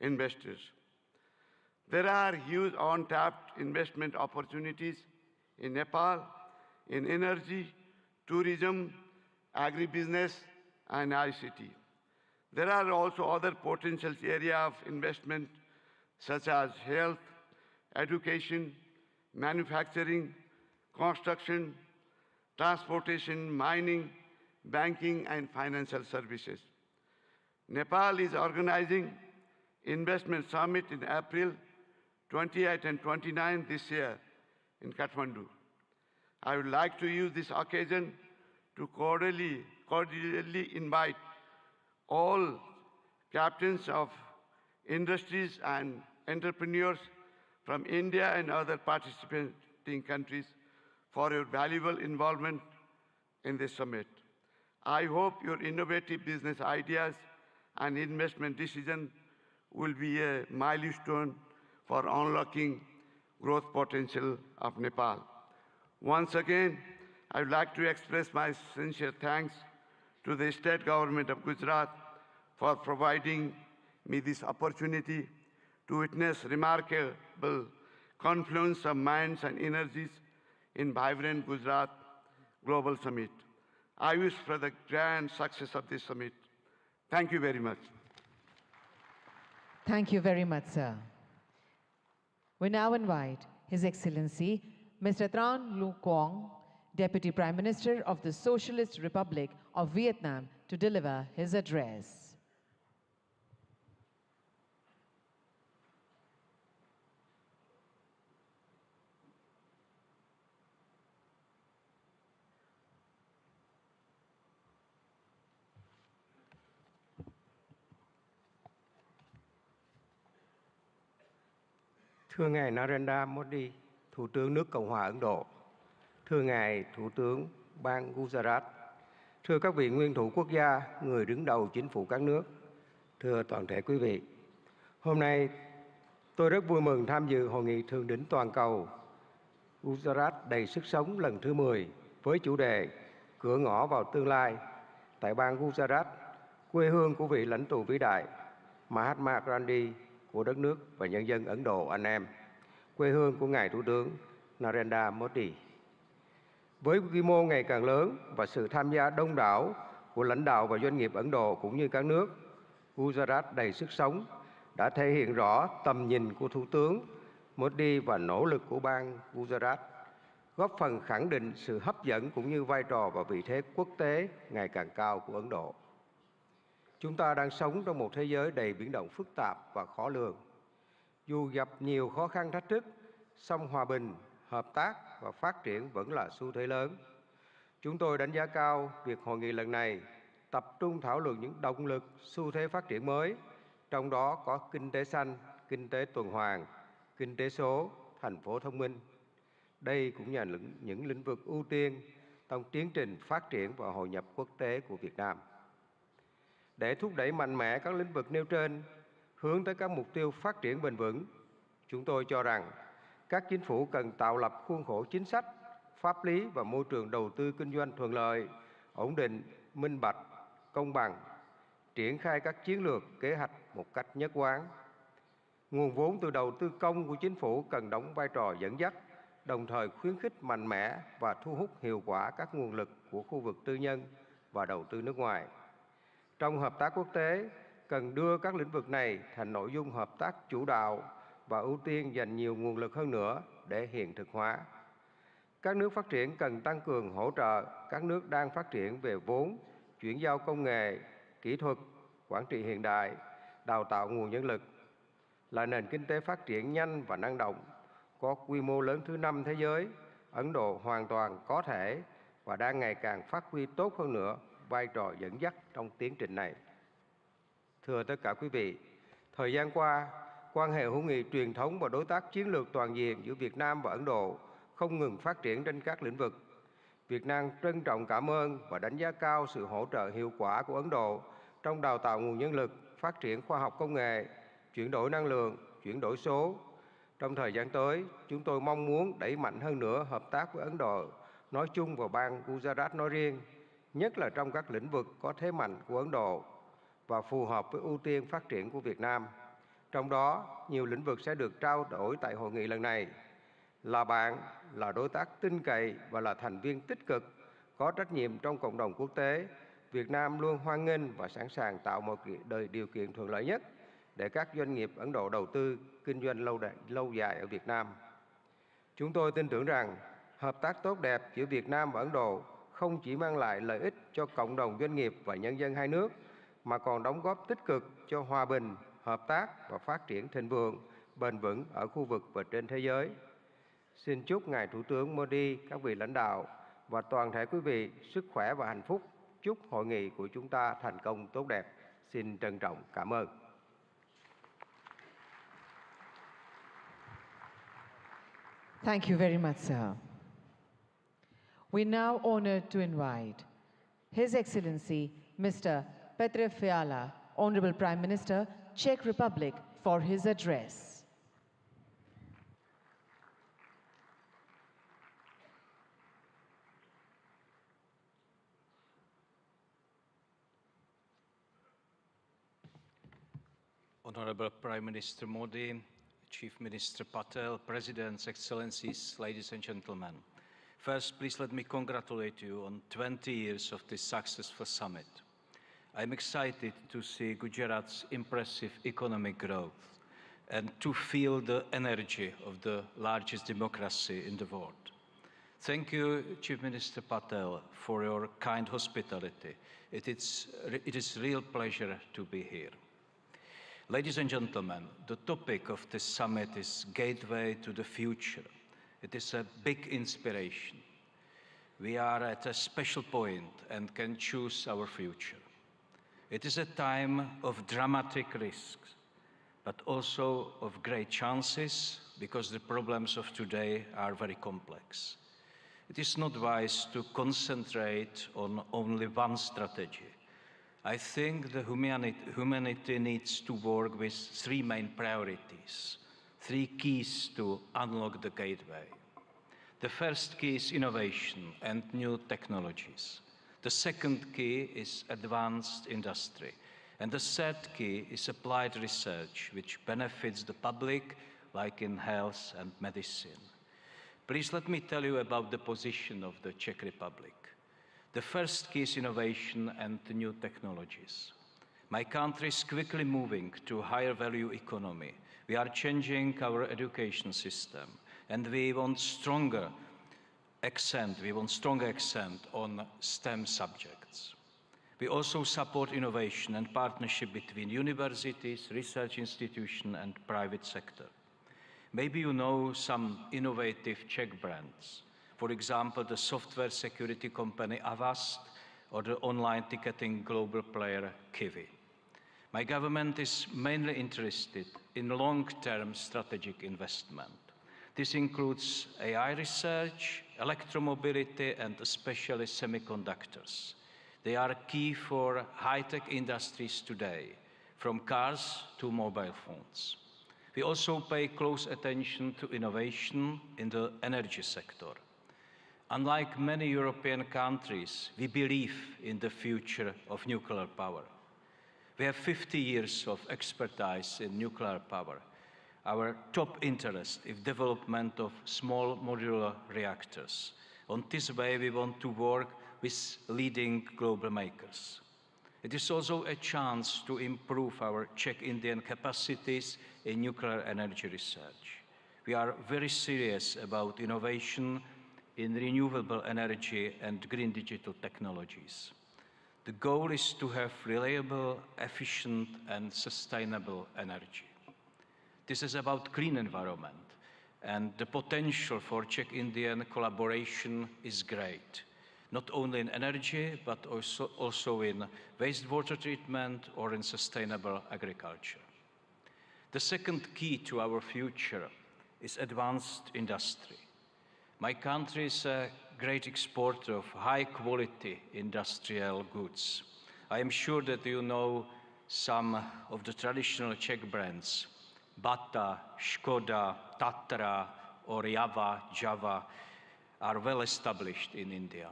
Speaker 6: investors. There are huge untapped investment opportunities in Nepal in energy, tourism, agribusiness, and ICT. There are also other potential areas of investment such as health, education, manufacturing, construction, transportation, mining, banking, and financial services. Nepal is organizing Investment Summit in April 28 and 29 this year in Kathmandu. I would like to use this occasion to cordially invite all captains of industries and entrepreneurs from India and other participating countries for your valuable involvement in this summit. I hope your innovative business ideas and investment decisions will be a milestone for unlocking growth potential of Nepal. Once again, I would like to express my sincere thanks to the state government of Gujarat for providing me this opportunity to witness remarkable confluence of minds and energies in vibrant Gujarat Global Summit. I wish for the grand success of this summit. Thank you very much.
Speaker 1: Thank you very much, sir. We now invite His Excellency Mr. Tran Lu Quang, Deputy Prime Minister of the Socialist Republic of Vietnam, to deliver his address.
Speaker 7: Thưa Ngài Narendra Modi, Thủ tướng nước Cộng hòa Ấn Độ, thưa Ngài Thủ tướng bang Gujarat, thưa các vị nguyên thủ quốc gia, người đứng đầu chính phủ các nước, thưa toàn thể quý vị. Hôm nay, tôi rất vui mừng tham dự Hội nghị Thượng đỉnh Toàn cầu Gujarat đầy sức sống lần thứ 10 với chủ đề Cửa ngõ vào tương lai tại bang Gujarat, quê hương của vị lãnh tụ vĩ đại Mahatma Gandhi của đất nước và nhân dân Ấn Độ anh em, quê hương của Ngài Thủ tướng Narendra Modi. Với quy mô ngày càng lớn và sự tham gia đông đảo của lãnh đạo và doanh nghiệp Ấn Độ cũng như các nước, Gujarat đầy sức sống đã thể hiện rõ tầm nhìn của Thủ tướng Modi và nỗ lực của bang Gujarat, góp phần khẳng định sự hấp dẫn cũng như vai trò và vị thế quốc tế ngày càng cao của Ấn Độ. Chúng ta đang sống trong một thế giới đầy biến động phức tạp và khó lường. Dù gặp nhiều khó khăn thách thức, song hòa bình, hợp tác và phát triển vẫn là xu thế lớn. Chúng tôi đánh giá cao việc hội nghị lần này tập trung thảo luận những động lực, xu thế phát triển mới, trong đó có kinh tế xanh, kinh tế tuần hoàn, kinh tế số, thành phố thông minh. Đây cũng là những lĩnh vực ưu tiên trong tiến trình phát triển và hội nhập quốc tế của Việt Nam. Để thúc đẩy mạnh mẽ các lĩnh vực nêu trên, hướng tới các mục tiêu phát triển bền vững, chúng tôi cho rằng các chính phủ cần tạo lập khuôn khổ chính sách, pháp lý và môi trường đầu tư kinh doanh thuận lợi, ổn định, minh bạch, công bằng, triển khai các chiến lược, kế hoạch một cách nhất quán. Nguồn vốn từ đầu tư công của chính phủ cần đóng vai trò dẫn dắt, đồng thời khuyến khích mạnh mẽ và thu hút hiệu quả các nguồn lực của khu vực tư nhân và đầu tư nước ngoài. Trong hợp tác quốc tế, cần đưa các lĩnh vực này thành nội dung hợp tác chủ đạo và ưu tiên dành nhiều nguồn lực hơn nữa để hiện thực hóa. Các nước phát triển cần tăng cường hỗ trợ các nước đang phát triển về vốn, chuyển giao công nghệ, kỹ thuật, quản trị hiện đại, đào tạo nguồn nhân lực. Là nền kinh tế phát triển nhanh và năng động, có quy mô lớn thứ 5 thế giới, Ấn Độ hoàn toàn có thể và đang ngày càng phát huy tốt hơn nữa vai trò dẫn dắt trong tiến trình này. Thưa tất cả quý vị, thời gian qua, quan hệ hữu nghị truyền thống và đối tác chiến lược toàn diện giữa Việt Nam và Ấn Độ không ngừng phát triển trên các lĩnh vực. Việt Nam trân trọng cảm ơn và đánh giá cao sự hỗ trợ hiệu quả của Ấn Độ trong đào tạo nguồn nhân lực, phát triển khoa học công nghệ, chuyển đổi năng lượng, chuyển đổi số. Trong thời gian tới, chúng tôi mong muốn đẩy mạnh hơn nữa hợp tác với Ấn Độ nói chung và bang Gujarat nói riêng, nhất là trong các lĩnh vực có thế mạnh của Ấn Độ và phù hợp với ưu tiên phát triển của Việt Nam. Trong đó, nhiều lĩnh vực sẽ được trao đổi tại hội nghị lần này. Là bạn, là đối tác tin cậy và là thành viên tích cực, có trách nhiệm trong cộng đồng quốc tế, Việt Nam luôn hoan nghênh và sẵn sàng tạo một điều kiện thuận lợi nhất để các doanh nghiệp Ấn Độ đầu tư, kinh doanh lâu dài ở Việt Nam. Chúng tôi tin tưởng rằng hợp tác tốt đẹp giữa Việt Nam và Ấn Độ không chỉ mang lại lợi ích cho cộng đồng doanh nghiệp và nhân dân hai nước, mà còn đóng góp tích cực cho hòa bình, hợp tác và phát triển thịnh vượng, bền vững ở khu vực và trên thế giới. Xin chúc Ngài Thủ tướng Modi, các vị lãnh đạo và toàn thể quý vị sức khỏe và hạnh phúc. Chúc hội nghị của chúng ta thành công tốt đẹp. Xin trân trọng cảm ơn.
Speaker 1: Thank you very much, sir. We now honored to invite His Excellency Mr. Petr Fiala, Honorable Prime Minister, Czech Republic, for his address.
Speaker 4: Honorable Prime Minister Modi, Chief Minister Patel, Presidents, Excellencies, ladies and gentlemen. First, please let me congratulate you on 20 years of this successful summit. I'm excited to see Gujarat's impressive economic growth and to feel the energy of the largest democracy in the world. Thank you, Chief Minister Patel, for your kind hospitality. It is a real pleasure to be here. Ladies and gentlemen, the topic of this summit is Gateway to the Future. It is a big inspiration. We are at a special point and can choose our future. It is a time of dramatic risks, but also of great chances, because the problems of today are very complex. It is not wise to concentrate on only one strategy. I think the humanity needs to work with three main priorities, three keys to unlock the gateway. The first key is innovation and new technologies. The second key is advanced industry. And the third key is applied research, which benefits the public, like in health and medicine. Please let me tell you about the position of the Czech Republic. The first key is innovation and new technologies. My country is quickly moving to a higher value economy. We are changing our education system, and we want stronger accent on STEM subjects. We also support innovation and partnership between universities, research institutions, and private sector. Maybe you know some innovative Czech brands. For example, the software security company Avast or the online ticketing global player Kiwi. My government is mainly interested in long-term strategic investment. This includes AI research, electromobility, and especially semiconductors. They are key for high-tech industries today, from cars to mobile phones. We also pay close attention to innovation in the energy sector. Unlike many European countries, we believe in the future of nuclear power. We have 50 years of expertise in nuclear power. Our top interest is development of small modular reactors. On this way, we want to work with leading global makers. It is also a chance to improve our Czech-Indian capacities in nuclear energy research. We are very serious about innovation in renewable energy and green digital technologies. The goal is to have reliable, efficient, and sustainable energy. This is about clean environment, and the potential for Czech-Indian collaboration is great, not only in energy, but also in wastewater treatment or in sustainable agriculture. The second key to our future is advanced industry. My country is a great exporter of high-quality industrial goods. I am sure that you know some of the traditional Czech brands. Bata, Škoda, Tatra, or Java are well established in India.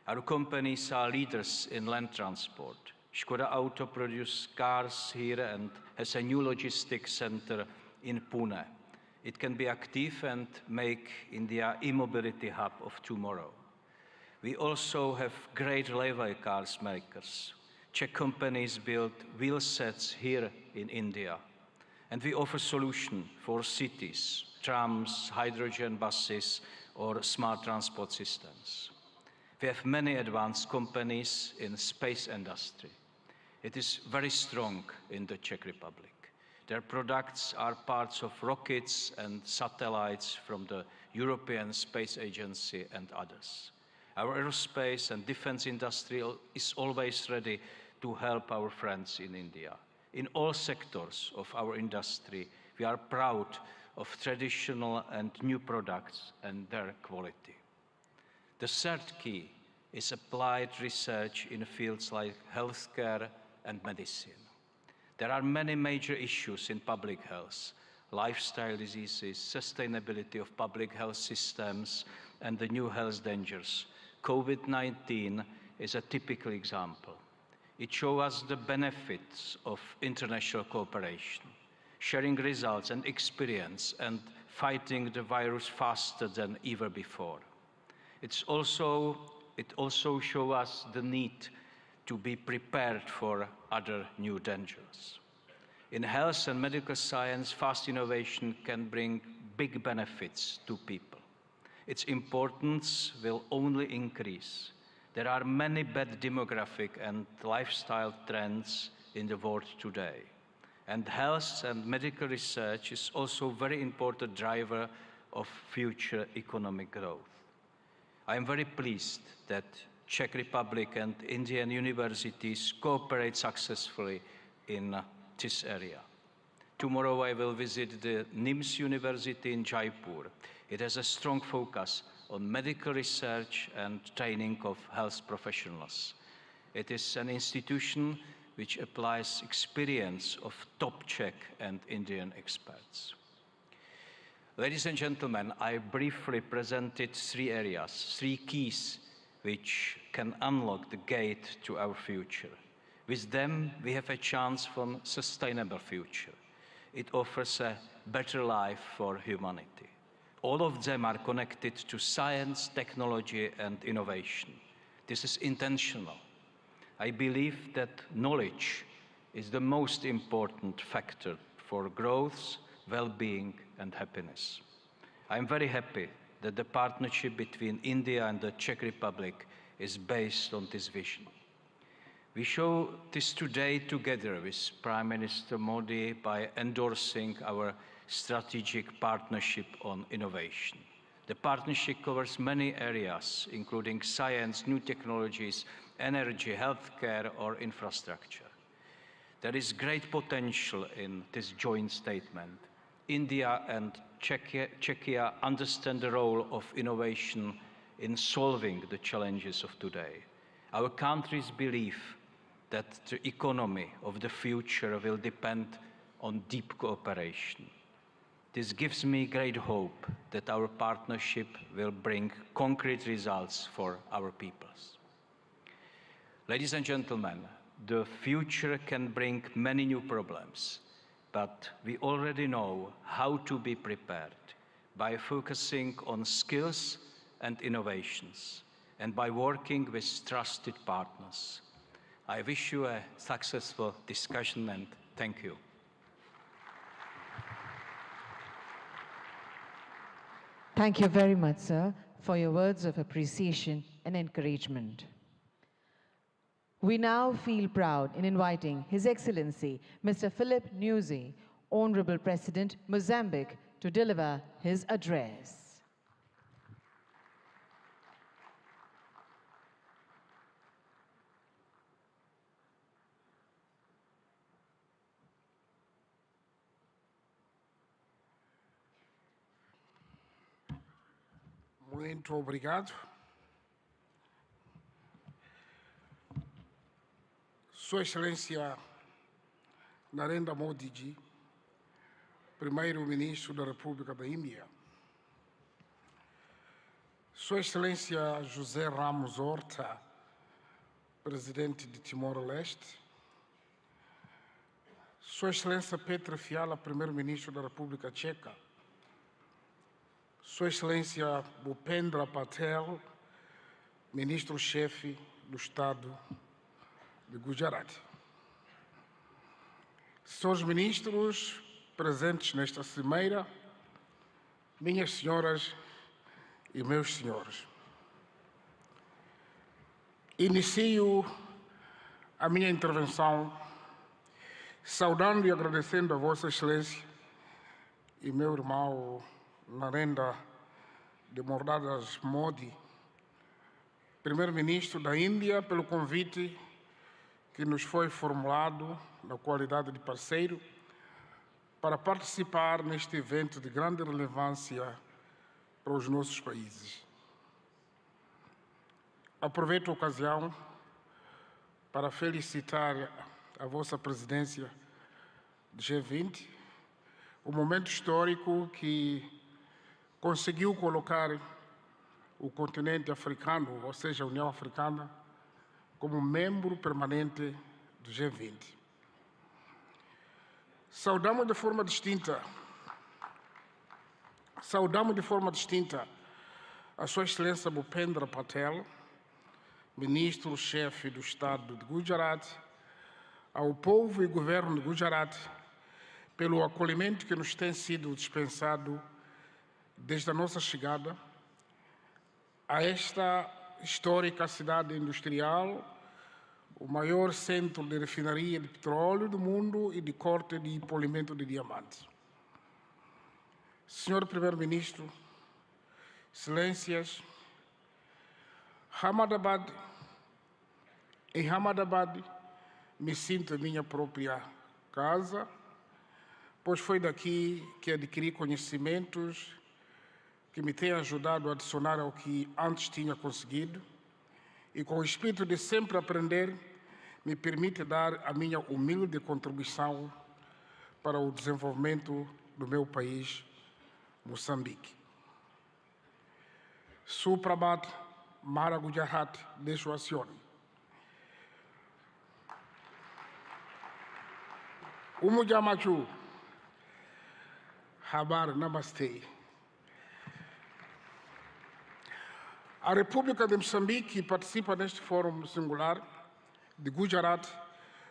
Speaker 4: Our companies are leaders in land transport. Škoda Auto produces cars here and has a new logistics center in Pune. It can be active and make India e-mobility hub of tomorrow. We also have great railway cars makers. Czech companies build wheel sets here in India. And we offer solutions for cities, trams, hydrogen buses, or smart transport systems. We have many advanced companies in space industry. It is very strong in the Czech Republic. Their products are parts of rockets and satellites from the European Space Agency and others. Our aerospace and defense industry is always ready to help our friends in India. In all sectors of our industry, we are proud of traditional and new products and their quality. The third key is applied research in fields like healthcare and medicine. There are many major issues in public health: lifestyle diseases, sustainability of public health systems, and the new health dangers. COVID-19 is a typical example. It shows us the benefits of international cooperation, sharing results and experience, and fighting the virus faster than ever before. It also shows us the need to be prepared for other new dangers. In health and medical science, fast innovation can bring big benefits to people. Its importance will only increase. There are many bad demographic and lifestyle trends in the world today. And health and medical research is also a very important driver of future economic growth. I am very pleased that Czech Republic and Indian universities cooperate successfully in this area. Tomorrow I will visit the NIMS University in Jaipur. It has a strong focus on medical research and training of health professionals. It is an institution which applies experience of top Czech and Indian experts. Ladies and gentlemen, I briefly presented three areas, three keys which can unlock the gate to our future. With them, we have a chance for a sustainable future. It offers a better life for humanity. All of them are connected to science, technology, and innovation. This is intentional. I believe that knowledge is the most important factor for growth, well-being, and happiness. I'm very happy that the partnership between India and the Czech Republic is based on this vision. We show this today together with Prime Minister Modi by endorsing our strategic partnership on innovation. The partnership covers many areas, including science, new technologies, energy, healthcare, or infrastructure. There is great potential in this joint statement. India and Czechia understand the role of innovation in solving the challenges of today. Our countries believe that the economy of the future will depend on deep cooperation. This gives me great hope that our partnership will bring concrete results for our peoples. Ladies and gentlemen, the future can bring many new problems, but we already know how to be prepared by focusing on skills and innovations and by working with trusted partners. I wish you a successful discussion and thank you.
Speaker 1: Thank you very much, sir, for your words of appreciation and encouragement. We now feel proud in inviting His Excellency, Mr. Philip Nyusi, Honorable President, Mozambique, to deliver his address.
Speaker 9: Muito obrigado. Sua Excelência Narendra Modi Ji, Primeiro-Ministro da República da Índia. Sua Excelência José Ramos Horta, Presidente de Timor-Leste. Sua Excelência Petra Fiala, Primeiro-Ministro da República Tcheca. Sua Excelência Bhupendra Patel, Ministro-Chefe do Estado de Gujarat. Senhores ministros presentes nesta cimeira, minhas senhoras e meus senhores. Inicio a minha intervenção saudando e agradecendo a Vossa Excelência e meu irmão Narendra de Mordadas Modi, Primeiro-Ministro da Índia, pelo convite que nos foi formulado na qualidade de parceiro para participar neste evento de grande relevância para os nossos países. Aproveito a ocasião para felicitar a vossa presidência do G20, o momento histórico que conseguiu colocar o continente africano, ou seja, a União Africana, como membro permanente do G20. Saudamos de forma distinta a Sua Excelência Bhupendra Patel, Ministro-Chefe do Estado de Gujarat, ao povo e governo de Gujarat, pelo acolhimento que nos tem sido dispensado desde a nossa chegada a esta histórica cidade industrial, o maior centro de refinaria de petróleo do mundo e de corte e polimento de diamantes. Senhor Primeiro-Ministro, Excelências, em Ahmedabad me sinto em minha própria casa, pois foi daqui que adquiri conhecimentos que me têm ajudado a adicionar ao que antes tinha conseguido e com o espírito de sempre aprender, me permite dar a minha humilde contribuição para o desenvolvimento do meu país, Moçambique. Suprabhat Mara Gujarat Deshwasione. Umujamachu. Habar Namaste. A República de Moçambique participa neste fórum singular de Gujarat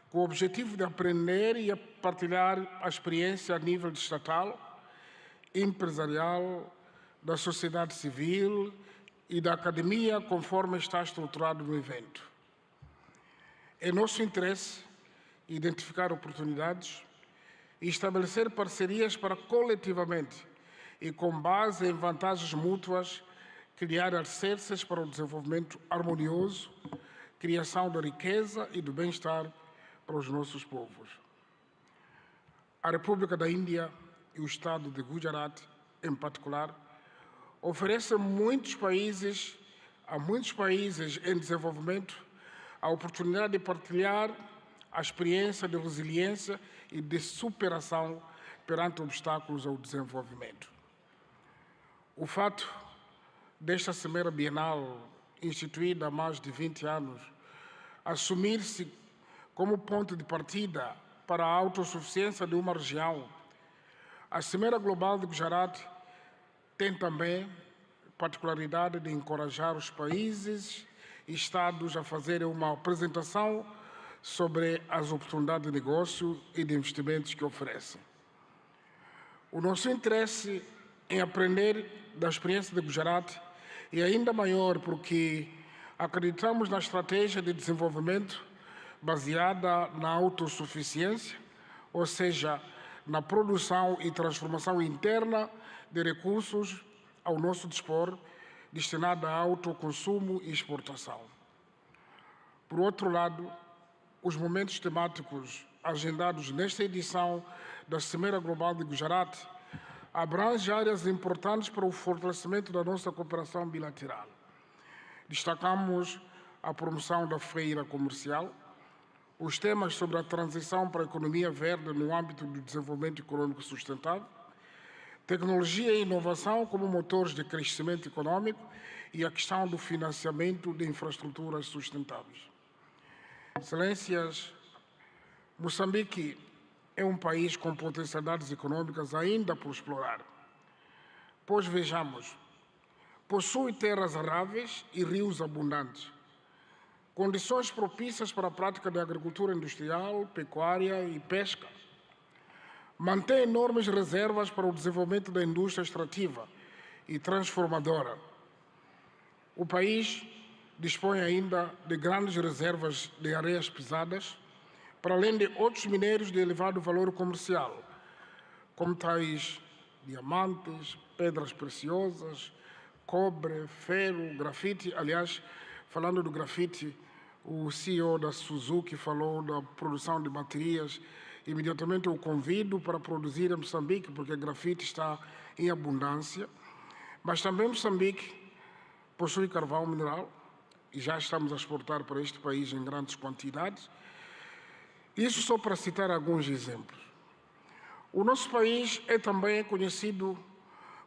Speaker 9: com o objetivo de aprender e partilhar a experiência a nível estatal, empresarial, da sociedade civil e da academia, conforme está estruturado no evento. É nosso interesse identificar oportunidades e estabelecer parcerias para coletivamente e com base em vantagens mútuas criar alicerces para o desenvolvimento harmonioso, criação da riqueza e do bem-estar para os nossos povos. A República da Índia e o Estado de Gujarat, em particular, oferecem a muitos países em desenvolvimento a oportunidade de partilhar a experiência de resiliência e de superação perante obstáculos ao desenvolvimento. O fato desta Cimeira Bienal, instituída há mais de 20 anos, assumir-se como ponto de partida para a autossuficiência de uma região, a Cimeira Global de Gujarat tem também a particularidade de encorajar os países e Estados a fazerem uma apresentação sobre as oportunidades de negócio e de investimentos que oferecem. O nosso interesse em aprender da experiência de Gujarat é ainda maior porque acreditamos na estratégia de desenvolvimento baseada na autossuficiência, ou seja, na produção e transformação interna de recursos ao nosso dispor, destinada a autoconsumo e exportação. Por outro lado, os momentos temáticos agendados nesta edição da Cimeira Global de Gujarat abrangem áreas importantes para o fortalecimento da nossa cooperação bilateral. Destacamos a promoção da feira comercial, os temas sobre a transição para a economia verde no âmbito do desenvolvimento econômico sustentável, tecnologia e inovação como motores de crescimento econômico e a questão do financiamento de infraestruturas sustentáveis. Excelências, Moçambique é um país com potencialidades econômicas ainda por explorar. Pois vejamos, possui terras aráveis e rios abundantes, condições propícias para a prática da agricultura industrial, pecuária e pesca. Mantém enormes reservas para o desenvolvimento da indústria extrativa e transformadora. O país dispõe ainda de grandes reservas de areias pesadas, para além de outros minérios de elevado valor comercial, como tais diamantes, pedras preciosas, cobre, ferro, grafite. Aliás, falando do grafite, o CEO da Suzuki falou da produção de baterias. Imediatamente eu convido para produzir em Moçambique, porque grafite está em abundância. Mas também Moçambique possui carvão mineral, e já estamos a exportar para este país em grandes quantidades. Isso só para citar alguns exemplos. O nosso país é também conhecido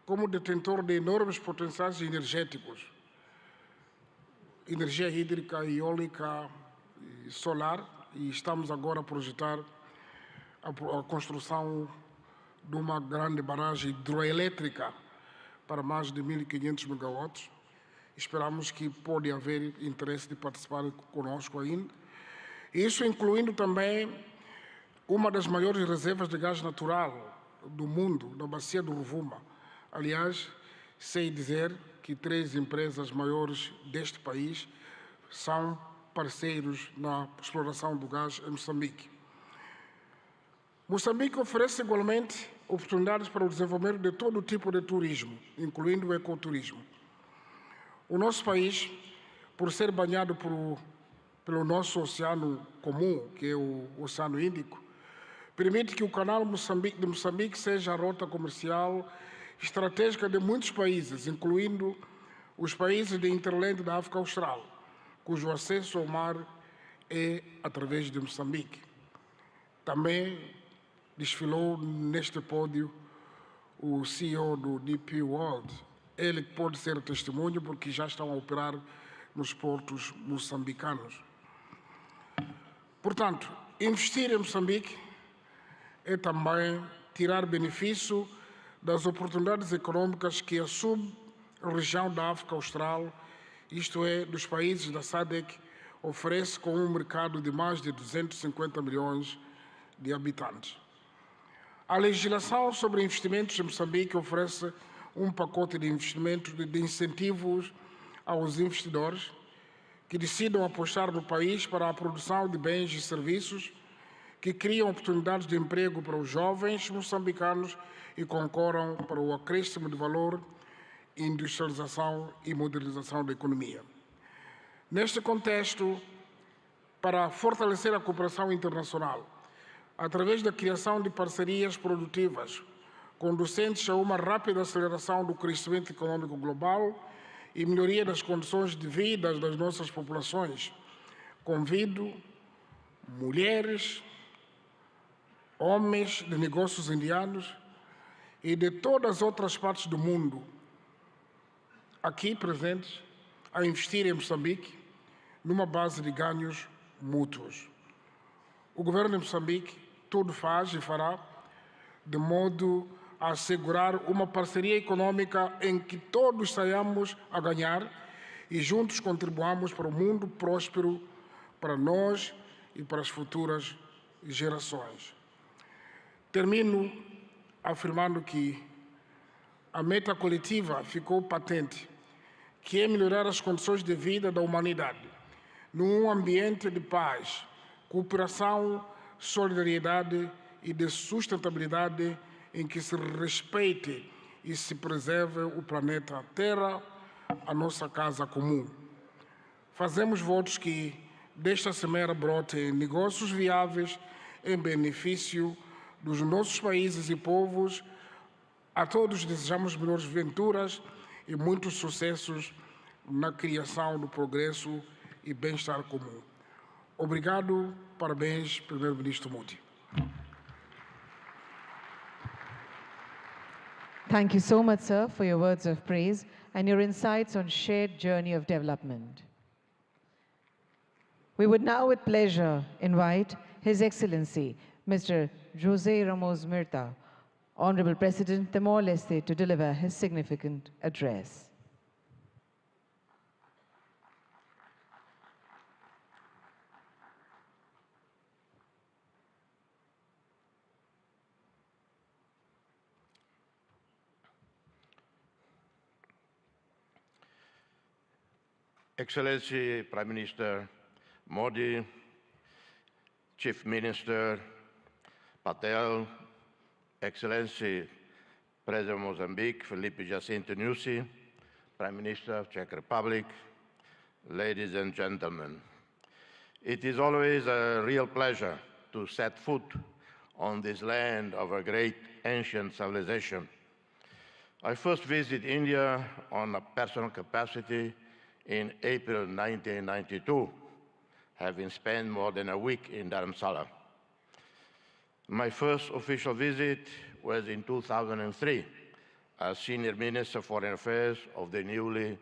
Speaker 9: como detentor de enormes potenciais energéticos, energia hídrica, eólica e solar, e estamos agora a projetar a construção de uma grande barragem hidroelétrica para mais de 1.500 megawatts. Esperamos que pode haver interesse de participar conosco ainda. Isso incluindo também uma das maiores reservas de gás natural do mundo, na bacia do Rovuma. Aliás, sei dizer que 3 empresas maiores deste país são parceiros na exploração do gás em Moçambique. Moçambique oferece igualmente oportunidades para o desenvolvimento de todo tipo de turismo, incluindo o ecoturismo. O nosso país, por ser banhado pelo nosso oceano comum, que é o Oceano Índico, permite que o canal de Moçambique seja a rota comercial estratégica de muitos países, incluindo os países de Interland da África Austral, cujo acesso ao mar é através de Moçambique. Também desfilou neste pódio o CEO do DP World. Ele pode ser testemunho porque já estão a operar nos portos moçambicanos. Portanto, investir em Moçambique é também tirar benefício das oportunidades econômicas que a sub-região da África Austral, isto é, dos países da SADC, oferece com um mercado de mais de 250 milhões de habitantes. A legislação sobre investimentos em Moçambique oferece um pacote de investimentos de incentivos aos investidores que decidam apostar no país para a produção de bens e serviços que criam oportunidades de emprego para os jovens moçambicanos e concorram para o acréscimo de valor, industrialização e modernização da economia. Neste contexto, para fortalecer a cooperação internacional, através da criação de parcerias produtivas conducentes a uma rápida aceleração do crescimento econômico global e melhoria das condições de vida das nossas populações, convido mulheres, homens de negócios indianos e de todas as outras partes do mundo aqui presentes a investir em Moçambique numa base de ganhos mútuos. O governo de Moçambique tudo faz e fará de modo a assegurar uma parceria econômica em que todos saiamos a ganhar e juntos contribuamos para um mundo próspero para nós e para as futuras gerações. Termino afirmando que a meta coletiva ficou patente, que é melhorar as condições de vida da humanidade num ambiente de paz, cooperação, solidariedade e de sustentabilidade em que se respeite e se preserve o planeta Terra, a nossa casa comum. Fazemos votos que desta semeira brotem negócios viáveis em benefício dos nossos países e povos. A todos desejamos melhores venturas e muitos sucessos na criação do progresso e bem-estar comum. Obrigado, parabéns, Primeiro-Ministro Modi.
Speaker 1: Thank you so much, sir, for your words of praise and your insights on shared journey of development. We would now with pleasure invite His Excellency, Mr. José Ramos Mirta, Honorable President Timor-Leste, to deliver his significant address.
Speaker 3: Excellency Prime Minister Modi, Chief Minister Patel, Excellency President of Mozambique, Felipe Jacinto Nyusi, Prime Minister of Czech Republic, ladies and gentlemen. It is always a real pleasure to set foot on this land of a great ancient civilization. I first visited India on a personal capacity in April 1992, having spent more than a week in Dharamsala. My first official visit was in 2003 as Senior Minister of Foreign Affairs of the newly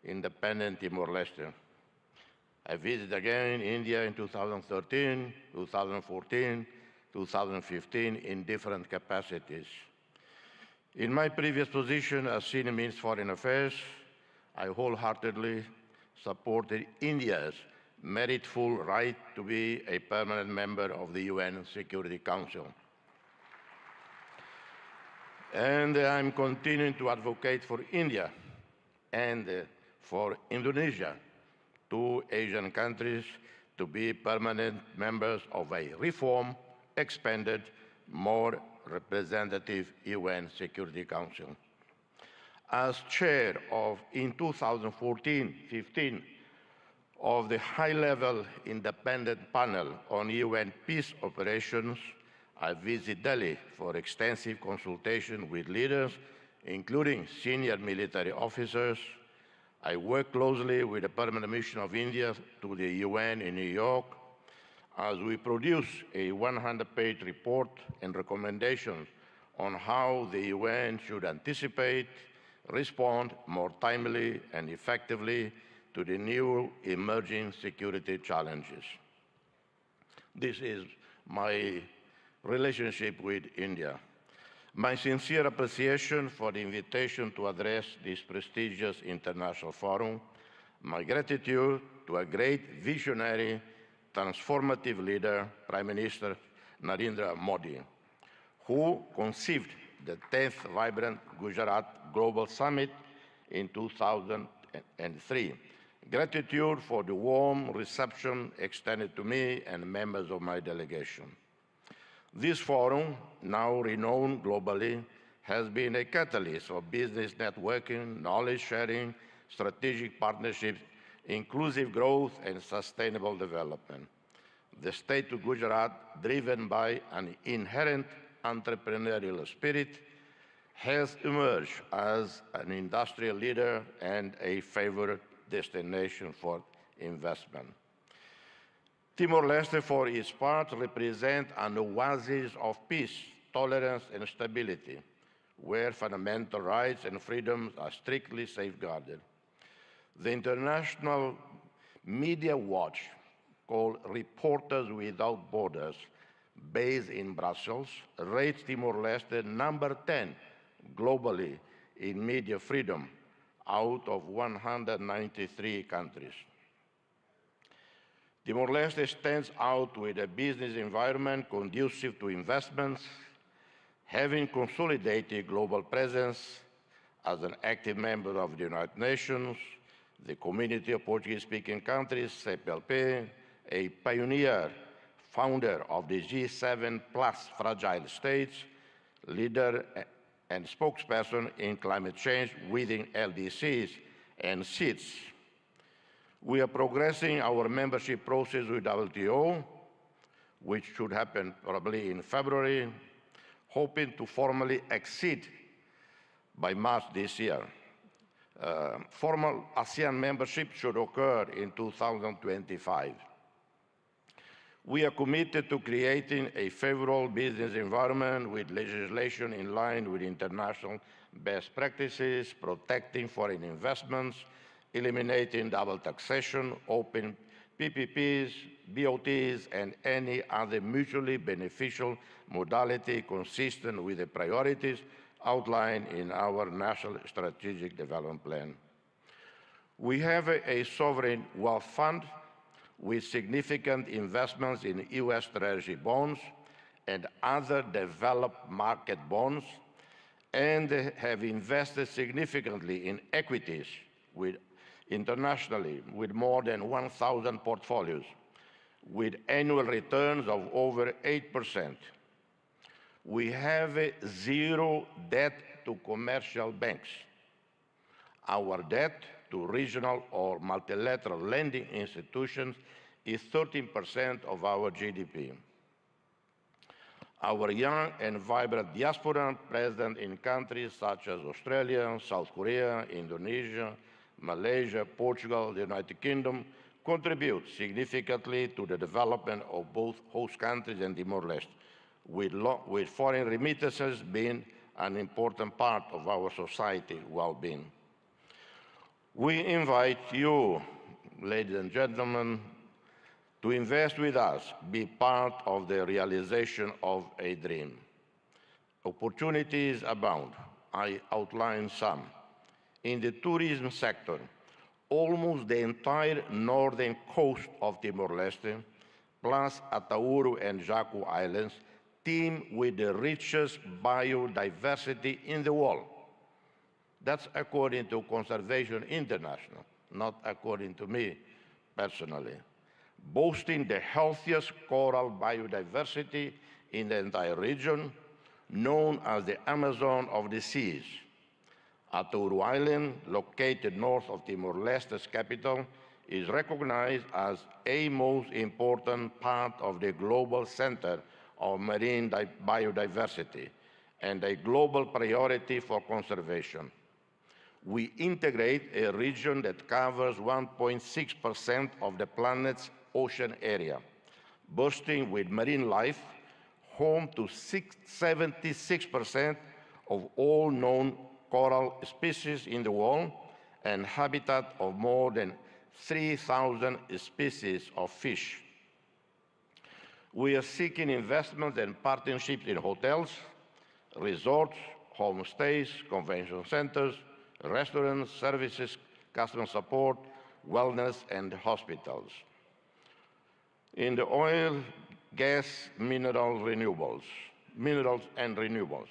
Speaker 3: independent Timor-Leste. I visited again India in 2013, 2014, 2015 in different capacities. In my previous position as Senior Minister of Foreign Affairs, I wholeheartedly supported India's meritful right to be a permanent member of the UN Security Council. And I'm continuing to advocate for India and for Indonesia, two Asian countries, to be permanent members of a reformed, expanded, more representative UN Security Council. As chair of, in 2014-15, of the high-level independent panel on UN peace operations, I visited Delhi for extensive consultation with leaders, including senior military officers. I worked closely with the Permanent Mission of India to the UN in New York as we produce a 100-page report and recommendations on how the UN should anticipate, respond more timely and effectively to the new emerging security challenges. This is my
Speaker 10: relationship with India. My sincere appreciation for the invitation to address this prestigious international forum, my gratitude to a great visionary, transformative leader, Prime Minister Narendra Modi, who conceived the 10th Vibrant Gujarat Global Summit in 2003. Gratitude for the warm reception extended to me and members of my delegation. This forum, now renowned globally, has been a catalyst for business networking, knowledge sharing, strategic partnerships, inclusive growth, and sustainable development. The state of Gujarat, driven by an inherent entrepreneurial spirit, has emerged as an industrial leader and a favored destination for investment. Timor-Leste, for its part, represents an oasis of peace, tolerance, and stability, where fundamental rights and freedoms are strictly safeguarded. The International Media Watch, called Reporters Without Borders, based in Brussels, rates Timor-Leste number 10 globally in media freedom out of 193 countries. Timor-Leste stands out with a business environment conducive to investments, having consolidated global presence as an active member of the United Nations, the Community of Portuguese-speaking countries, CPLP, a pioneer, founder of the G7 plus fragile states, leader and spokesperson in climate change within LDCs and SEEDS. We are progressing our membership process with WTO, which should happen probably in February, hoping to formally exceed by March this year. Formal ASEAN membership should occur in 2025. We are committed to creating a favorable business environment with legislation in line with international best practices, protecting foreign investments, eliminating double taxation, open PPPs, BOTs, and any other mutually beneficial modality consistent with the priorities outlined in our National Strategic Development Plan. We have a sovereign wealth fund with significant investments in U.S. Treasury bonds and other developed market bonds, and have invested significantly in equities internationally with more than 1,000 portfolios, with annual returns of over 8%. We have zero debt to commercial banks. Our debt to regional or multilateral lending institutions is 13% of our GDP. Our young and vibrant diaspora present in countries such as Australia, South Korea, Indonesia, Malaysia, Portugal, the United Kingdom contribute significantly to the development of both host countries and Timor-Leste, with foreign remittances being an important part of our society well-being. We invite you, ladies and gentlemen, to invest with us, be part of the realization of a dream. Opportunities abound. I outline some. In the tourism sector, almost the entire northern coast of Timor-Leste, plus Atauro and Jaco Islands, teem with the richest biodiversity in the world. That's according to Conservation International, not according to me personally. Boasting the healthiest coral biodiversity in the entire region, known as the Amazon of the seas. Atauro Island, located north of Timor-Leste's capital, is recognized as a most important part of the global center of marine biodiversity and a global priority for conservation. We integrate a region that covers 1.6% of the planet's ocean area, boasting with marine life, home to 76% of all known coral species in the world, and habitat of more than 3,000 species of fish. We are seeking investments and partnerships in hotels, resorts, homestays, convention centers, restaurants, services, customer support, wellness, and hospitals. In the oil, gas, minerals and renewables,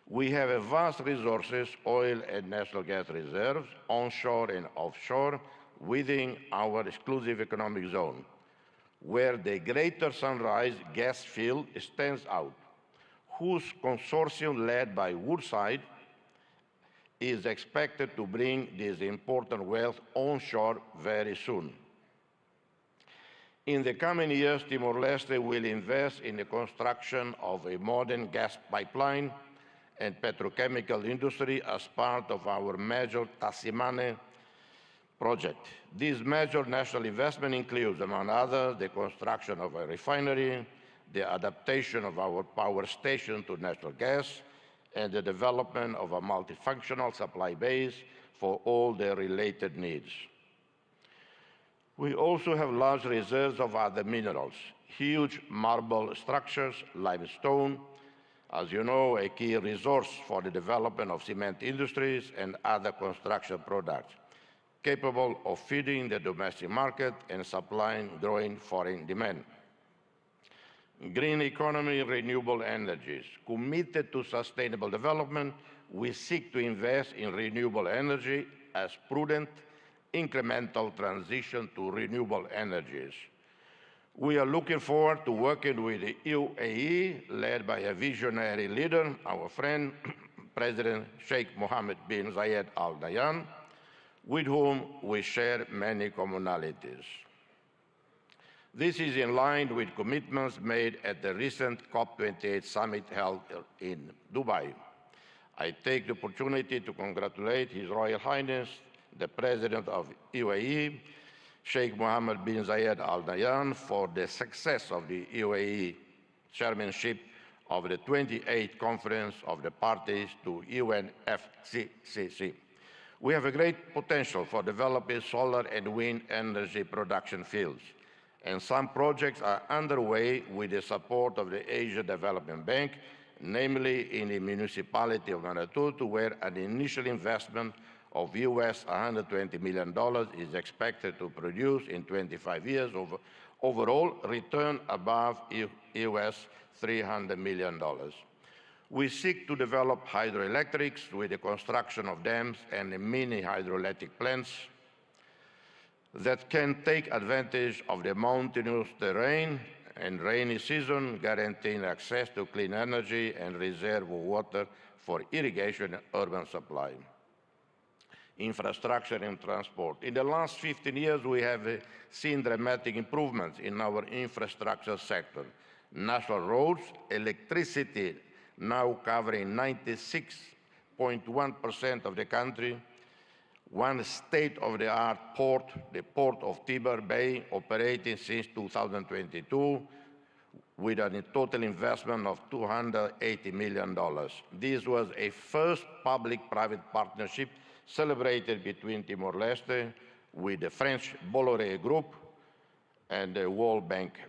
Speaker 10: we have a vast resources, oil and natural gas reserves, onshore and offshore, within our exclusive economic zone, where the Greater Sunrise gas field stands out, whose consortium led by Woodside is expected to bring this important wealth onshore very soon. In the coming years, Timor-Leste will invest in the construction of a modern gas pipeline and petrochemical industry as part of our major Tasimane project. This major national investment includes, among others, the construction of a refinery, the adaptation of our power station to natural gas, and the development of a multifunctional supply base for all their related needs. We also have large reserves of other minerals, huge marble structures, limestone, as you know, a key resource for the development of cement industries and other construction products, capable of feeding the domestic market and supplying growing foreign demand. Green economy, renewable energies. Committed to sustainable development, we seek to invest in renewable energy as prudent, incremental transition to renewable energies. We are looking forward to working with the UAE, led by a visionary leader, our friend, President Sheikh Mohammed bin Zayed Al Nahyan, with whom we share many commonalities. This is in line with commitments made at the recent COP28 summit held in Dubai. I take the opportunity to congratulate His Royal Highness, the President of UAE, Sheikh Mohammed bin Zayed Al Nahyan, for the success of the UAE chairmanship of the 28th Conference of the Parties to UNFCCC. We have a great potential for developing solar and wind energy production fields, and some projects are underway with the support of the Asia Development Bank, namely in the municipality of Manatutu, where an initial investment of US $120 million is expected to produce in 25 years, overall return above US $300 million. We seek to develop hydroelectrics with the construction of dams and mini hydroelectric plants that can take advantage of the mountainous terrain and rainy season, guaranteeing access to clean energy and reserve water for irrigation and urban supply. Infrastructure and transport. In the last 15 years, we have seen dramatic improvements in our infrastructure sector. National roads, electricity now covering 96.1% of the country, one state-of-the-art port, the Port of Tiber Bay, operating since 2022, with a total investment of $280 million. This was a first public-private partnership celebrated between Timor-Leste with the French Bolloré Group and the World Bank.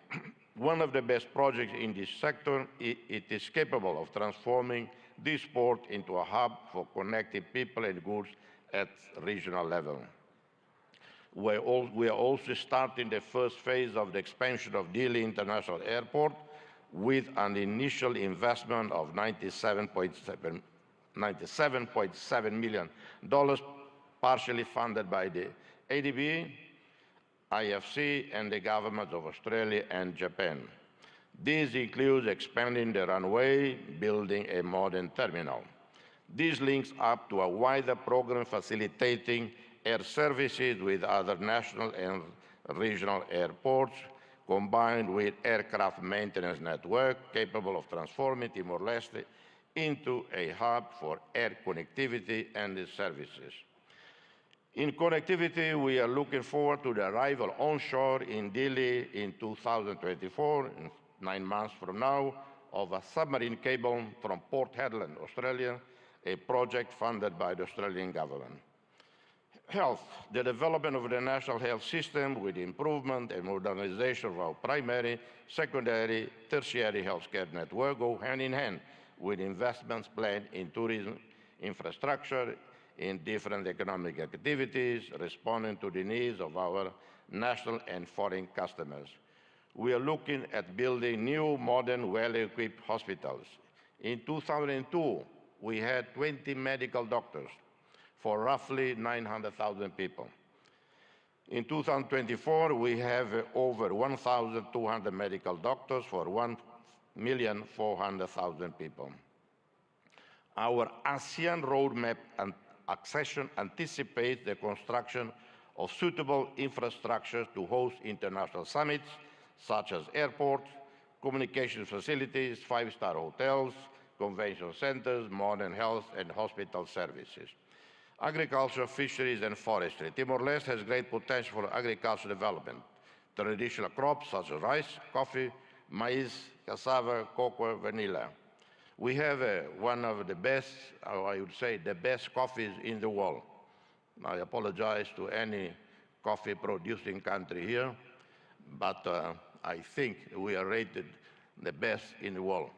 Speaker 10: One of the best projects in this sector, it is capable of transforming this port into a hub for connecting people and goods at regional level. We are also starting the first phase of the expansion of Dili International Airport with an initial investment of $97.7 million, partially funded by the ADB, IFC, and the governments of Australia and Japan. This includes expanding the runway, building a modern terminal. This links up to a wider program facilitating air services with other national and regional airports, combined with aircraft maintenance network capable of transforming Timor-Leste into a hub for air connectivity and services. In connectivity, we are looking forward to the arrival onshore in Dili in 2024, 9 months from now, of a submarine cable from Port Hedland, Australia, a project funded by the Australian government. Health, the development of the national health system with improvement and modernization of our primary, secondary, tertiary healthcare network go hand in hand with investments planned in tourism, infrastructure, in different economic activities, responding to the needs of our national and foreign customers. We are looking at building new, modern, well-equipped hospitals. In 2002, we had 20 medical doctors for roughly 900,000 people. In 2024, we have over 1,200 medical doctors for 1,400,000 people. Our ASEAN roadmap and accession anticipates the construction of suitable infrastructure to host international summits, such as airports, communication facilities, five-star hotels, convention centers, modern health and hospital services. Agriculture, fisheries, and forestry. Timor-Leste has great potential for agricultural development. Traditional crops such as rice, coffee, maize, cassava, cocoa, vanilla. We have one of the best, or I would say the best coffees in the world. I apologize to any coffee producing country here, but I think we are rated the best in the world.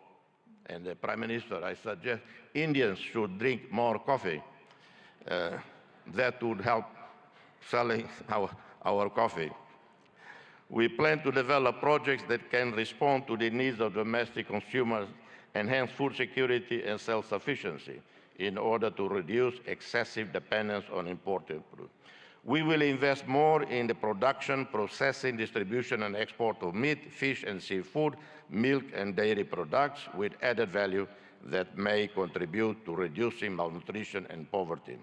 Speaker 10: And the Prime Minister, I suggest Indians should drink more coffee. That would help selling our coffee. We plan to develop projects that can respond to the needs of domestic consumers, enhance food security and self-sufficiency in order to reduce excessive dependence on imported food. We will invest more in the production, processing, distribution, and export of meat, fish, and seafood, milk, and dairy products with added value that may contribute to reducing malnutrition and poverty.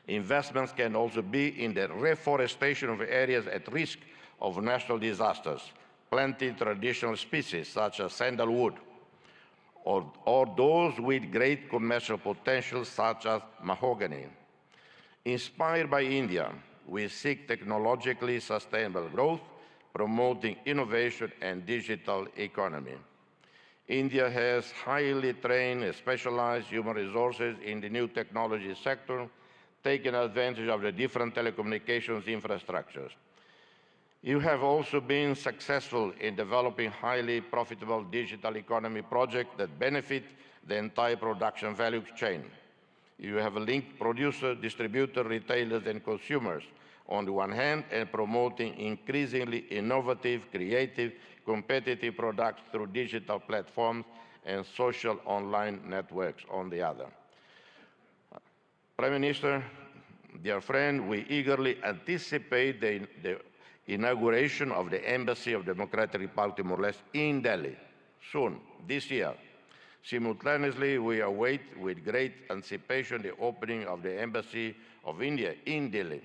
Speaker 10: Investments can also be in the reforestation of areas at risk of natural disasters, planting traditional species such as sandalwood, or those with great commercial potential such as mahogany. Inspired by India, we seek technologically sustainable growth, promoting innovation and digital economy. India has highly trained and specialized human resources in the new technology sector, taking advantage of the different telecommunications infrastructures. You have also been successful in developing highly profitable digital economy projects that benefit the entire production value chain. You have linked producers, distributors, retailers, and consumers on the one hand, and promoting increasingly innovative, creative, competitive products through digital platforms and social online networks on the other. Prime Minister, dear friend, we eagerly anticipate the inauguration of the Embassy of Democratic Republic of Timor-Leste in Delhi soon, this year. Simultaneously, we await with great anticipation the opening of the Embassy of India in Delhi,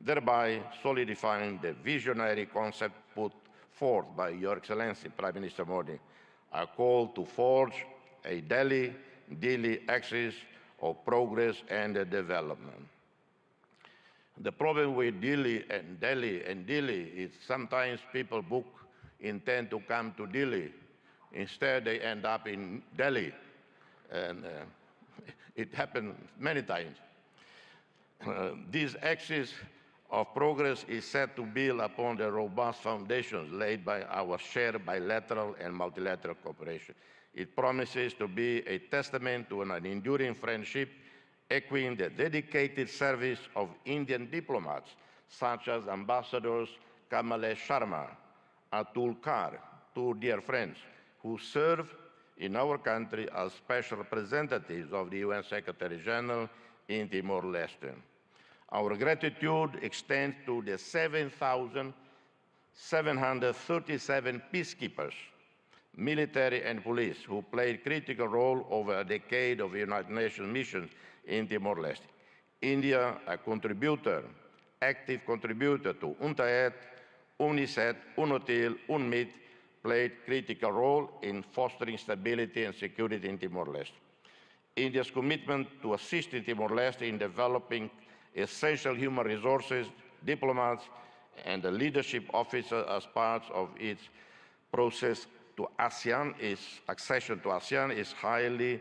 Speaker 10: thereby solidifying the visionary concept put forth by Your Excellency Prime Minister Modi, a call to forge a Delhi axis of progress and development. The problem with Delhi is sometimes people intend to come to Delhi. Instead, they end up in Delhi. And it happened many times. This axis of progress is set to build upon the robust foundations laid by our shared bilateral and multilateral cooperation. It promises to be a testament to an enduring friendship, echoing the dedicated service of Indian diplomats, such as Ambassadors Kamalesh Sharma, Atul Kar, two dear friends, who serve in our country as special representatives of the UN Secretary General in Timor-Leste. Our gratitude extends to the 7,737 peacekeepers, military and police, who played a critical role over a decade of United Nations missions in Timor-Leste. India, a contributor, active contributor to UNTAED, UNICEF, UNOTIL, UNMIT, played a critical role in fostering stability and security in Timor-Leste. India's commitment to assisting Timor-Leste in developing essential human resources, diplomats, and the leadership officers as part of its process to accession to ASEAN is highly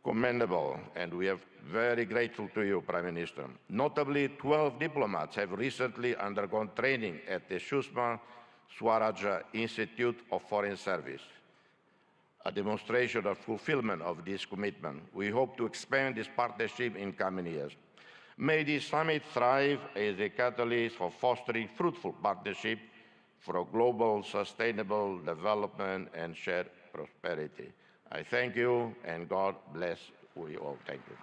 Speaker 10: commendable, and we have very grateful to you, Prime Minister. Notably, 12 diplomats have recently undergone training at the Sushma Swaraj Institute of Foreign Service, a demonstration of fulfillment of this commitment. We hope to expand this partnership in coming years. May this summit thrive as a catalyst for fostering fruitful partnership for global sustainable development and shared prosperity. I thank you, and God bless we all. Thank you.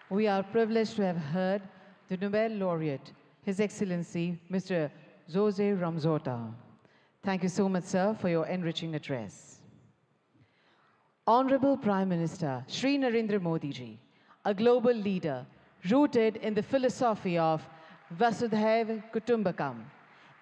Speaker 1: We are privileged to have heard the Nobel laureate, His Excellency Mr. Jose Ramzota. Thank you so much, sir, for your enriching address. Honorable Prime Minister Shri Narendra Modi ji, a global leader rooted in the philosophy of Vasudhaiva Kutumbakam,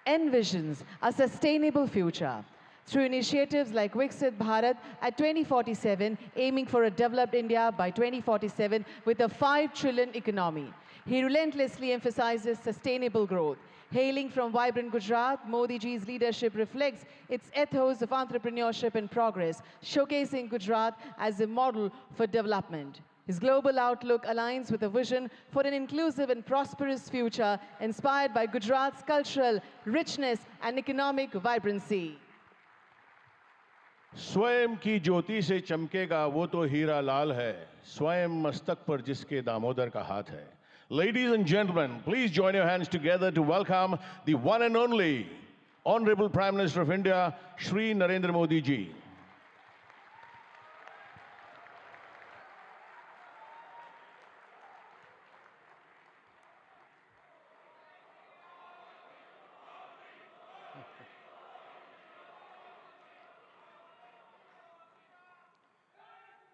Speaker 1: envisions a sustainable future through initiatives like Viksit Bharat at 2047, aiming for a developed India by 2047 with a 5 trillion economy. He relentlessly emphasizes sustainable growth. Hailing from vibrant Gujarat, Modi ji's leadership reflects its ethos of entrepreneurship and progress, showcasing Gujarat as a model for development. His global outlook aligns with a vision for an inclusive and prosperous future inspired by Gujarat's cultural richness and economic vibrancy.
Speaker 12: स्वयं की ज्योति से चमकेगा वो तो हीरा लाल है, स्वयं मस्तक पर जिसके दामोदर का हाथ है. Ladies and gentlemen, please join your hands together to welcome the one and only Honorable Prime Minister of India, Shri Narendra Modi ji.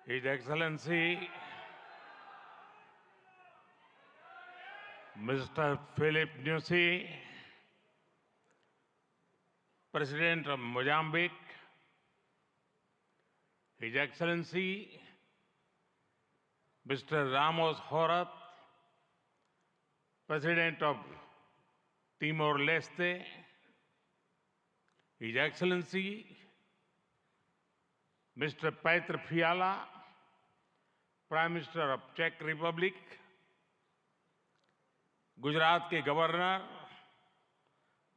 Speaker 13: His Excellency Mr. Philip Nyusi, President of Mozambique, His Excellency Mr. Ramos Horat, President of Timor-Leste, His Excellency Mr. Petr Fiala, Prime Minister of Czech Republic, Gujarat के governor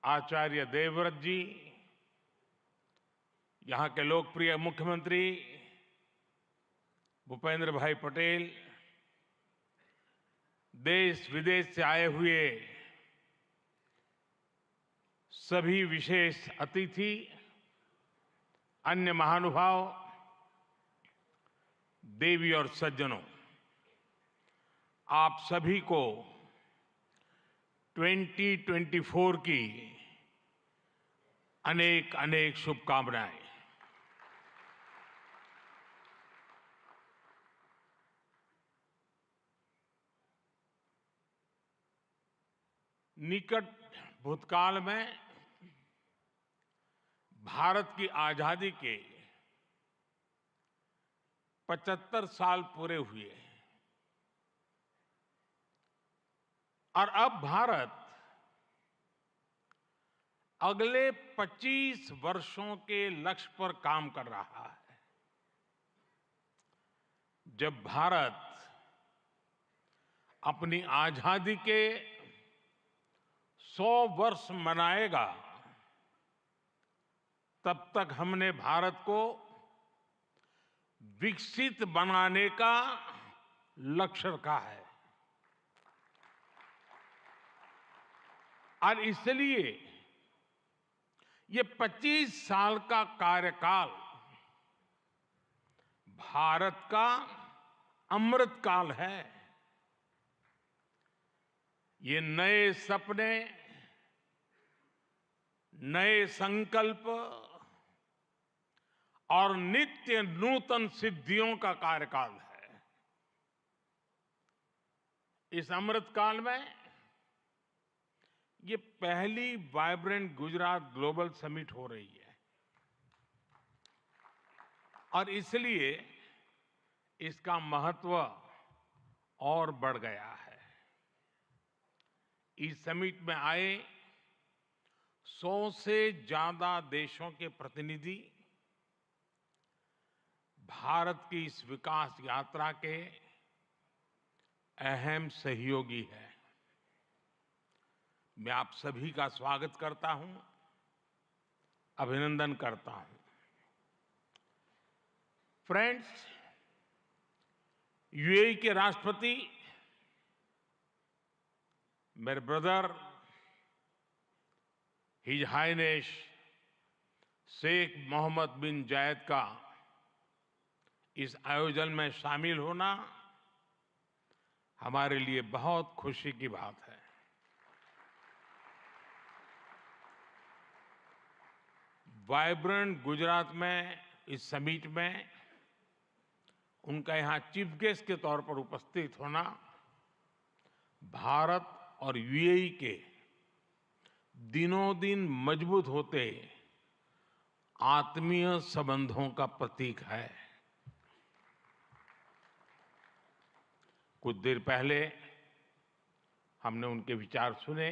Speaker 13: Acharya Devvrat जी, यहाँ के लोकप्रिय मुख्यमंत्री भूपेंद्र भाई पटेल, देश विदेश से आए हुए सभी विशेष अतिथि, अन्य महानुभाव, देवी और सज्जनों, आप सभी को 2024 की अनेक अनेक शुभकामनाएं। निकट भूतकाल में भारत की आजादी के 75 साल पूरे हुए और अब भारत अगले 25 वर्षों के लक्ष्य पर काम कर रहा है। जब भारत अपनी आजादी के 100 वर्ष मनाएगा, तब तक हमने भारत को विकसित बनाने का लक्ष्य रखा है और इसलिए ये 25 साल का कार्यकाल भारत का अमृतकाल है। ये नए सपने, नए संकल्प और नित्य नूतन सिद्धियों का कार्यकाल है। इस अमृतकाल में ये पहली वाइब्रेंट गुजरात ग्लोबल समिट हो रही है और इसलिए इसका महत्व और बढ़ गया है। इस समिट में आए 100 से ज्यादा देशों के प्रतिनिधि भारत की इस विकास यात्रा के अहम सहयोगी है। मैं आप सभी का स्वागत करता हूं, अभिनंदन करता हूं। फ्रेंड्स, यूएई के राष्ट्रपति मेरे brother his highness Sheikh Mohammed bin Zayed का इस आयोजन में शामिल होना हमारे लिए बहुत खुशी की बात है। वाइब्रेंट गुजरात में इस समिट में उनका यहां चीफ गेस्ट के तौर पर उपस्थित होना भारत और यूएई के दिनों दिन मजबूत होते आत्मीय संबंधों का प्रतीक है। कुछ देर पहले हमने उनके विचार सुने।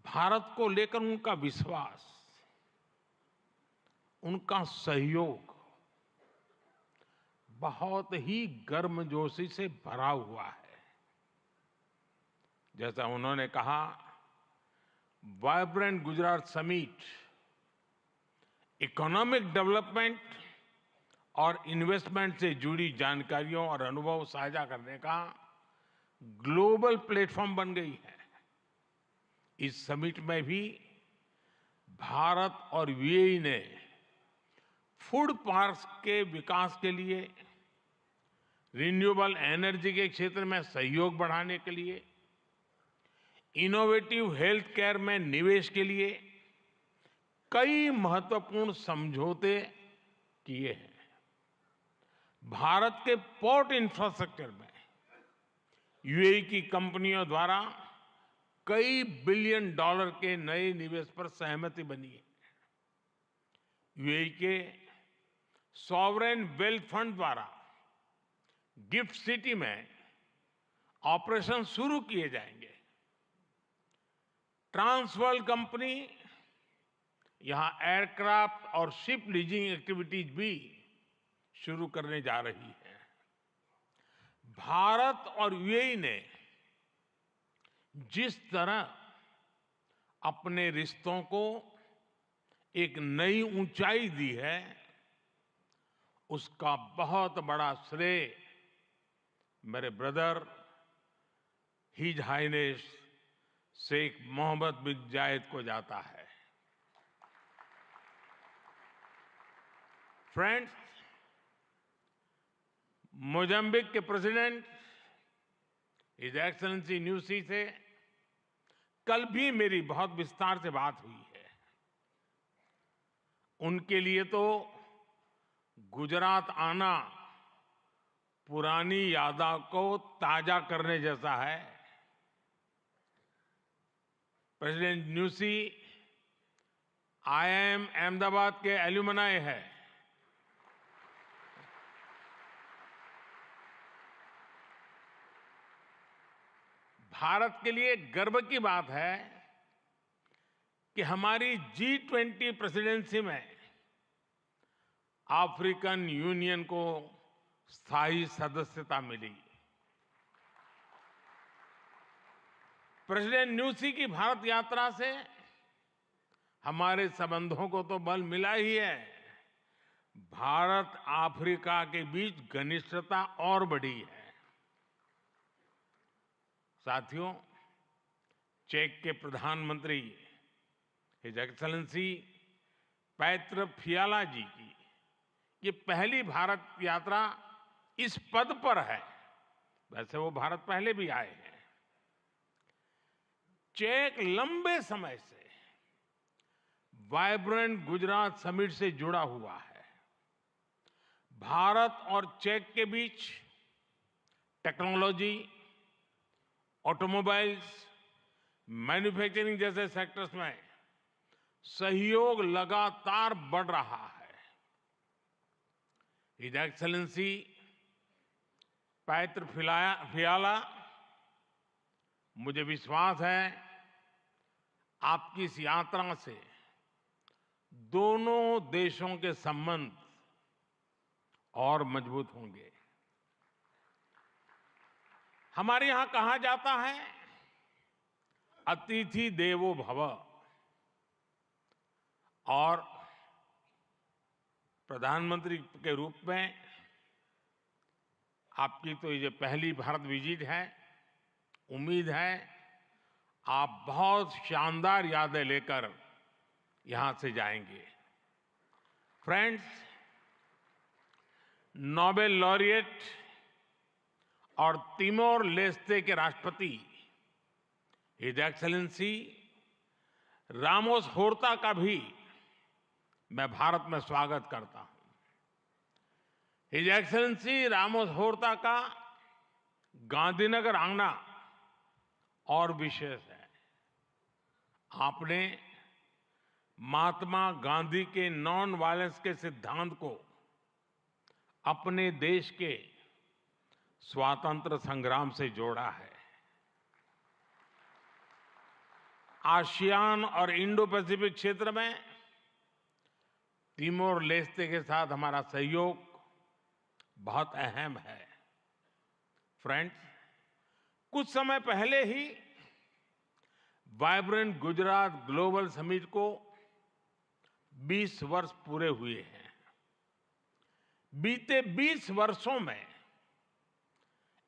Speaker 13: भारत को लेकर उनका विश्वास, उनका सहयोग बहुत ही गर्मजोशी से भरा हुआ है। जैसा उन्होंने कहा, vibrant Gujarat summit economic development और इन्वेस्टमेंट से जुड़ी जानकारियों और अनुभव साझा करने का ग्लोबल प्लेटफॉर्म बन गई है। इस समिट में भी भारत और यूएई ने फूड पार्क्स के विकास के लिए, रिन्यूएबल एनर्जी के क्षेत्र में सहयोग बढ़ाने के लिए, इनोवेटिव हेल्थ केयर में निवेश के लिए कई महत्वपूर्ण समझौते किए हैं। भारत के पोर्ट इंफ्रास्ट्रक्चर में यूएई की कंपनियों द्वारा कई बिलियन डॉलर के नए निवेश पर सहमति बनी है। यूएई के सॉवरेन वेल्थ फंड द्वारा गिफ्ट सिटी में ऑपरेशन शुरू किए जाएंगे। ट्रांसवर्ल्ड कंपनी यहां एयरक्राफ्ट और शिप लीजिंग एक्टिविटीज भी शुरू करने जा रही है। भारत और यूएई ने जिस तरह अपने रिश्तों को एक नई ऊंचाई दी है, उसका बहुत बड़ा श्रेय मेरे brother his highness Sheikh Mohammed bin Zayed को जाता है। फ्रेंड्स, मोजाम्बिक के प्रेसिडेंट हिज एक्सेलेंसी न्यूसी से कल भी मेरी बहुत विस्तार से बात हुई है। उनके लिए तो गुजरात आना पुरानी यादों को ताजा करने जैसा है। प्रेसिडेंट न्यूसी आईआईएम अहमदाबाद के एल्यूमनाई है। भारत के लिए गर्व की बात है कि हमारी G20 प्रेसिडेंसी में अफ्रीकन यूनियन को स्थायी सदस्यता मिली। प्रेसिडेंट न्यूसी की भारत यात्रा से हमारे संबंधों को तो बल मिला ही है, भारत अफ्रीका के बीच घनिष्ठता और बढ़ी है। साथियों, चेक के प्रधानमंत्री हिज एक्सेलेंसी पैत्र फियाला जी की ये पहली भारत यात्रा इस पद पर है। वैसे वो भारत पहले भी आए हैं। चेक लंबे समय से वाइब्रेंट गुजरात समिट से जुड़ा हुआ है। भारत और चेक के बीच टेक्नोलॉजी, ऑटोमोबाइल्स, मैन्युफैक्चरिंग जैसे सेक्टर्स में सहयोग लगातार बढ़ रहा है। हिज एक्सेलेंसी पैत्र फियाला, मुझे विश्वास है आपकी इस यात्रा से दोनों देशों के संबंध और मजबूत होंगे। हमारे यहां कहा जाता है, अतिथि देवो भव, और प्रधानमंत्री के रूप में आपकी तो ये पहली भारत विजिट है। उम्मीद है आप बहुत शानदार यादें लेकर यहां से जाएंगे। फ्रेंड्स, नोबेल लॉरिएट और तिमोर लेस्ते के राष्ट्रपति हिज एक्सेलेंसी रामोस होर्ता का भी मैं भारत में स्वागत करता हूं। हिज एक्सेलेंसी रामोस होर्ता का गांधीनगर आना और विशेष है। आपने महात्मा गांधी के नॉन वायलेंस के सिद्धांत को अपने देश के स्वातंत्र संग्राम से जोड़ा है। आसियान और इंडो पैसिफिक क्षेत्र में तिमोर लेस्ते के साथ हमारा सहयोग बहुत अहम है। फ्रेंड्स, कुछ समय पहले ही वाइब्रेंट गुजरात ग्लोबल समिट को 20 वर्ष पूरे हुए हैं। बीते 20 वर्षों में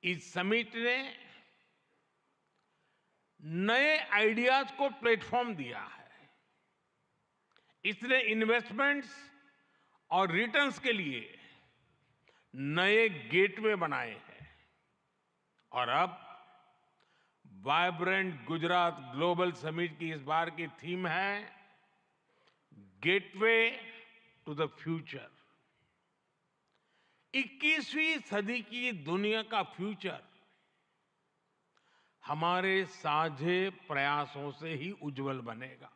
Speaker 13: इस समिट ने नए आइडियाज को प्लेटफॉर्म दिया है। इसने इन्वेस्टमेंट्स और रिटर्न्स के लिए नए गेटवे बनाए हैं। और अब वाइब्रेंट गुजरात ग्लोबल समिट की इस बार की थीम है, गेटवे टू द फ्यूचर। 21वीं सदी की दुनिया का फ्यूचर हमारे साझे प्रयासों से ही उज्जवल बनेगा।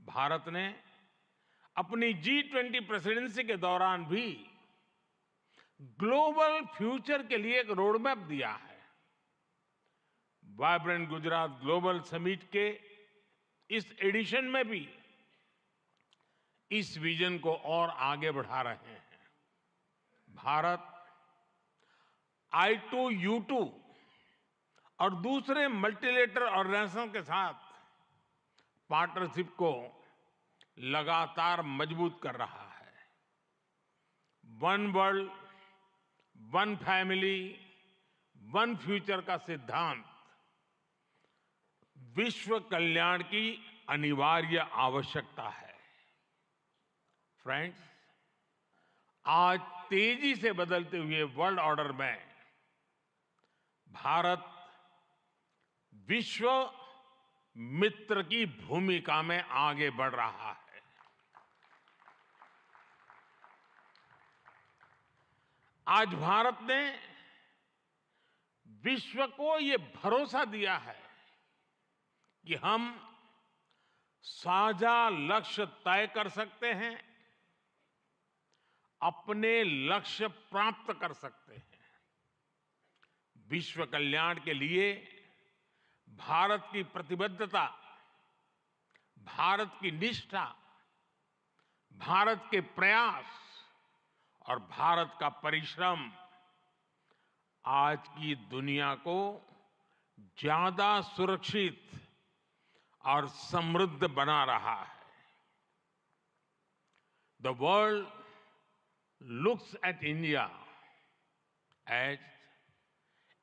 Speaker 13: भारत ने अपनी G20 प्रेसिडेंसी के दौरान भी ग्लोबल फ्यूचर के लिए एक रोड मैप दिया है। वाइब्रेंट गुजरात ग्लोबल समिट के इस एडिशन में भी इस विजन को और आगे बढ़ा रहे हैं। भारत I2U2 और दूसरे मल्टीलेटरल ऑर्गेनाइजेशन के साथ पार्टनरशिप को लगातार मजबूत कर रहा है। One world, one family, one future का सिद्धांत विश्व कल्याण की अनिवार्य आवश्यकता है। फ्रेंड्स, आज तेजी से बदलते हुए वर्ल्ड ऑर्डर में भारत विश्व मित्र की भूमिका में आगे बढ़ रहा है। आज भारत ने विश्व को ये भरोसा दिया है कि हम साझा लक्ष्य तय कर सकते हैं, अपने लक्ष्य प्राप्त कर सकते हैं। विश्व कल्याण के लिए भारत की प्रतिबद्धता, भारत की निष्ठा, भारत के प्रयास और भारत का परिश्रम आज की दुनिया को ज्यादा सुरक्षित और समृद्ध बना रहा है। The world looks at India as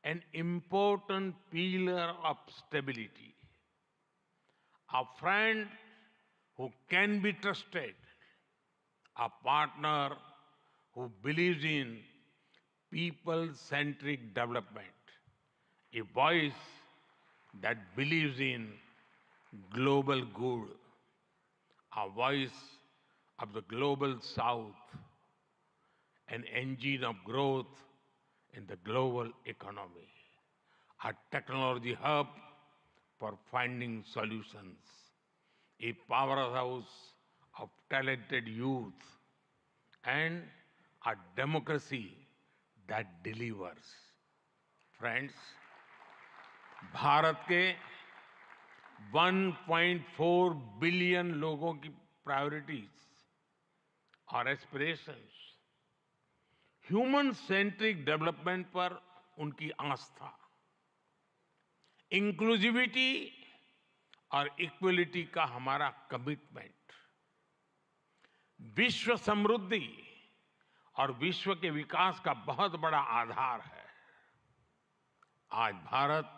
Speaker 13: an important pillar of stability, a friend who can be trusted, a partner who believes in people-centric development, a voice that believes in global good, a voice of the global south, an engine of growth in the global economy, a technology hub for finding solutions, a powerhouse of talented youth, and a democracy that delivers. Friends, Bharat के 1.4 billion लोगों की priorities और aspirations human centric development पर उनकी आस्था, inclusivity और equality का हमारा commitment, विश्व समृद्धि और विश्व के विकास का बहुत बड़ा आधार है। आज भारत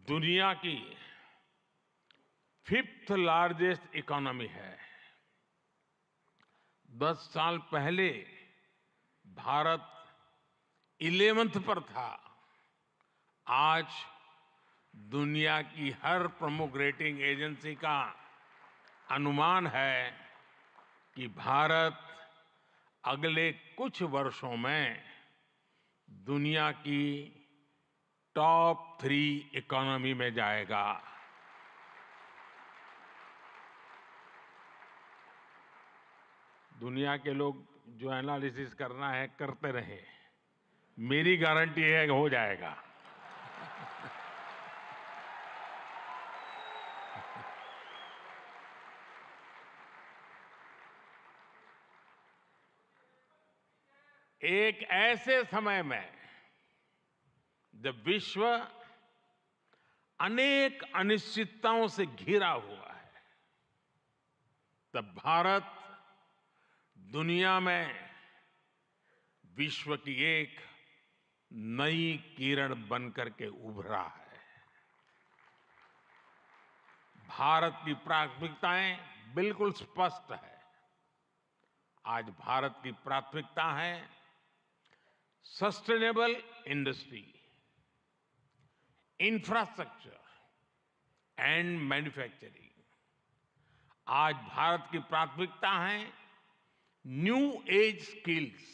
Speaker 13: दुनिया की 5th लार्जेस्ट इकोनॉमी है। 10 साल पहले भारत 11th पर था। आज दुनिया की हर प्रमुख रेटिंग एजेंसी का अनुमान है कि भारत अगले कुछ वर्षों में दुनिया की टॉप 3 इकोनॉमी में जाएगा। दुनिया के लोग जो एनालिसिस करना है करते रहे, मेरी गारंटी है कि हो जाएगा। एक ऐसे समय में जब विश्व अनेक अनिश्चितताओं से घिरा हुआ है, तब भारत दुनिया में विश्व की एक नई किरण बनकर के उभरा है। भारत की प्राथमिकताएं बिल्कुल स्पष्ट है। आज भारत की प्राथमिकता है sustainable industry, infrastructure and manufacturing. आज भारत की प्राथमिकता है new age skills,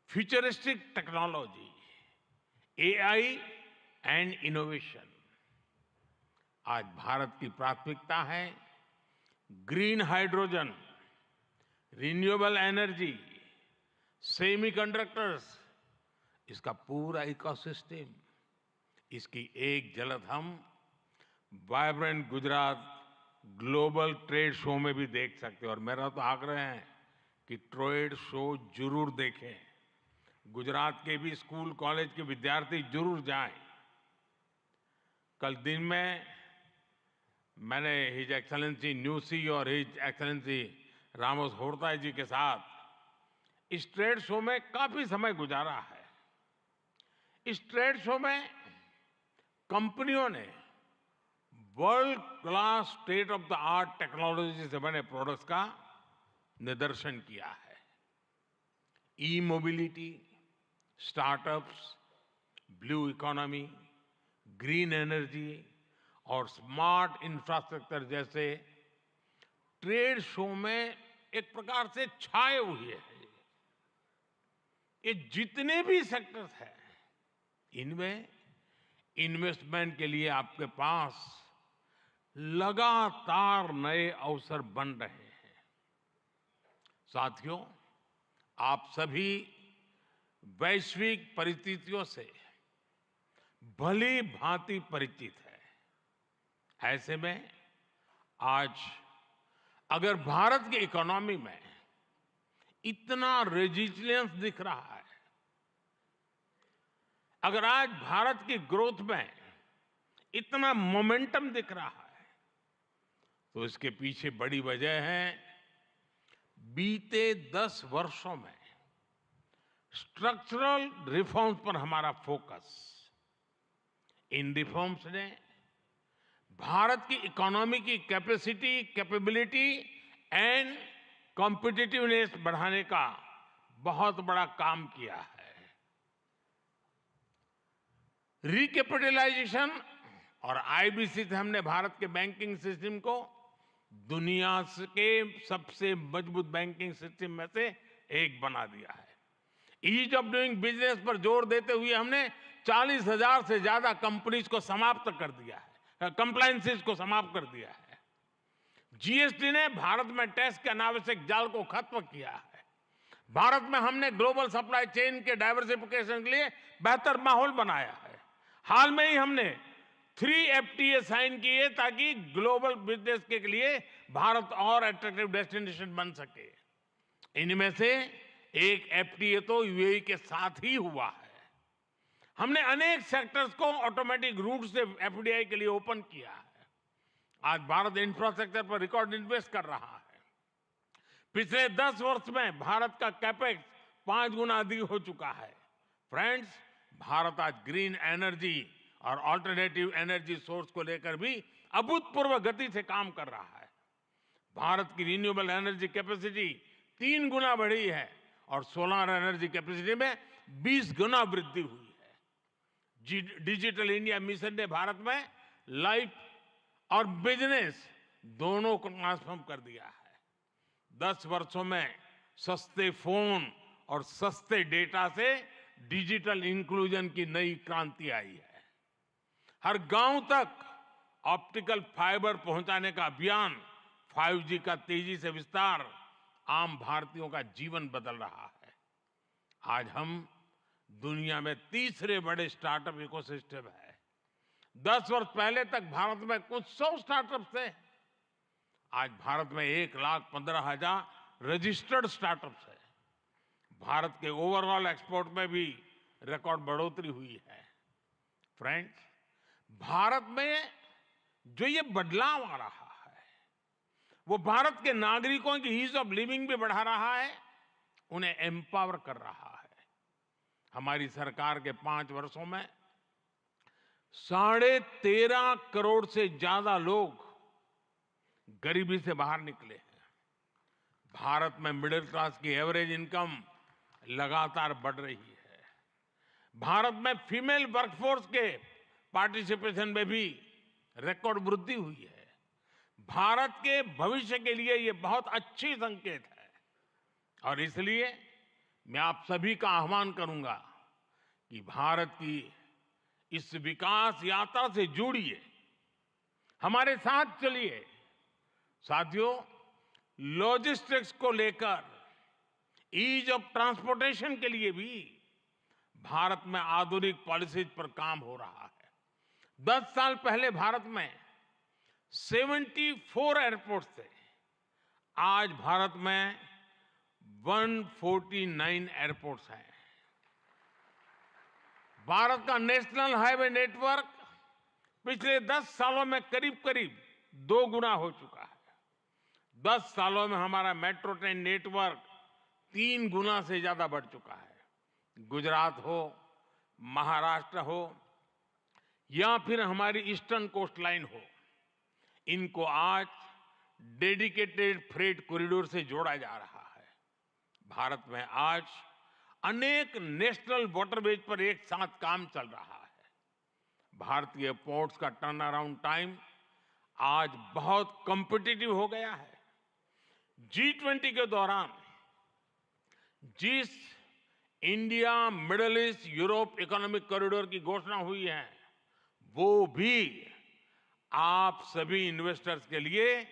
Speaker 13: futuristic technology, AI and innovation. आज भारत की प्राथमिकता है green hydrogen, renewable energy, semiconductors, इसका पूरा इकोसिस्टम। इसकी एक झलक हम vibrant Gujarat global trade show में भी देख सकते हैं। और मेरा तो आग्रह है कि ट्रेड शो जरूर देखें। गुजरात के भी स्कूल कॉलेज के विद्यार्थी जरूर जाएं। कल दिन में मैंने हिज एक्सेलेंसी न्यूसी और हिज एक्सेलेंसी रामोस होर्ता जी के साथ इस ट्रेड शो में काफी समय गुजारा है। इस ट्रेड शो में कंपनियों ने world class state of the art technology से बने प्रोडक्ट्स का निदर्शन किया है। E mobility, startups, blue economy, green energy और स्मार्ट इंफ्रास्ट्रक्चर जैसे ट्रेड शो में एक प्रकार से छाए हुए हैं। ये जितने भी सेक्टर्स हैं, इनमें इन्वेस्टमेंट के लिए आपके पास लगातार नए अवसर बन रहे हैं। साथियों, आप सभी वैश्विक परिस्थितियों से भली भांति परिचित है। ऐसे में आज अगर भारत की इकोनॉमी में इतना रेजिलियंस दिख रहा है, अगर आज भारत की ग्रोथ में इतना मोमेंटम दिख रहा है, तो इसके पीछे बड़ी वजह है बीते 10 वर्षों में स्ट्रक्चरल रिफॉर्म्स पर हमारा फोकस। इन रिफॉर्म्स ने भारत की इकोनॉमी की कैपेसिटी, कैपेबिलिटी एंड कॉम्पिटिटिवनेस बढ़ाने का बहुत बड़ा काम किया है। रिकैपिटलाइजेशन और आईबीसी से हमने भारत के बैंकिंग सिस्टम को दुनिया के सबसे मजबूत बैंकिंग सिस्टम में से एक बना दिया है। ईज ऑफ डूइंग बिजनेस पर जोर देते हुए हमने 40,000 से ज्यादा कंपनीज को समाप्त कर दिया है, कंप्लायंसेस को समाप्त कर दिया है। जीएसटी ने भारत में टैक्स के अनावश्यक जाल को खत्म किया है। भारत में हमने ग्लोबल सप्लाई चेन के डाइवर्सिफिकेशन के लिए बेहतर माहौल बनाया है। हाल में ही हमने 3 FTA साइन किए ताकि ग्लोबल बिजनेस के लिए भारत और अट्रैक्टिव डेस्टिनेशन बन सके। इनमें से एक एफटीए तो यूएई के साथ ही हुआ है। हमने अनेक सेक्टर्स को ऑटोमेटिक रूट से एफडीआई के लिए ओपन किया है। आज भारत इंफ्रास्ट्रक्चर पर रिकॉर्ड इन्वेस्ट कर रहा है। पिछले 10 वर्ष में भारत का कैपेक्स 5 गुना अधिक हो चुका है। फ्रेंड्स, भारत आज ग्रीन एनर्जी और ऑल्टरनेटिव एनर्जी सोर्स को लेकर भी अभूतपूर्व गति से काम कर रहा है। भारत की रिन्यूएबल एनर्जी कैपेसिटी 3 गुना बढ़ी है और सोलर एनर्जी कैपेसिटी में 20 गुना वृद्धि हुई है। डिजिटल इंडिया मिशन ने भारत में लाइफ और बिजनेस दोनों को ट्रांसफॉर्म कर दिया है। 10 वर्षों में सस्ते फोन और सस्ते डेटा से डिजिटल इंक्लूजन की नई क्रांति आई है। हर गांव तक ऑप्टिकल फाइबर पहुंचाने का अभियान, 5G का तेजी से विस्तार आम भारतीयों का जीवन बदल रहा है। आज हम दुनिया में तीसरे बड़े स्टार्टअप इकोसिस्टम है। 10 वर्ष पहले तक भारत में कुछ 100 स्टार्टअप थे। आज भारत में 1,15,000 रजिस्टर्ड स्टार्टअप्स है। भारत के ओवरऑल एक्सपोर्ट में भी रिकॉर्ड बढ़ोतरी हुई है। फ्रेंड्स, भारत में जो ये बदलाव आ रहा है, वो भारत के नागरिकों की ईज ऑफ लिविंग भी बढ़ा रहा है, उन्हें एम्पावर कर रहा है। हमारी सरकार के 5 वर्षों में 13.5 करोड़ से ज्यादा लोग गरीबी से बाहर निकले हैं। भारत में मिडिल क्लास की एवरेज इनकम लगातार बढ़ रही है। भारत में फीमेल वर्कफोर्स के पार्टिसिपेशन में भी रिकॉर्ड वृद्धि हुई है। भारत के भविष्य के लिए ये बहुत अच्छी संकेत है और इसलिए मैं आप सभी का आह्वान करूंगा कि भारत की इस विकास यात्रा से जुड़िए, हमारे साथ चलिए। साथियों, लॉजिस्टिक्स को लेकर ईज ऑफ ट्रांसपोर्टेशन के लिए भी भारत में आधुनिक पॉलिसीज पर काम हो रहा है। 10 साल पहले भारत में 74 एयरपोर्ट थे। आज भारत में 149 एयरपोर्ट्स हैं। भारत का नेशनल हाईवे नेटवर्क पिछले 10 सालों में करीब 2 गुना हो चुका है। 10 सालों में हमारा मेट्रो ट्रेन नेटवर्क 3 गुना से ज्यादा बढ़ चुका है। गुजरात हो, महाराष्ट्र हो या फिर हमारी ईस्टर्न कोस्ट लाइन हो, इनको आज डेडिकेटेड फ्रेट कॉरिडोर से जोड़ा जा रहा है। भारत में आज अनेक नेशनल वाटरवेज पर एक साथ काम चल रहा है। भारतीय पोर्ट्स का टर्न अराउंड टाइम आज बहुत कॉम्पिटिटिव हो गया है। G20 के दौरान जिस India middle east Europe economic corridor की घोषणा हुई है, वो भी आप सभी इन्वेस्टर्स के लिए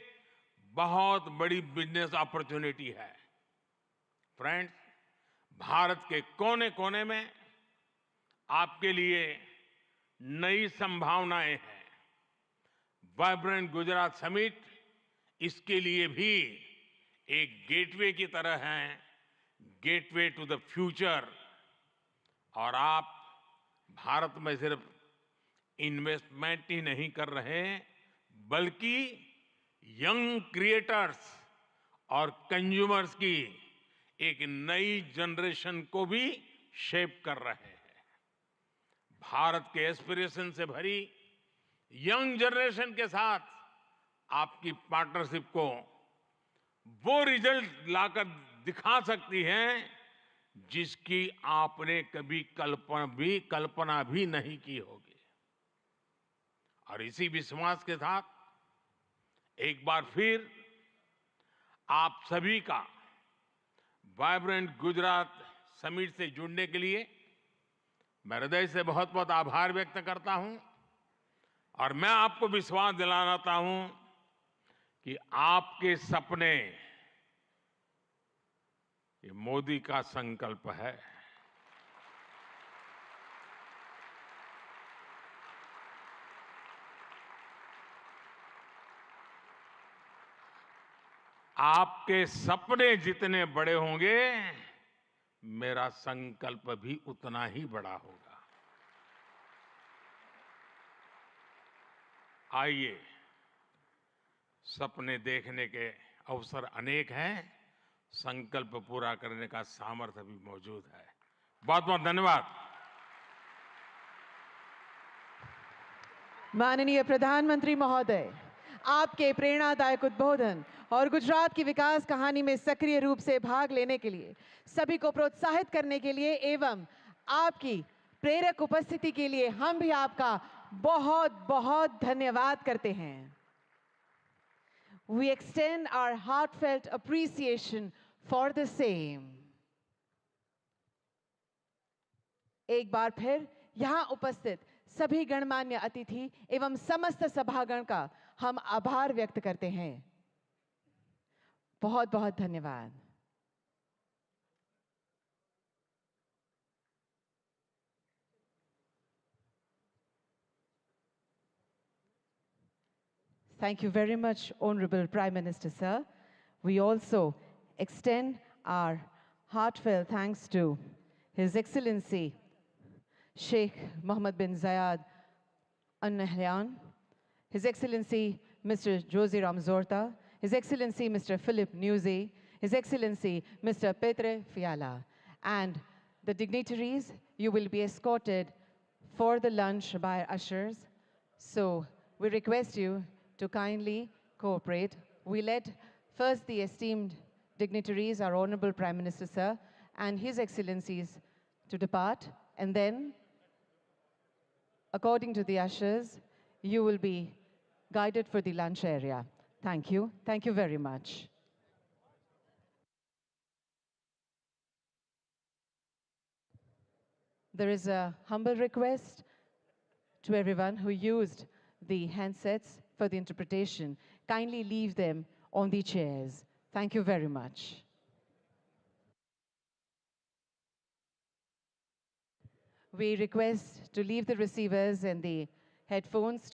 Speaker 13: बहुत बड़ी बिजनेस अपॉर्चुनिटी है। फ्रेंड्स, भारत के कोने कोने में आपके लिए नई संभावनाएं हैं। वाइब्रेंट गुजरात समिट इसके लिए भी एक गेटवे की तरह है, गेटवे टू द फ्यूचर। और आप भारत में सिर्फ इन्वेस्टमेंट ही नहीं कर रहे, बल्कि यंग क्रिएटर्स और कंज्यूमर्स की एक नई जनरेशन को भी शेप कर रहे हैं। भारत के एस्पिरेशन से भरी यंग जनरेशन के साथ आपकी पार्टनरशिप को वो रिजल्ट लाकर दिखा सकती है जिसकी आपने कभी कल्पना भी नहीं की होगी। और इसी विश्वास के साथ एक बार फिर आप सभी का वाइब्रेंट गुजरात समिट से जुड़ने के लिए मैं हृदय से बहुत बहुत आभार व्यक्त करता हूं। और मैं आपको विश्वास दिलाना चाहता हूं कि आपके सपने ये मोदी का संकल्प है। आपके सपने जितने बड़े होंगे, मेरा संकल्प भी उतना ही बड़ा होगा। आइए, सपने देखने के अवसर अनेक हैं, संकल्प पूरा करने का सामर्थ्य भी मौजूद है। बहुत बहुत धन्यवाद।
Speaker 1: माननीय प्रधानमंत्री महोदय, आपके प्रेरणादायक उद्बोधन और गुजरात की विकास कहानी में सक्रिय रूप से भाग लेने के लिए, सभी को प्रोत्साहित करने के लिए एवं आपकी प्रेरक उपस्थिति के लिए हम भी आपका बहुत बहुत धन्यवाद करते हैं। We extend our heartfelt appreciation for the same. एक बार फिर यहाँ उपस्थित सभी गणमान्य अतिथि एवं समस्त सभागण का हम आभार व्यक्त करते हैं। बहुत बहुत धन्यवाद। Thank you very much, Honorable Prime Minister, sir. We also extend our heartfelt thanks to His Excellency Sheikh Mohammed bin Zayed Al Nahyan, His Excellency Mr. Jose Ramzorta, His Excellency Mr. Philip Newsey, His Excellency Mr. Petre Fiala. And the dignitaries, you will be escorted for the lunch by ushers. So we request you to kindly cooperate. We let first the esteemed dignitaries, our Honorable Prime Minister, sir, and His Excellencies to depart, and then, according to the ushers, you will be guided for the lunch area. Thank you. Thank you very much. There is a humble request to everyone who used the handsets for the interpretation. Kindly leave them on the chairs. Thank you very much. We request to leave the receivers and the headphones